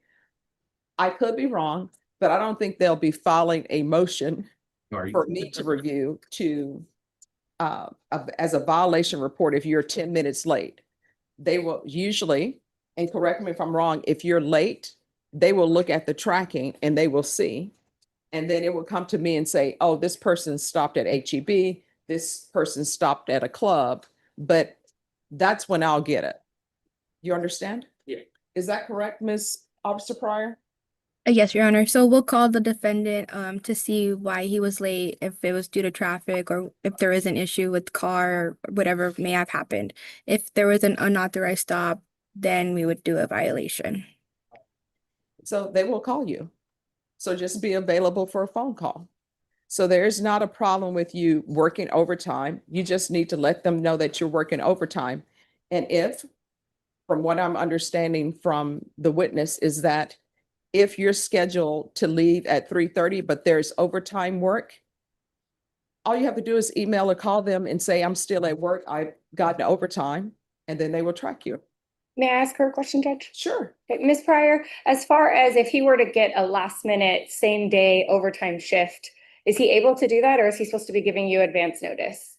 I could be wrong, but I don't think they'll be filing a motion for me to review as a violation report if you're 10 minutes late. They will usually, and correct me if I'm wrong, if you're late, they will look at the tracking and they will see. And then it will come to me and say, oh, this person stopped at HEB, this person stopped at a club, but that's when I'll get it. You understand? Yeah. Is that correct, Ms. Officer Pryor? Yes, Your Honor. So we'll call the defendant to see why he was late, if it was due to traffic or if there is an issue with car or whatever may have happened. If there was an unauthorized stop, then we would do a violation. So they will call you. So just be available for a phone call. So there's not a problem with you working overtime. You just need to let them know that you're working overtime. And if, from what I'm understanding from the witness, is that if you're scheduled to leave at 3:30, but there's overtime work, all you have to do is email or call them and say, I'm still at work, I've gotten overtime, and then they will track you. May I ask her a question, Judge? Sure. Okay, Ms. Pryor, as far as if he were to get a last minute, same day overtime shift, is he able to do that or is he supposed to be giving you advance notice?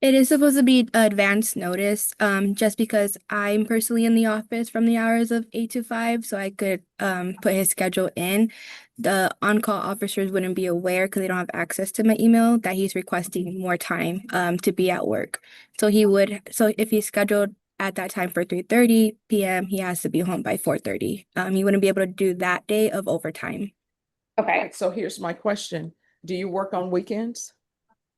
It is supposed to be advance notice, just because I'm personally in the office from the hours of 8 to 5, so I could put his schedule in. The on-call officers wouldn't be aware because they don't have access to my email that he's requesting more time to be at work. So if he's scheduled at that time for 3:30 p.m., he has to be home by 4:30. He wouldn't be able to do that day of overtime. Okay. So here's my question. Do you work on weekends?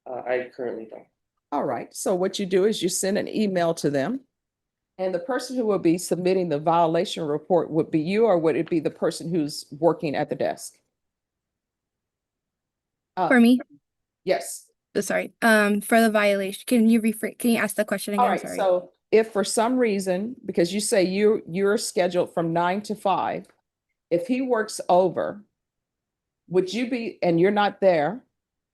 I currently don't. All right. So what you do is you send an email to them. And the person who will be submitting the violation report would be you, or would it be the person who's working at the desk? For me? Yes. Sorry. For the violation, can you ask the question again? All right. Sorry. So if for some reason, because you say you're scheduled from 9 to 5, if he works over, would you be, and you're not there,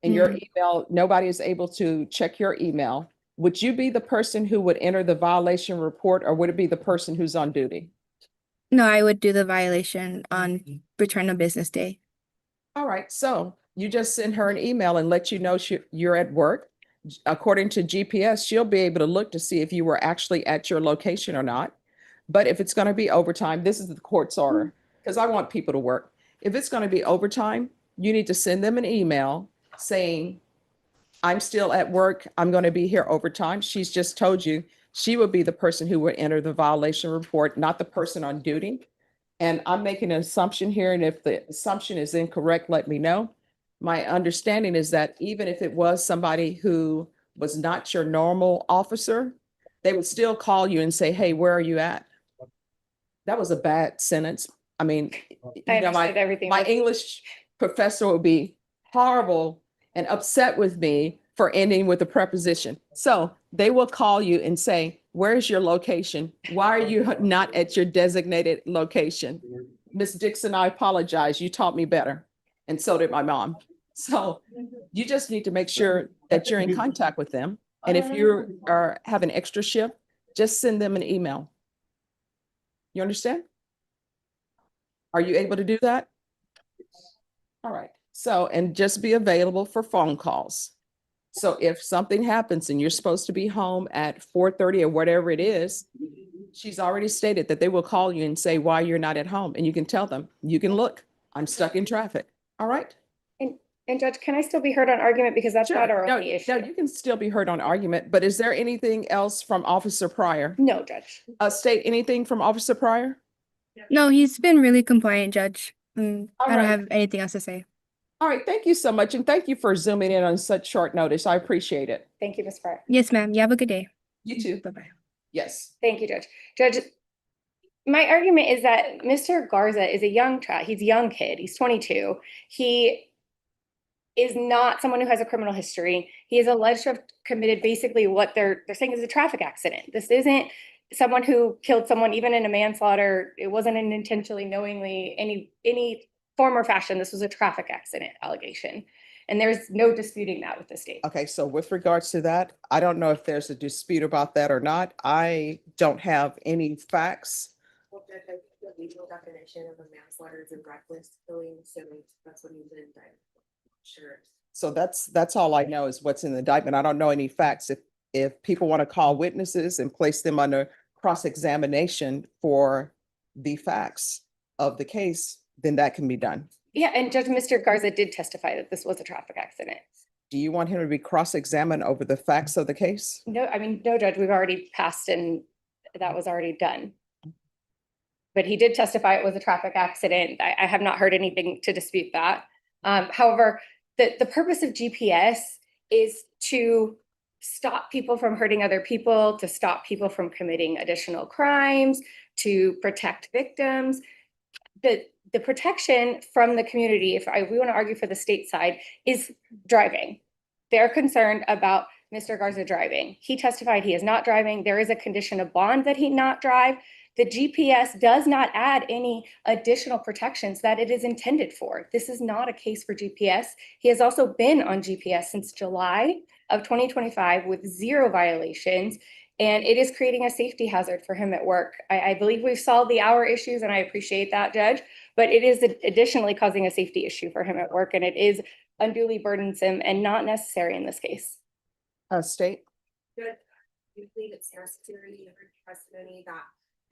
and your email, nobody is able to check your email, would you be the person who would enter the violation report, or would it be the person who's on duty? No, I would do the violation on return of business day. All right, so you just send her an email and let you know you're at work. According to GPS, she'll be able to look to see if you were actually at your location or not. But if it's going to be overtime, this is the court's order, because I want people to work. If it's going to be overtime, you need to send them an email saying, I'm still at work, I'm going to be here overtime. She's just told you she would be the person who would enter the violation report, not the person on duty. And I'm making an assumption here, and if the assumption is incorrect, let me know. My understanding is that even if it was somebody who was not your normal officer, they would still call you and say, hey, where are you at? That was a bad sentence. I mean, I understood everything. my English professor would be horrible and upset with me for ending with a preposition. So they will call you and say, where's your location? Why are you not at your designated location? Miss Dixon, I apologize. You taught me better. And so did my mom. So you just need to make sure that you're in contact with them. And if you have an extra shift, just send them an email. You understand? Are you able to do that? All right. So, and just be available for phone calls. So if something happens and you're supposed to be home at 4:30 or whatever it is, she's already stated that they will call you and say why you're not at home. And you can tell them, you can look, I'm stuck in traffic. All right. And Judge, can I still be heard on argument? Because that's not our only issue. No, you can still be heard on argument, but is there anything else from Officer Pryor? No, Judge. State anything from Officer Pryor? No, he's been really compliant, Judge. I don't right. have anything else to say. All right, thank you so much. And thank you for zooming in on such short notice. I appreciate it. Thank you, Ms. Pryor. Yes, ma'am. You have a good day. You too. Bye-bye. Yes. Thank you, Judge. Judge, my argument is that Mr. Garza is a he's a young kid. He's 22. He is not someone who has a criminal history. He is alleged to have committed basically what they're saying is a traffic accident. This isn't someone who killed someone, even in a manslaughter. It wasn't an intentionally, knowingly, any form or fashion. This was a traffic accident allegation. And there's no disputing that with the state. Okay, so with regards to that, I don't know if there's a dispute about that or not. I don't have any facts. Well, Judge, I think the legal definition of a manslaughter is a reckless killing, so that's what he's been indicted for. Sure. So that's all I know is what's in the indictment. I don't know any facts. If people want to call witnesses and place them under cross-examination for the facts of the case, then that can be done. Yeah, and Judge Mr. Garza did testify that this was a traffic accident. Do you want him to be cross-examined over the facts of the case? No, I mean, no, Judge, we've already passed and that was already done. But he did testify it was a traffic accident. I have not heard anything to dispute that. However, the purpose of GPS is to stop people from hurting other people, to stop people from committing additional crimes, to protect victims. The protection from the community, we want to argue for the state side, is driving. They're concerned about Mr. Garza driving. He testified he is not driving. There is a condition of bond that he not drive. The GPS does not add any additional protections that it is intended for. This is not a case for GPS. He has also been on GPS since July of 2025 with 0 violations, and it is creating a safety hazard for him at work. I believe we've solved the hour issues, and I appreciate that, Judge, but it is additionally causing a safety issue for him at work, and it is unduly burdensome and not necessary in this case. State? Judge, you believe it's necessary, you heard testimony that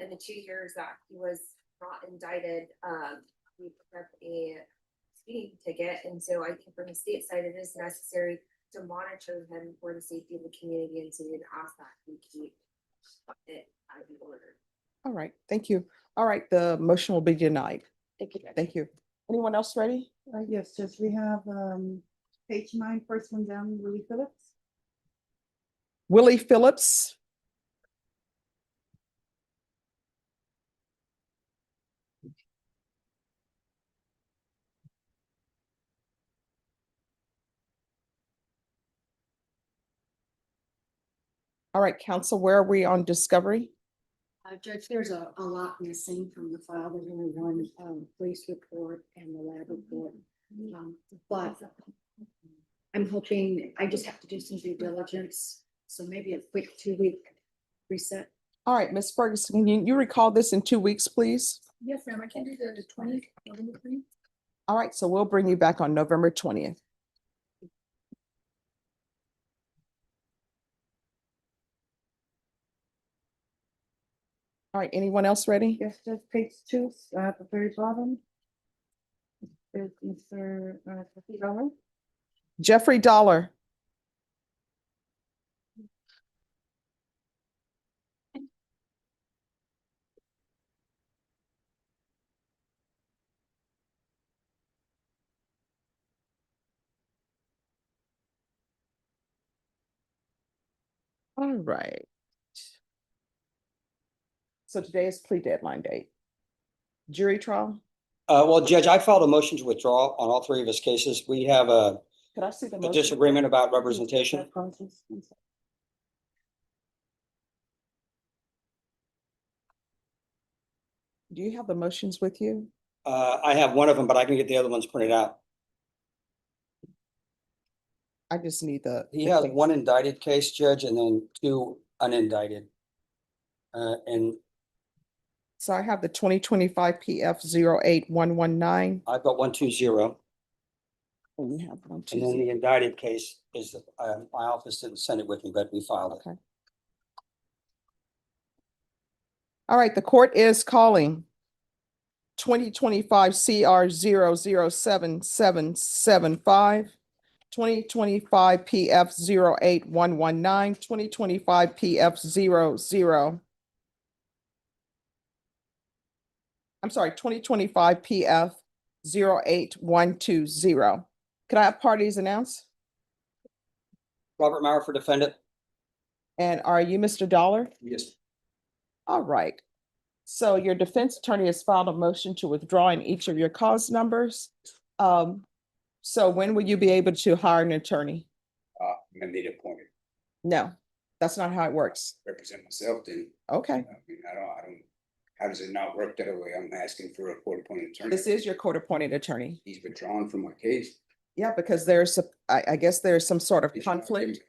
in the 2 years that he was not indicted, we put up a speeding ticket. And so I think from the state side, it is necessary to monitor him for the safety of the community. And so we'd ask that we keep it out of order. All right, thank you. All right, the motion will be denied. Thank you, Judge. Thank you. Anyone else ready? Yes, Judge, we have, page 9, first one down, Willie Phillips. Willie Phillips. All right, counsel, where are we on discovery? Judge, there's a lot missing from the file. There's only one, police report and the lab report. But I'm hoping, I just have to do some due diligence, so maybe a quick 2-week reset. All right, Ms. Ferguson, can you recall this in 2 weeks, please? Yes, ma'am, I can do the 20th. All right, so we'll bring you back on November 20th. All right, anyone else ready? Yes, Judge, page 2, at the very bottom. Is Mr. Dollar. Jeffrey Dollar. All right. So today is plea deadline date. Jury trial? Well, Judge, I filed a motion to withdraw on all 3 of his cases. We have Could I see the a motion? disagreement about representation. Do you have the motions with you? I have one of them, but I can get the other ones printed out. I just need the. He has one indicted case, Judge, and then 2 unindicted. And So I have the 2025 PF 08119. I've got 120. And you have one, And then the indicted case is, my office didn't send it with me, but we filed it. Okay. All right, the court is calling 2025 CR 0077775, 2025 PF 08119, 2025 PF 2025 PF 08120. Could I have parties announced? Robert Maurer for defendant. And are you Mr. Dollar? Yes. All right. So your defense attorney has filed a motion to withdraw in each of your cause numbers. So when will you be able to hire an attorney? I'm gonna need appointed, No, that's not how it works. represent myself then. Okay, I mean, I don't, how does it not work that way? I'm asking for a court appointed attorney. this is your court appointed attorney. He's withdrawn from my case. Yeah, because I guess there's some sort of conflict.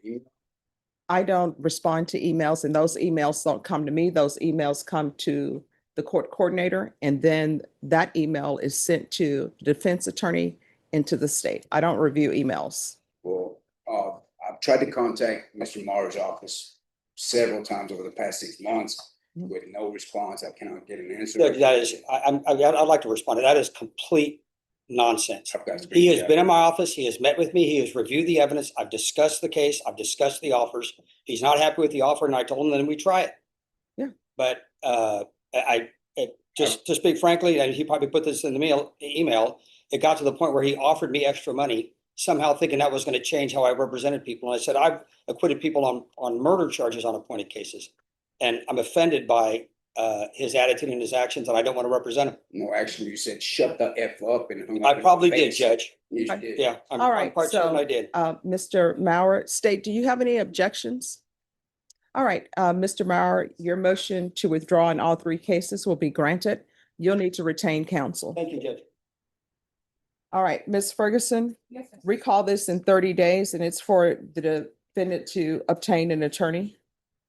I don't respond to emails and those emails don't come to me. Those emails come to the court coordinator and then that email is sent to the defense attorney and to the state. I don't review emails. Well, I've tried to contact Mr. Marr's office several times over the past 6 months with no response. I cannot get an answer. Look, that is, I'd like to respond to that. Is complete nonsense. I've got He has screenshots. been in my office, he has met with me, he has reviewed the evidence, I've discussed the case, I've discussed the offers. He's not happy with the offer and I told him then we try it. Yeah. But just to speak frankly, and he probably put this in the email, it got to the point where he offered me extra money, somehow thinking that was going to change how I represented people. And I said, I've acquitted people on murder charges on appointed cases. And I'm offended by his attitude and his actions, and I don't want to represent him. No, actually, you said shut the F up and hung up I in probably my did, face. Judge. Yes, you did. Yeah, All I'm right, quite certain I did. Mr. Mauer, State, do you have any objections? All right, Mr. Mauer, your motion to withdraw in all three cases will be granted. You'll need to retain counsel. Thank you, Judge. All right, Ms. Ferguson, Yes, sir. recall this in 30 days and it's for the defendant to obtain an attorney.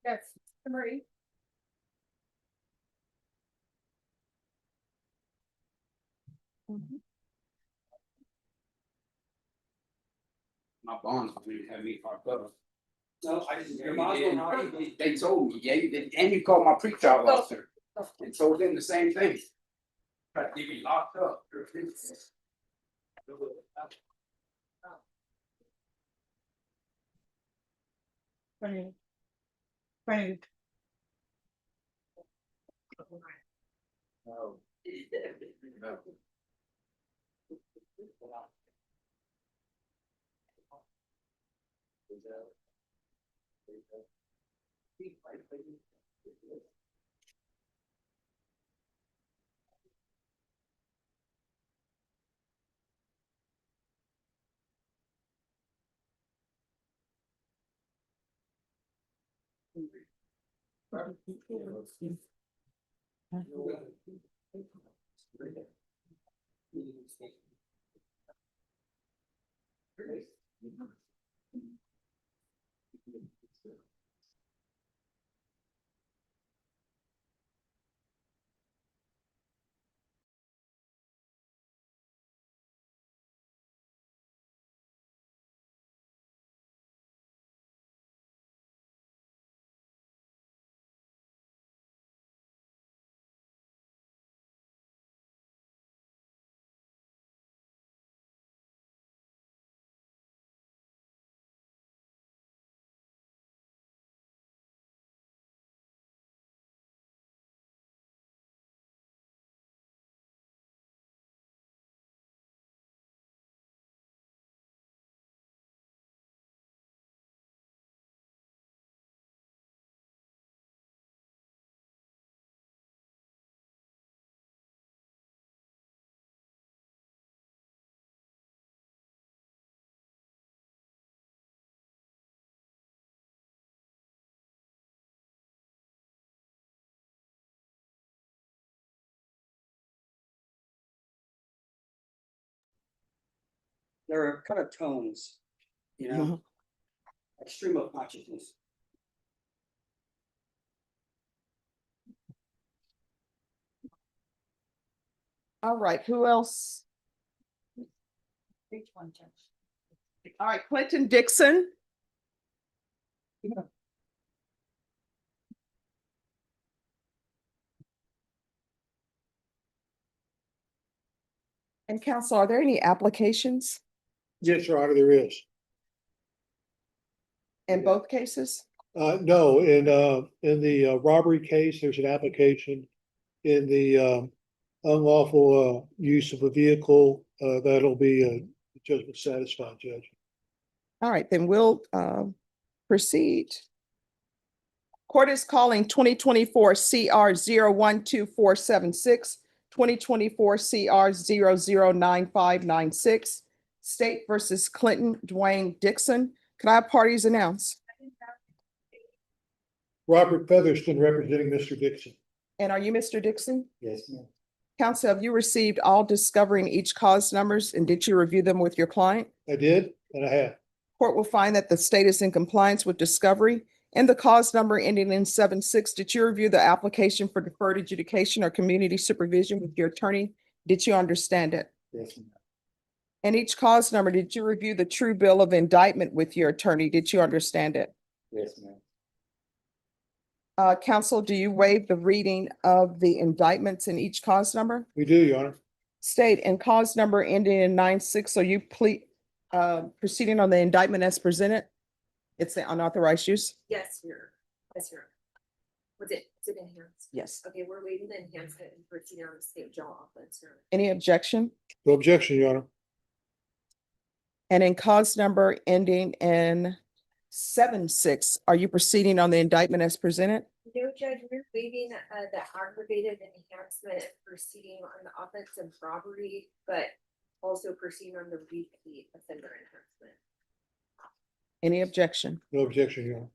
Yes, Marie. My bonds didn't have me parked up. No, I didn't. Your bonds don't have me. They told me, yeah, you did, and you called my pretrial officer and told them the same thing. Tried to get me locked up. Frank. No. No. There are kind of tones, you know, extreme of consciousness. All right, who else? Which one, Judge? All right, Clinton Dixon. And counsel, are there any applications Yes, Your Honor, there is. in both cases? No, in the robbery case, there's an application. In the unlawful use of a vehicle, that'll be a judgment satisfied, Judge. All right, then we'll proceed. Court is calling 2024 CR 01247 2024 CR 009596, State versus Clinton Dwayne Dixon. Could I have parties announce? Robert Featherston representing Mr. Dixon. And are you Mr. Dixon? Yes, ma'am. Counsel, have you received all discovery in each cause numbers and did you review them with your client? I did, and I have. Court will find that the state is in compliance with discovery and the cause number ending in 7-6. Did you review the application for deferred adjudication or community supervision with your attorney? Did you understand it? Yes, ma'am. And each cause number, did you review the true bill of indictment with your attorney? Did you understand it? Yes, ma'am. Counsel, do you waive the reading of the indictments in each cause number? We do, Your Honor. State and cause number ending in 9-6. Are you proceeding on the indictment as presented? It's the unauthorized use? Yes, Your Was it enhanced? Yes. Okay, we're waiving the enhancement and proceeding on the state jail offense. Any objection? No objection, Your Honor. And in cause number ending in 7-6, are you proceeding on the indictment as presented? No, Judge, we're waiving the aggravated enhancement and proceeding on the offense of robbery, but also proceeding on the repeat offender enhancement. Any objection? No objection, Your Honor.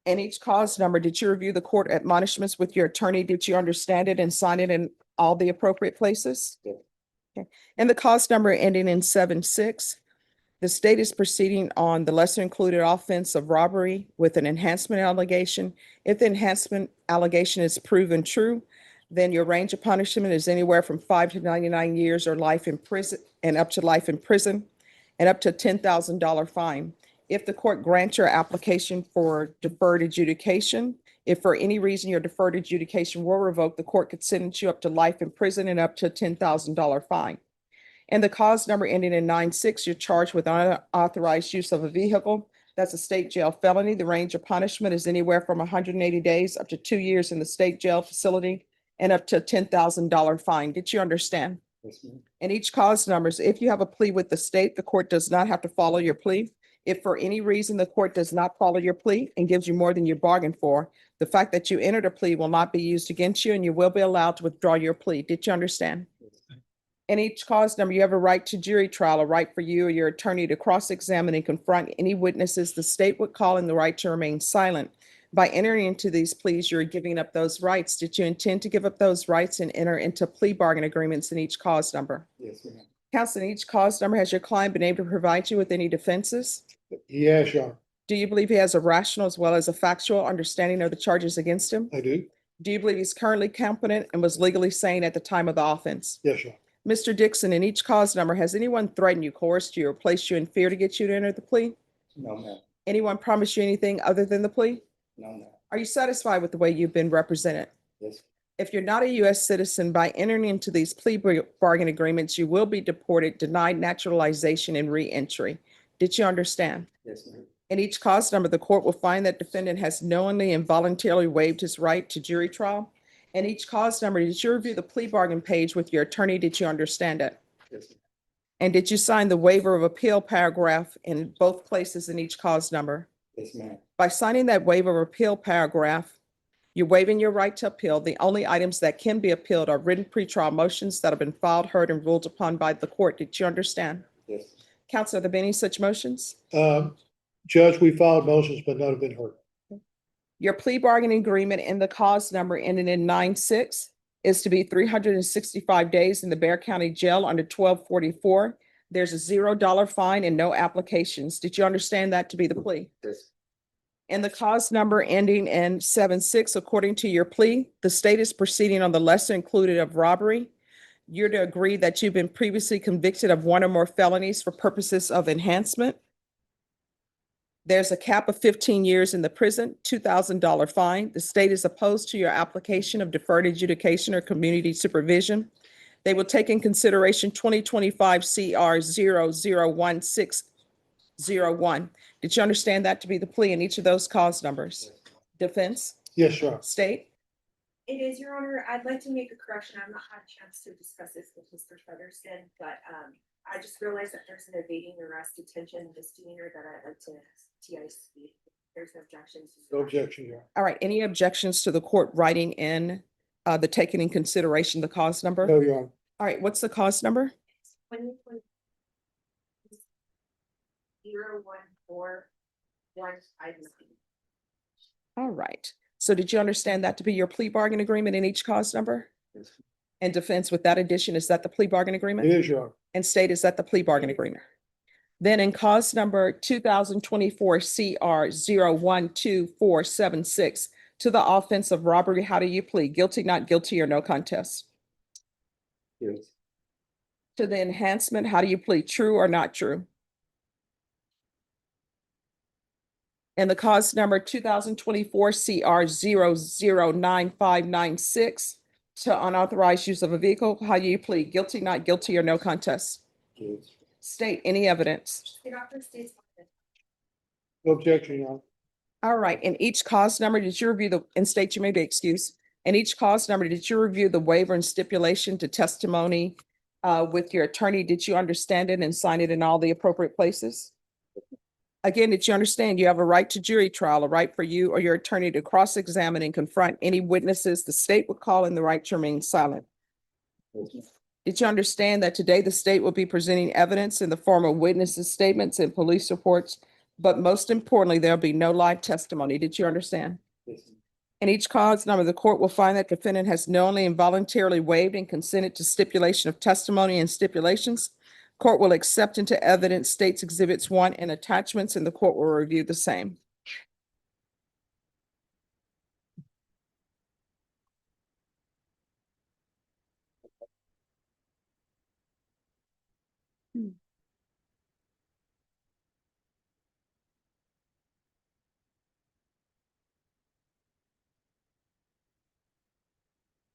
And each cause number, did you review the court admonishments with your attorney? Did you understand it and sign it in all the appropriate places? Yeah. Okay. And the cause number ending in 7-6, the state is proceeding on the lesser included offense of robbery with an enhancement allegation. If the enhancement allegation is proven true, then your range of punishment is anywhere from 5 to 99 years or life in prison and up to life in prison and up to a $10,000 fine. If the court grants your application for deferred adjudication, if for any reason your deferred adjudication were revoked, the court could sentence you up to life in prison and up to a $10,000 fine. And the cause number ending in 9-6, you're charged with unauthorized use of a vehicle. That's a state jail felony. The range of punishment is anywhere from 180 days up to 2 years in the state jail facility and up to a $10,000 fine. Did you understand? Yes, ma'am. And each cause numbers, if you have a plea with the state, the court does not have to follow your plea. If for any reason the court does not follow your plea and gives you more than you bargained for, the fact that you entered a plea will not be used against you and you will be allowed to withdraw your plea. Did you understand? In each cause number, you have a right to jury trial, a right for you or your attorney to cross-examine and confront any witnesses the state would call, and the right to remain silent. By entering into these pleas, you're giving up those rights. Did you intend to give up those rights and enter into plea bargain agreements in each cause number? Yes, ma'am. Counsel, in each cause number, has your client been able to provide you with any defenses? Yes, Your Honor. Do you believe he has a rational as well as a factual understanding of the charges against him? I do. Do you believe he's currently competent and was legally sane at the time of the offense? Yes, Your Honor. Mr. Dixon, in each cause number, has anyone threatened you, coerced you, or placed you in fear to get you to enter the plea? No, ma'am. Anyone promised you anything other than the plea? No, ma'am. Are you satisfied with the way you've been represented? Yes. If you're not a U.S. citizen, by entering into these plea bargain agreements, you will be deported, denied naturalization, and re-entry. Did you understand? Yes, ma'am. In each cause number, the court will find that defendant has knowingly and voluntarily waived his right to jury trial. In each cause number, did you review the plea bargain page with your attorney? Did you understand it? Yes, ma'am. And did you sign the waiver of appeal paragraph in both places in each cause number? Yes, ma'am. By signing that waiver of appeal paragraph, you're waiving your right to appeal. The only items that can be appealed are written pretrial motions that have been filed, heard, and ruled upon by the court. Did you understand? Yes. Counsel, are there been any such motions? Judge, we filed motions, but none have been heard. Your plea bargaining agreement in the cause number ending in 9-6 is to be 365 days in the Bexar County Jail under 1244. There's a $0 fine and no applications. Did you understand that to be the plea? Yes. In the cause number ending in 7-6, according to your plea, the state is proceeding on the lesser included of robbery. You're to agree that you've been previously convicted of one or more felonies for purposes of enhancement. There's a cap of 15 years in the prison, $2,000 fine. The state is opposed to your application of deferred adjudication or community supervision. They will take in consideration 2025 CR 001601. Did you understand that to be the plea in each of those cause numbers? Defense? Yes, Your Honor. State? It is, Your Honor. I'd like to make a correction. I've not had a chance to discuss this with Mr. Featherston, but I just realized that there's an evading arrest detention misdemeanor that I'd like to TIC. There's no objections. No objection, Your Honor. All right, any objections to the court writing in the taking in consideration the cause number? No, Your Honor. All right, what's the cause number? 014-159. All right, so did you understand that to be your plea bargain agreement in each cause number? Yes. And defense with that addition, is that the plea bargain agreement? It is, Your Honor. And state, is that the plea bargain agreement? Then in cause number 2024 CR 012476 to the offense of robbery, how do you plead? Guilty, not guilty, or no contest? Yes. To the enhancement, how do you plead? True or not true? And the cause number 2024 CR 009596 to unauthorized use of a vehicle, how do you plead? Guilty, not guilty, or no contest? Yes. State any evidence. The doctor states. No objection, Your Honor. All right, in each cause number, did you review the, and state you may be excused. In each cause number, did you review the waiver and stipulation to testimony with your attorney? Did you understand it and sign it in all the appropriate places? Again, did you understand you have a right to jury trial, a right for you or your attorney to cross-examine and confront any witnesses the state would call, and the right to remain silent? Did you understand that today the state will be presenting evidence in the form of witnesses' statements and police reports, but most importantly, there'll be no live testimony? Did you understand? Yes. In each cause number, the court will find that defendant has knowingly and voluntarily waived and consented to stipulation of testimony and stipulations. Court will accept into evidence states exhibits 1 and attachments, and the court will review the same.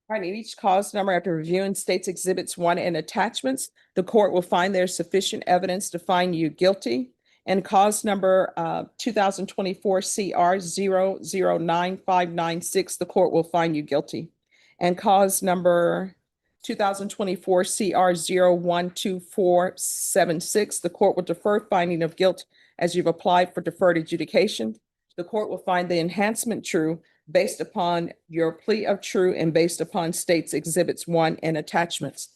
All right, in each cause number, after reviewing states exhibits 1 and attachments, the court will find there's sufficient evidence to find you guilty. And cause number 2024 CR 009596, the court will find you guilty. And cause number 2024 CR 012476, the court will defer finding of guilt as you've applied for deferred adjudication. The court will find the enhancement true based upon your plea of true and based upon states exhibits 1 and attachments.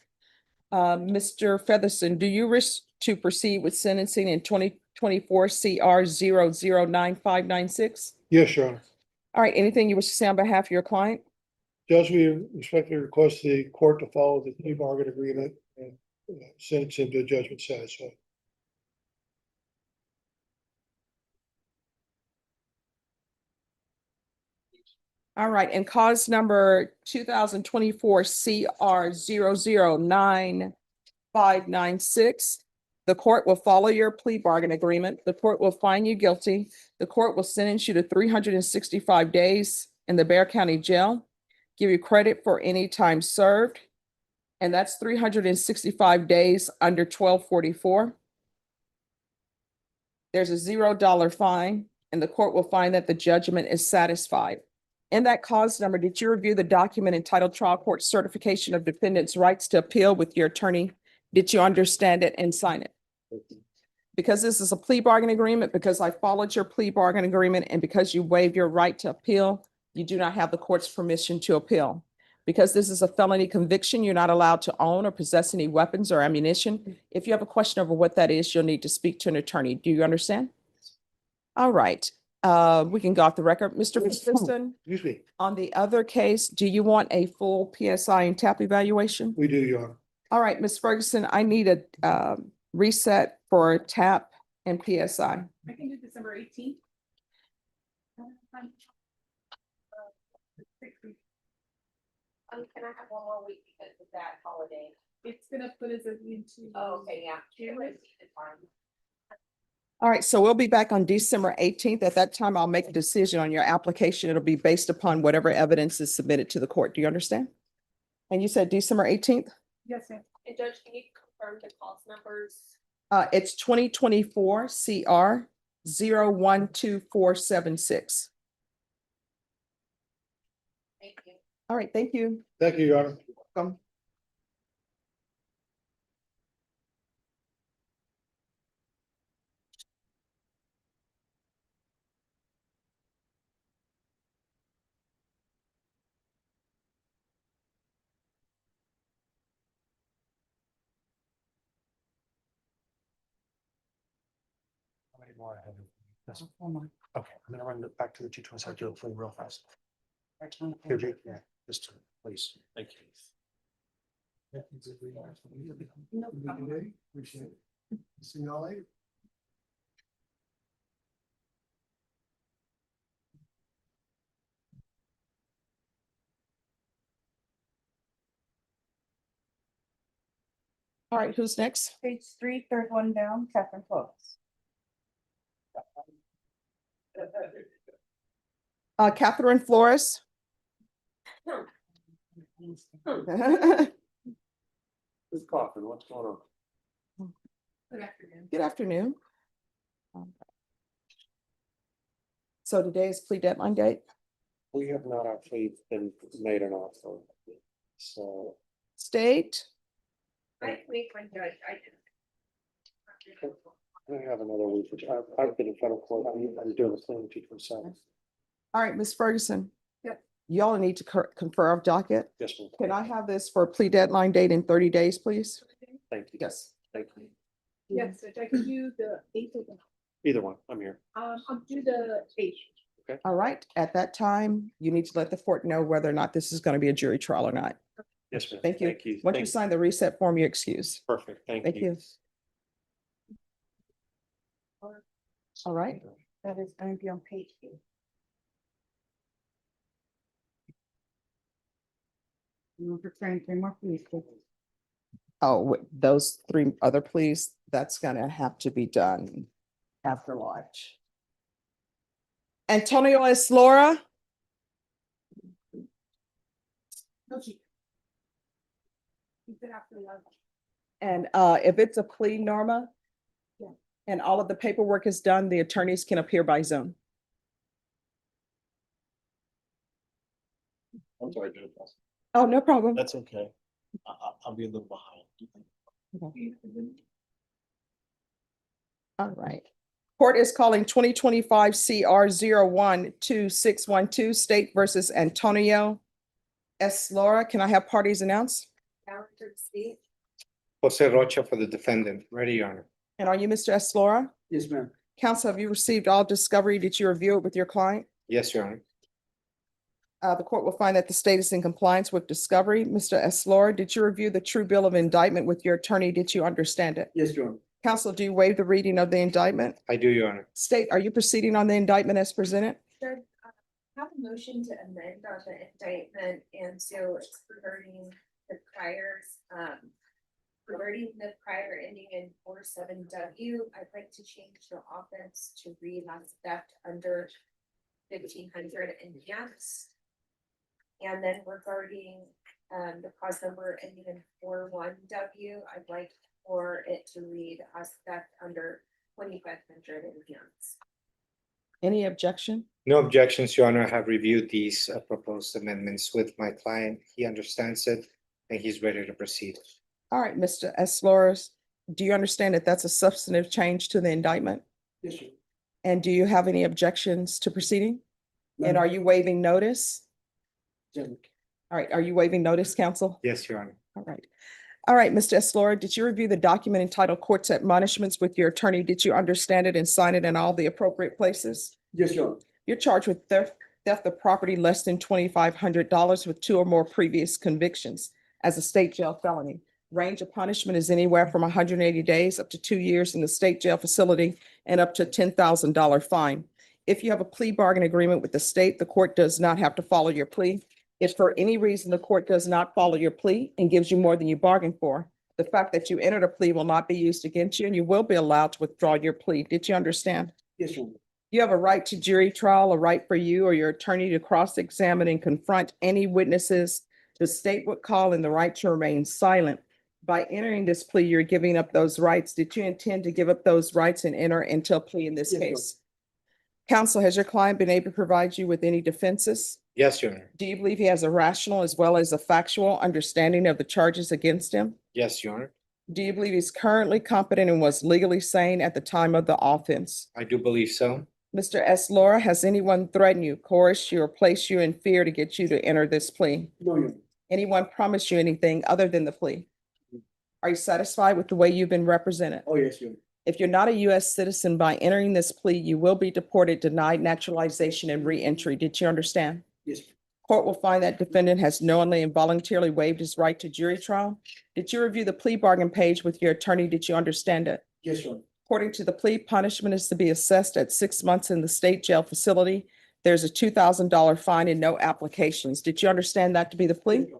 Mr. Featherston, do you wish to proceed with sentencing in 2024 CR 009596? Yes, Your Honor. All right, anything you wish to say on behalf of your client? Judge, we respectfully request the court to follow the plea bargain agreement and sentence him to judgment satisfied. All right, and cause number 2024 CR 009596. The court will follow your plea bargain agreement. The court will find you guilty. The court will sentence you to 365 days in the Bexar County Jail, give you credit for any time served, and that's 365 days under 1244. There's a $0 fine, and the court will find that the judgment is satisfied. In that cause number, did you review the document entitled Trial Court Certification of Defendant's Rights to Appeal with your attorney? Did you understand it and sign it? Because this is a plea bargain agreement, because I followed your plea bargain agreement, and because you waived your right to appeal, you do not have the court's permission to appeal. Because this is a felony conviction, you're not allowed to own or possess any weapons or ammunition. If you have a question over what that is, you'll need to speak to an attorney. Do you understand? All right. We can go off the record. Mr. Ferguson, Excuse me. on the other case, do you want a full PSI and TAP evaluation? We do, Your Honor. All right, Ms. Ferguson, I need a reset for TAP and PSI. I can do December 18th. Can I have one more week because of that holiday? It's gonna put us into. Oh, okay, yeah. January is fine. All right, so we'll be back on December 18th. At that time, I'll make a decision on your application. It'll be based upon whatever evidence is submitted to the court. Do you understand? And you said December 18th? Yes, ma'am. And Judge, can you confirm the cost numbers? It's 2024 CR 012476. Thank you. All right, thank you. Thank you, Your Honor. Welcome. How many more I have? That's one more. Okay, I'm gonna run it back to the 227, do it for you real fast. Here, Jake, yeah, just please, thank you. No problem. Appreciate it. See y'all later. All right, who's next? Page 3, third one down, Catherine Flores. Catherine Flores. Who's coughing? What's going on? Good afternoon. Good afternoon. So today is plea deadline date. We have not actually been made an offer, so. State. I make my judge, I have another week, which I've been in federal court, I'm doing the claim to myself. All right, Ms. Ferguson. Yep. Y'all need to confer of docket. Yes, ma'am. Can I have this for plea deadline date in 30 days, please? Thank you. Yes. Thank you. Yes, if I could do the 8th of Either one, I'm here. I'll do the 8th. All right, at that time, you need to let the court know whether or not this is going to be a jury trial or not. Yes, ma'am. Thank you. Thank you. Once you Thank- sign the reset form, you excuse. Perfect, thank Thank you. you. All right. That is going to be on page 8. For trying 3 more, please. Oh, those 3 other pleas, that's gonna have to be done after lunch. Antonio Eslora. And if it's a plea, Norma. Yeah. And all of the paperwork is done, the attorneys can appear by Zoom. I'm sorry, Judge. Oh, no problem. That's okay. I'll be a little behind. Okay. All right. Court is calling 2025 CR 012612 State versus Antonio Eslora. Can I have parties announced? Character state. Jose Rocha for the defendant. Ready, Your Honor. And are you Mr. Eslora? Yes, ma'am. Counsel, have you received all discovery? Did you review it with your client? Yes, Your Honor. The court will find that the state is in compliance with discovery. Mr. Eslora, did you review the true bill of indictment with your attorney? Did you understand it? Yes, Your Honor. Counsel, do you waive the reading of the indictment? I do, Your Honor. State, are you proceeding on the indictment as presented? Judge, have a motion to amend on the indictment, and so it's regarding the priors, regarding the prior ending in 47W, I'd like to change the offense to read as theft under 1500 and yes. And then regarding the cause number ending in 41W, I'd like for it to read as theft under 2500 and yes. Any objection? No objections, Your Honor. I have reviewed these proposed amendments with my client. He understands it and he's ready to proceed. All right, Mr. Eslora, do you understand that that's a substantive change to the indictment? Yes, sir. And do you have any objections to proceeding? And None. are you waiving notice? Yes. All right, are you waiving notice, counsel? Yes, Your Honor. All right. All right, Mr. Eslora, did you review the document entitled Court's Admonishments with your attorney? Did you understand it and sign it in all the appropriate places? Yes, Your Honor. You're charged with theft of property less than $2,500 with 2 or more previous convictions as a state jail felony. Range of punishment is anywhere from 180 days up to 2 years in the state jail facility and up to $10,000 fine. If you have a plea bargain agreement with the state, the court does not have to follow your plea. If for any reason the court does not follow your plea and gives you more than you bargained for, the fact that you entered a plea will not be used against you and you will be allowed to withdraw your plea. Did you understand? Yes, Your Honor. You have a right to jury trial, a right for you or your attorney to cross-examine and confront any witnesses the state would call, and the right to remain silent. By entering this plea, you're giving up those rights. Did you intend to give up those rights and enter into a plea in this Yes, Your case? Counsel, has your client been able to provide you with any defenses? Yes, Your Honor. Do you believe he has a rational as well as a factual understanding of the charges against him? Yes, Your Honor. Do you believe he's currently competent and was legally sane at the time of the offense? I do believe so. Mr. Eslora, has anyone threatened you, coerced you, or placed you in fear to get you to enter this plea? No, Your Honor. Anyone promised you anything other than the plea? Are you satisfied with the way you've been represented? Oh, yes, Your Honor. If you're not a U.S. citizen, by entering this plea, you will be deported, denied naturalization, and re-entry. Did you understand? Yes. Court will find that defendant has knowingly and voluntarily waived his right to jury trial. Did you review the plea bargain page with your attorney? Did you understand it? Yes, Your Honor. According to the plea, punishment is to be assessed at 6 months in the state jail facility. There's a $2,000 fine and no applications. Did you understand that to be the plea?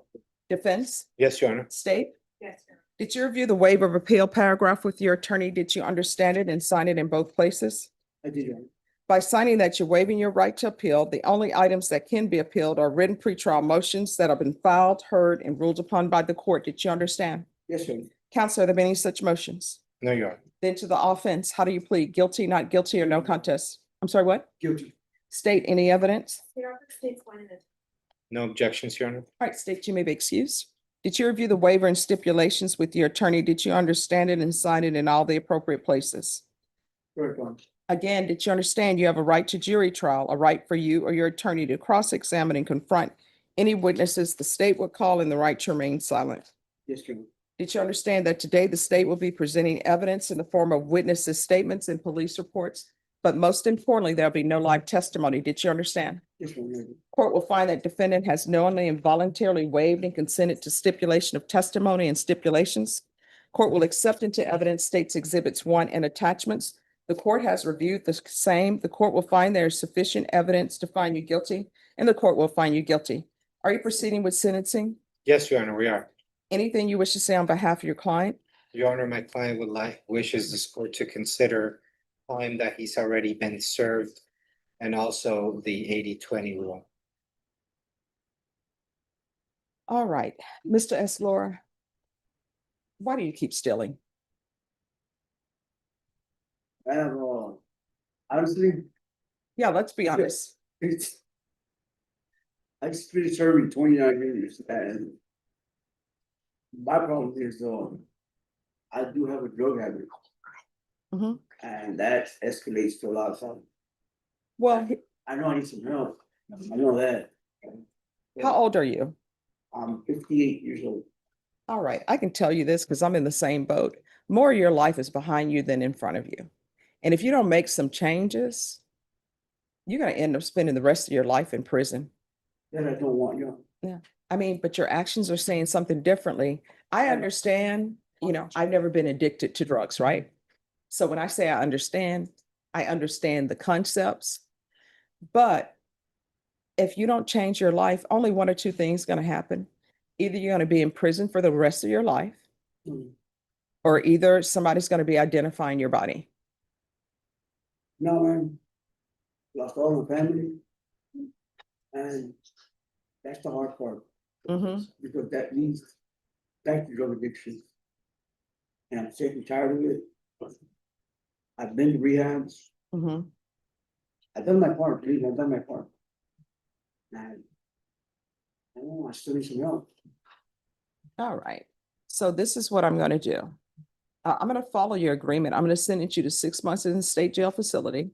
Defense? Yes, Your Honor. State? Yes, Your Honor. Did you review the waiver of appeal paragraph with your attorney? Did you understand it and sign it in both places? I did, Your Honor. By signing that you're waiving your right to appeal, the only items that can be appealed are written pretrial motions that have been filed, heard, and ruled upon by the court. Did you understand? Yes, Your Honor. Counsel, are there any such motions? No, Your Honor. Then to the offense, how do you plead? Guilty, not guilty, or no contest? I'm sorry, what? Guilty. State any evidence? The offer states one in it. No objections, Your Honor. All right, state you may be excused. Did you review the waiver and stipulations with your attorney? Did you understand it and sign it in all the appropriate places? Correct, Your Honor. Again, did you understand you have a right to jury trial, a right for you or your attorney to cross-examine and confront any witnesses the state would call, and the right to remain silent? Yes, Your Honor. Did you understand that today the state will be presenting evidence in the form of witnesses' statements and police reports? But most importantly, there'll be no live testimony. Did you understand? Yes, Your Honor. Court will find that defendant has knowingly and voluntarily waived and consented to stipulation of testimony and stipulations. Court will accept into evidence states exhibits 1 and attachments. The court has reviewed the same. The court will find there is sufficient evidence to find you guilty, and the court will find you guilty. Are you proceeding with sentencing? Yes, Your Honor, we are. Anything you wish to say on behalf of your client? Your Honor, my client wishes this court to consider time that he's already been served and also the 80-20 rule. All right, Mr. Eslora, why do you keep stealing? I have, honestly, Yeah, let's be honest. it's. I just finished serving 29 years, and my problem is, I do have a drug habit. Mhm. And that escalates to a lot of time. Well, I know I need some help. I know that. how old are you? I'm 58 years old. All right, I can tell you this because I'm in the same boat. More of your life is behind you than in front of you. And if you don't make some changes, you're going to end up spending the rest of your life in prison. That I don't want, you know. Yeah. I mean, but your actions are saying something differently. I understand, I've never been addicted to drugs, right? So when I say I understand the concepts. But if you don't change your life, only one or two things going to happen. Either you're going to be in prison for the rest of your life, or either somebody's going to be identifying your body. No, man. Lost all my family. And that's the hard part. Because that means back to drug addiction. And I'm sick and tired of it. I've been to rehabs. I've done my part, please. I've done my part. And I don't know, I still need some help. All right. So this is what I'm going to do. I'm going to follow your agreement. I'm going to sentence you to 6 months in the state jail facility.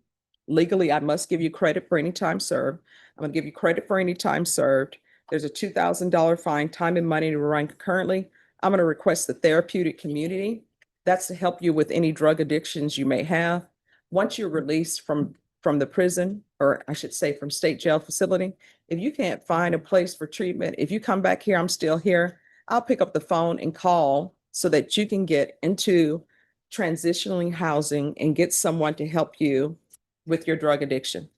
Legally, I must give you credit for any time served. I'm going to give you credit for any time served. There's a $2,000 fine, time and money to run concurrently. I'm going to request the therapeutic community. That's to help you with any drug addictions you may have. Once you're released from the prison, or I should say from state jail facility, if you can't find a place for treatment, if you come back here, I'm still here, I'll pick up the phone and call so that you can get into transitioning housing and get someone to help you with your drug addiction.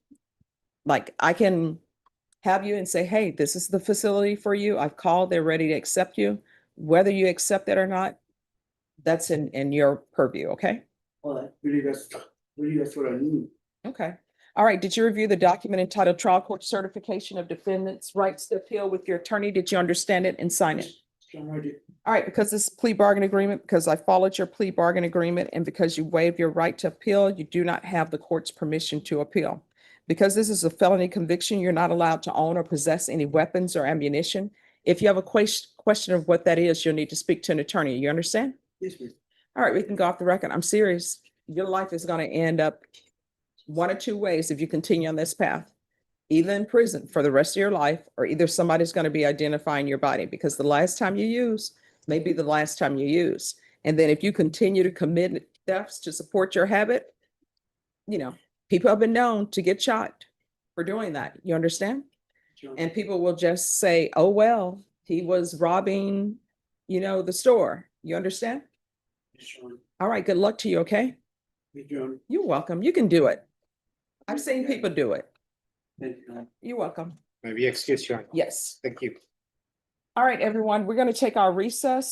Like I can have you and say, hey, this is the facility for you. I've called, they're ready to accept you. Whether you accept it or not, that's in your purview, okay? Well, that's what I need. Okay. All right. Did you review the document entitled Trial Court Certification of Defendants' Rights to Appeal with your attorney? Did you understand it and sign it? All right, because this is plea bargain agreement, because I followed your plea bargain agreement, and because you waived your right to appeal, you do not have the court's permission to appeal. Because this is a felony conviction, you're not allowed to own or possess any weapons or ammunition. If you have a question of what that is, you'll need to speak to an attorney. You understand? Yes, ma'am. All right, we can go off the record. I'm serious. Your life is going to end up one or two ways if you continue on this path. Either in prison for the rest of your life, or either somebody's going to be identifying your body, because the last time you use may be the last time you use. And then if you continue to commit thefts to support your habit, people have been known to get shot for doing that. You understand? And people will just say, oh, well, he was robbing, the store. You understand? All right, good luck to you, okay? You're welcome. You can do it. I've seen people do it. You're welcome. Maybe excuse you. Yes. Thank you. All right, everyone, we're going to take our recess.